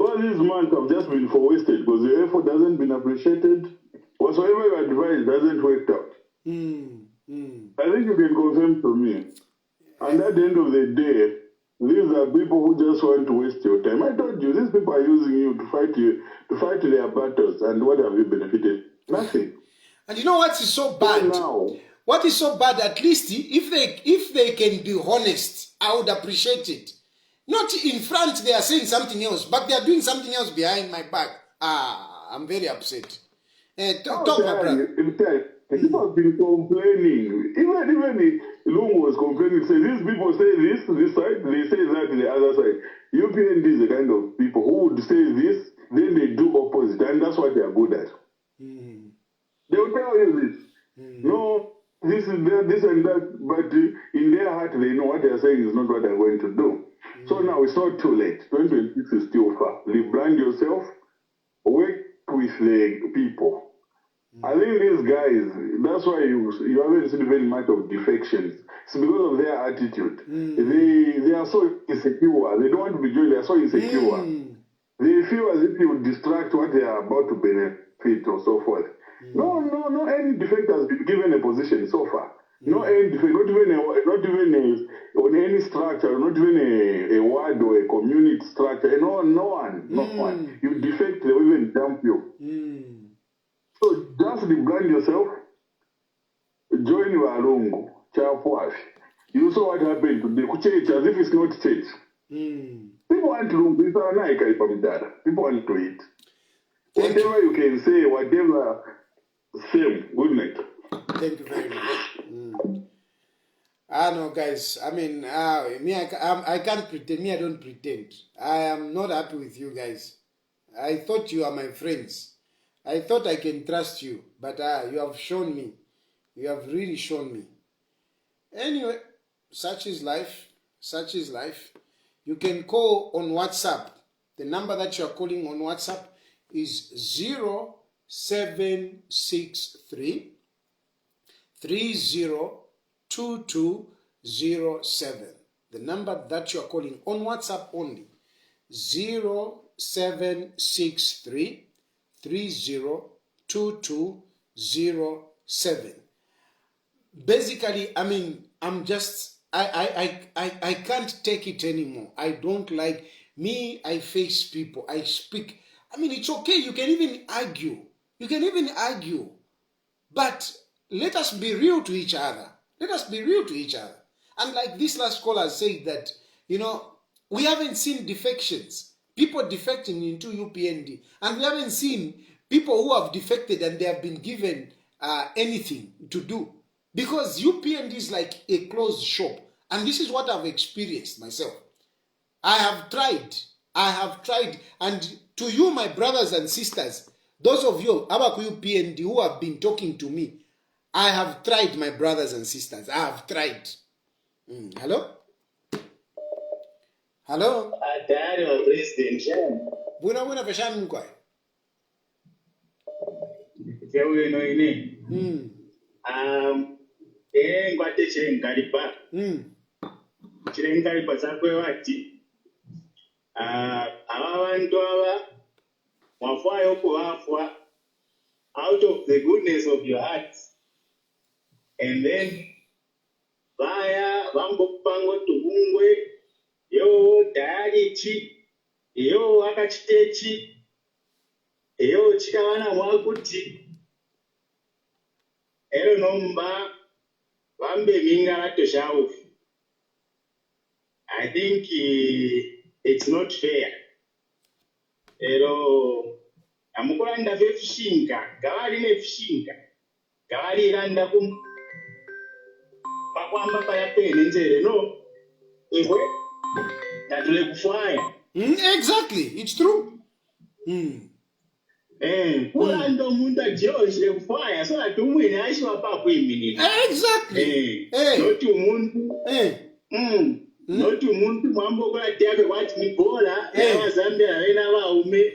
all these months have just been for wasted because the effort hasn't been appreciated. Whatsoever you advise doesn't work out. I think you can confirm to me. And at the end of the day, these are people who just want to waste your time. I told you, these people are using you to fight their battles, and what have you benefited? Nothing. And you know what is so bad? Now, what is so bad? At least if they can be honest, I would appreciate it. Not in front they are saying something else, but they are doing something else behind my back. I'm very upset. Talk, my brother. People have been complaining. Even Lungu was complaining. Say these people say this side, they say that the other side. UPND is the kind of people who would say this, then they do opposite, and that's what they are good at. They will tell you this. No, this is that, this and that, but in their heart they know what they are saying is not what they're going to do. So now it's not too late. 2026 is still far. Rebrand yourself, work with the people. I think these guys, that's why you haven't seen very much of defections. It's because of their attitude. They are so insecure. They don't want to be joined. They are so insecure. They feel as if you would distract what they are about to benefit or so forth. No, any defect has been given a position so far. No any defect, not even on any structure, not even a ward or a community structure. No one. You defect, they will even dump you. So just rebrand yourself, join your Alongo, Chapwash. You saw what happened today. Church, as if it's not church. People want to do this. People want to eat. Whatever you can say, whatever, same. Good night. Thank you very much. No, guys. I mean, me, I can't pretend. Me, I don't pretend. I am not happy with you guys. I thought you are my friends. I thought I can trust you, but you have shown me. You have really shown me. Anyway, such is life. Such is life. You can call on WhatsApp. The number that you are calling on WhatsApp is 0763 302207. The number that you are calling on WhatsApp only. 0763 302207. Basically, I mean, I can't take it anymore. I don't like me. I face people. I speak. I mean, it's okay. You can even argue. But let us be real to each other. And like this last caller said that, we haven't seen defections. People defecting into UPND. And we haven't seen people who have defected and they have been given anything to do. Because UPND is like a closed shop. And this is what I've experienced myself. I have tried. And to you, my brothers and sisters, those of you, Abaku UPND, who have been talking to me, I have tried, my brothers and sisters. I have tried. Hello? Hello? Tayari wa president. Buna pesha mkwa. Sewe no ine. Ngwate chirengalipa. Chirengalipa sakwe wati. Abantu aba mwafwayo kuwafwa out of the goodness of your heart. And then vaya vambopango tubungwe yo tayari chi yo akachitechi yo chikavana mwakuti ero nomba vambe minga toshaufu. I think it's not fair. Ero amukulanda vefushinga, gavari nefushinga, gavari iranda pakwamba payapene nzere no. Ihwe tatule kufaya. Exactly, it's true. Kulanda umuntu ajoshe kufaya so that umwene aishiwa papo imini. Exactly. Not umuntu. Not umuntu mwambo kwa tiabe wati ni bora ya Zambia wena waume.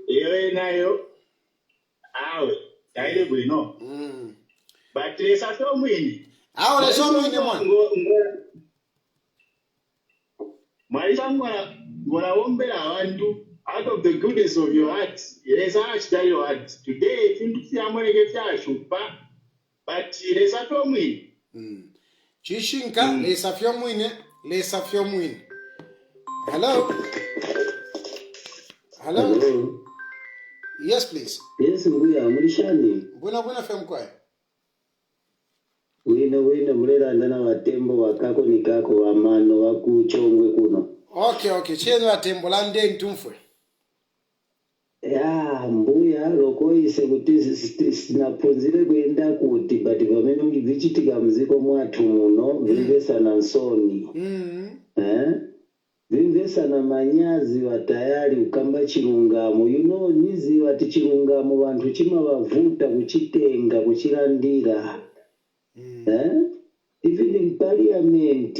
Ewe nayo. Awe. Taile bwino. But lesa so mwini. Awe lesa mwini mwana. Maisha ngora ombela abantu out of the goodness of your heart. Lesa achita your heart. Today fintu siyamweleke fyashupa. But lesa so mwini. Chishinka lesa fyo mwini. Lesa fyo mwini. Hello? Hello? Yes, please. Yes, Mbuya, Murishani. Buna fyo mkwae. Wina mulera ndana watembo wakako nikako wamano wakuchongwe kuno. Okay. Cheno watembo lande ntumfwe. Ya, Mbuya, loko ise kuti sinapunzire kuenda kuti, but pamene mchitika mziko mwathu muno, vimvesana nsoni. Vimvesana manyazi watayali ukamba chilungamo. You know, nizi wati chilungamo vantu chima wavuta kuchitenga, kuchilandira. Even in parliament,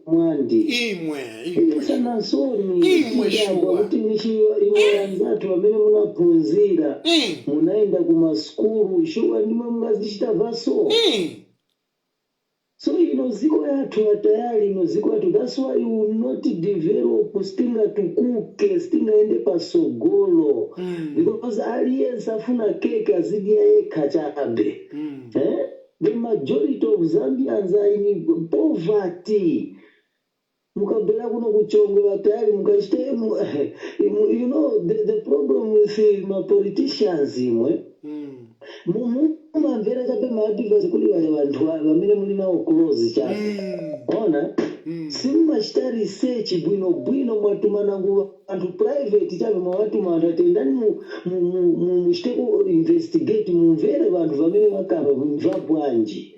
mwandi. Imwe. Sana nsoni. Imwe shuwa. Kuti nishiwa wanzatu wamene munapunzira. Munaenda kumaskuru. Shuwa ndime mungazishita vaso. So ziko yathu watayali, ziko yathu. That's why you will not develop stinga tukuke, stinga ende pasogolo. Because aliyense afuna keke azidia eka chabe. The majority of Zambians are in poverty. Mukabela kuno kuchonge watayali, mukashite, you know, the problem with my politicians, mumamvera chape maadvice kuli vantu vamene muli nawo close chape. Ona simumachita research bwino mwatumanangu vantu private chape mwawatumana atendani muchite ku investigate mumvere vantu vamene vakamba mumva bwanji.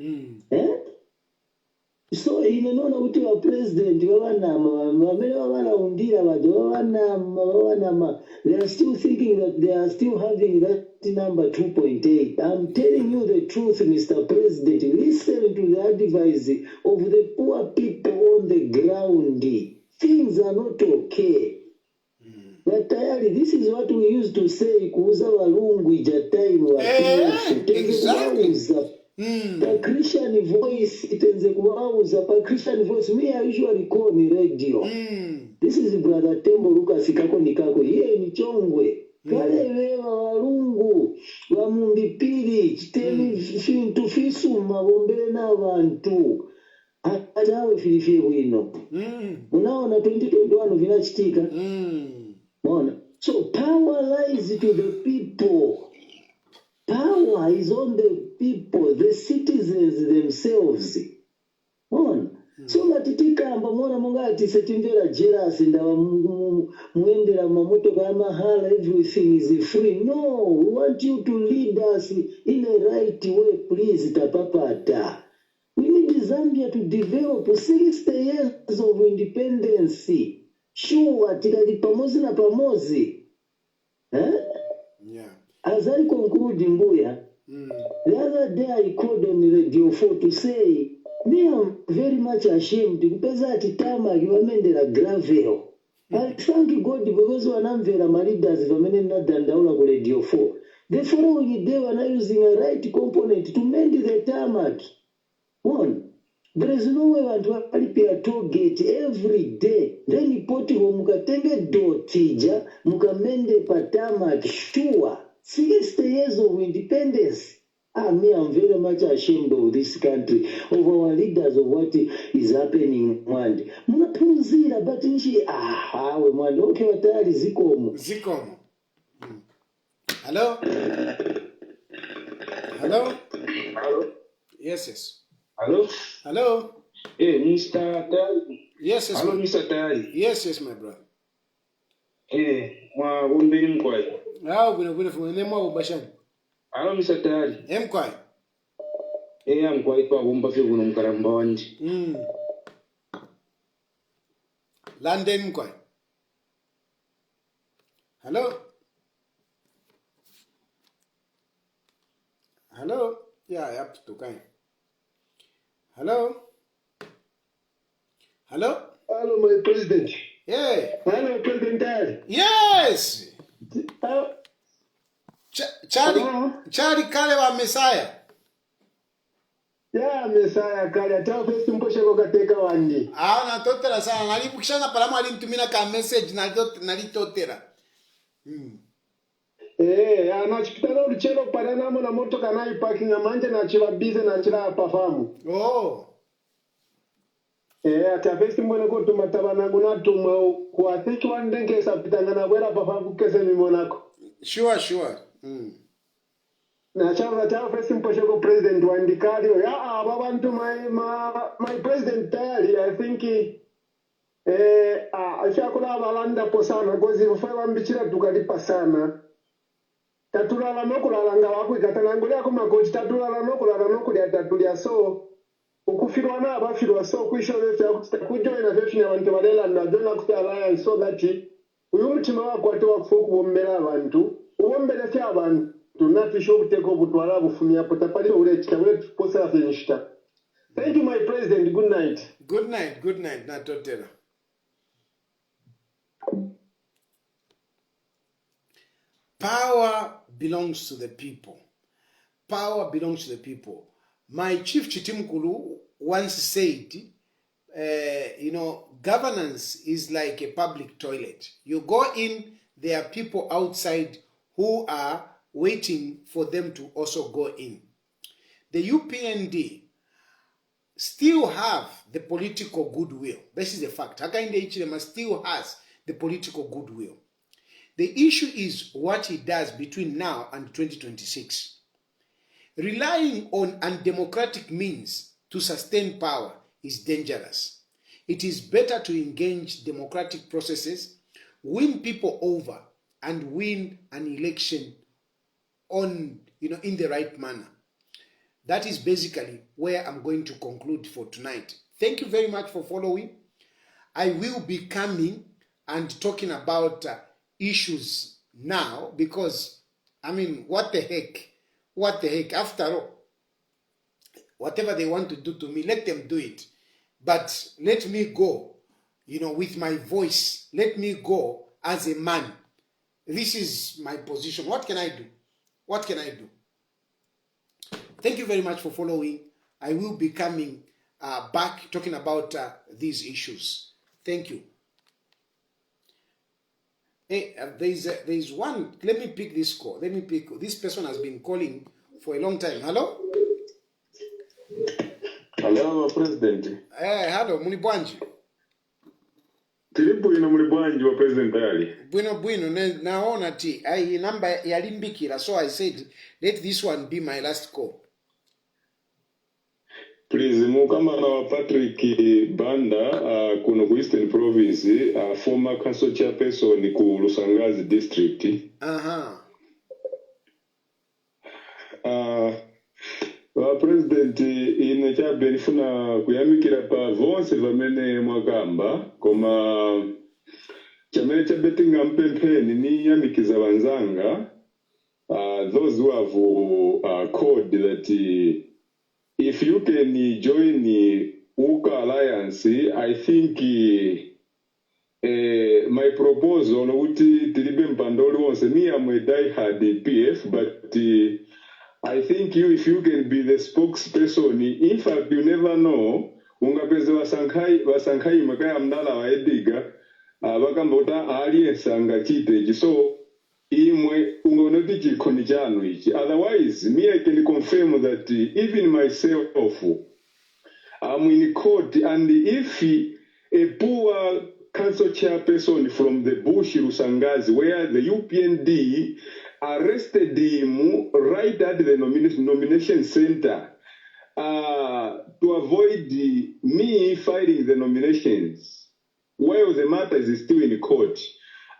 So inenona kuti vapresident vavanama vamene vavanaundira vantu vavanama, they are still thinking that they are still having that number 2.8. I'm telling you the truth, Mr. President. Listen to the advice of the poor people on the ground. Things are not okay. But this is what we used to say, kuuza walungu ijataimu Exactly. The Christian voice, itenze kuwauza. Pa Christian voice, me I usually call ni radio. This is Brother Tembo Lucas kako nikako. Yeye ni chongwe. Kale wewa walungu, wamumbipiri, chitemi fintu fisuma, wombele na wantu. Atawe filifie wino. Unaona 2021 vinachitika. Unaona. So power lies to the people. Power is on the people, the citizens themselves. Unaona. So matitikamba mwana mungati setimvera jealous ndawa muendera mamoto kama hala, everything is free. No, we want you to lead us in a right way, please tapapata. We need Zambia to develop 60 years of independence. Sure, tikali pamozi na pamozi. As I conclude, Mbuya, the other day I called on Radio 4 to say, me am very much ashamed because at time I remember gravel. I thank God because wanamvera my leaders vamene nadandaula ku Radio 4. The following day when I using a right component to mend the tarmac. One, there is no way vantu valipia toll gate every day. Then potiho mukatenge dotija mukamende pa tarmac. Sure, 60 years of independence. Me, I'm very much ashamed of this country, of our leaders, of what is happening. Munapunzira, but nchi, we mwandi, okay, watayari zikomo. Hello? Hello? Hello? Yes. Hello? Hello? Hey, Mr. Tayali. Yes, Hello, my, Mr. Tayali. yes, my brother. Hey, Wombe Mkwai. How we from the name of Bashan? Hello, Mr. Tayali. Mkwai. Hey, I'm quite for Womba Fibu Mkaramba Wanji. London Mkwai. Hello? Hello? Yeah, I have to kind. Hello? Hello? Hello, my president. Yeah. Hello, President Tayali. Yes. Charlie Kale wa Messiah. Yeah, Messiah Kale. Tell first Mposhe Kokateka Wandi. Na totera sana. Nalipukishana palamu alinitumina ka message nalitotera. Anachipitana ulichelo paranamo na moto kanai parking na manje na chiva bize na chila pafamu. Oh. Atafesti mbone kutuma tabanangu na tuma kwa thiki wandenge sapitanga na wera pafamu kese mimonako. Sure. Na chava festi mposhe ko president wandikali. Babantu my president Tayali, I think ashakula balanda posana gozi mfwa mbichira tukalipa sana. Tatulala nokulalanga wakwikatanangulia kumakochi tatulala nokulia tatulia so ukufirwa na abafirwa so kwishoza kujoina vetu na abantu balela na joina ku alliance so that uyu mutima wako ate wakufa okubombera abantu ubombere kya abantu tunatisho kuteka obutwala bufumya potapali ule kitabule tuposa finishita. Thank you, my president. Good night. Good night. Na totera. Power belongs to the people. Power belongs to the people. My chief Chitimkulu once said, governance is like a public toilet. You go in, there are people outside who are waiting for them to also go in. The UPND still have the political goodwill. This is a fact. Hakainde Ichilema still has the political goodwill. The issue is what he does between now and 2026. Relying on undemocratic means to sustain power is dangerous. It is better to engage democratic processes, win people over, and win an election in the right manner. That is basically where I'm going to conclude for tonight. Thank you very much for following. I will be coming and talking about issues now because, what the heck? After all, whatever they want to do to me, let them do it. But let me go, with my voice. Let me go as a man. This is my position. What can I do? Thank you very much for following. I will be coming back talking about these issues. Thank you. Hey, there's one. Let me pick this call. This person has been calling for a long time. Hello? Hello, President. Hello, Munibwanji. Tilibwino Munibwanji wa President Tayali. Bueno, naona ti. I number yalimbikira, so I said, let this one be my last call. Please, mukamana wa Patrick Banda, kuno ku Eastern Province, former council chairperson ku Lusangazi district. President ine chabe nifuna kuyamikira pa vonse vamene mwakamba koma chamene chabetinga mpempheni ni yamikiza vanzanga those who have called that if you can join the UKA Alliance, I think my proposal uti tilibe mpandoli wonse me am a die-hard PF, but I think if you can be the spokesperson, in fact you never know, ungapeze wasankhai makaya mdala wa ediga bakambota alliance angachite so imwe ungonoti chikoni chanu ichi. Otherwise, me I can confirm that even myself, I'm in court, and if a poor council chairperson from the bush Lusangazi, where the UPND arrested him right at the nomination center to avoid me filing the nominations while the matter is still in court.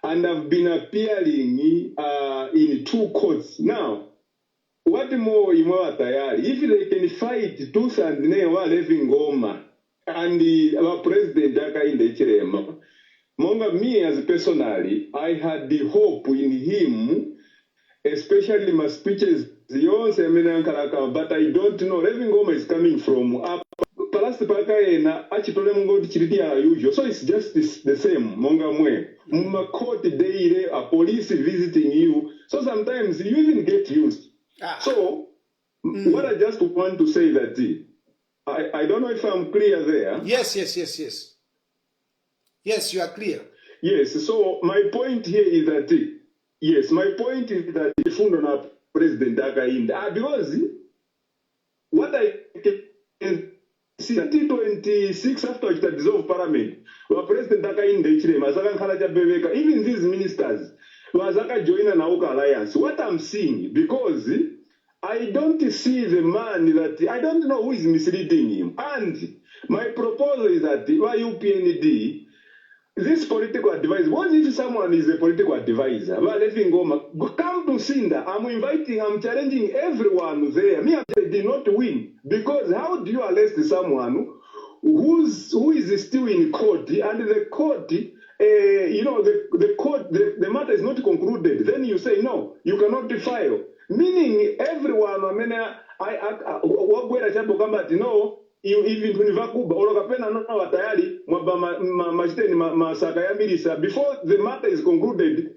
And I've been appearing in 2 courts. Now, what more CHILUFYA TAYALI? If they can fight tooth and nail while living Goma and our president Hakainde Hichilema, Monga, me as personally, I had the hope in him, especially my speeches, but I don't know. Living Goma is coming from up. Usual. So it's just the same. Monga mwe. Muma court daily, a police visiting you. So sometimes you even get used. So what I just want to say that I don't know if I'm clear there. Yes. Yes, you are clear. Yes, so my point here is that President Hakainde, because what I can see 2026 after it dissolved parliament, where President Hakainde Hichilema, even these ministers, Wazaka join an Auka alliance. What I'm seeing, because I don't see the man that I don't know who is misleading him. And my proposal is that by UPND, this political advisor, what if someone is a political advisor? Well, let him go. Come to Sinda. I'm inviting, I'm challenging everyone there. Me, I did not win. Because how do you arrest someone who is still in court and the court, the court, the matter is not concluded? Then you say, no, you cannot file. Meaning everyone, I mean, no, even before the matter is concluded,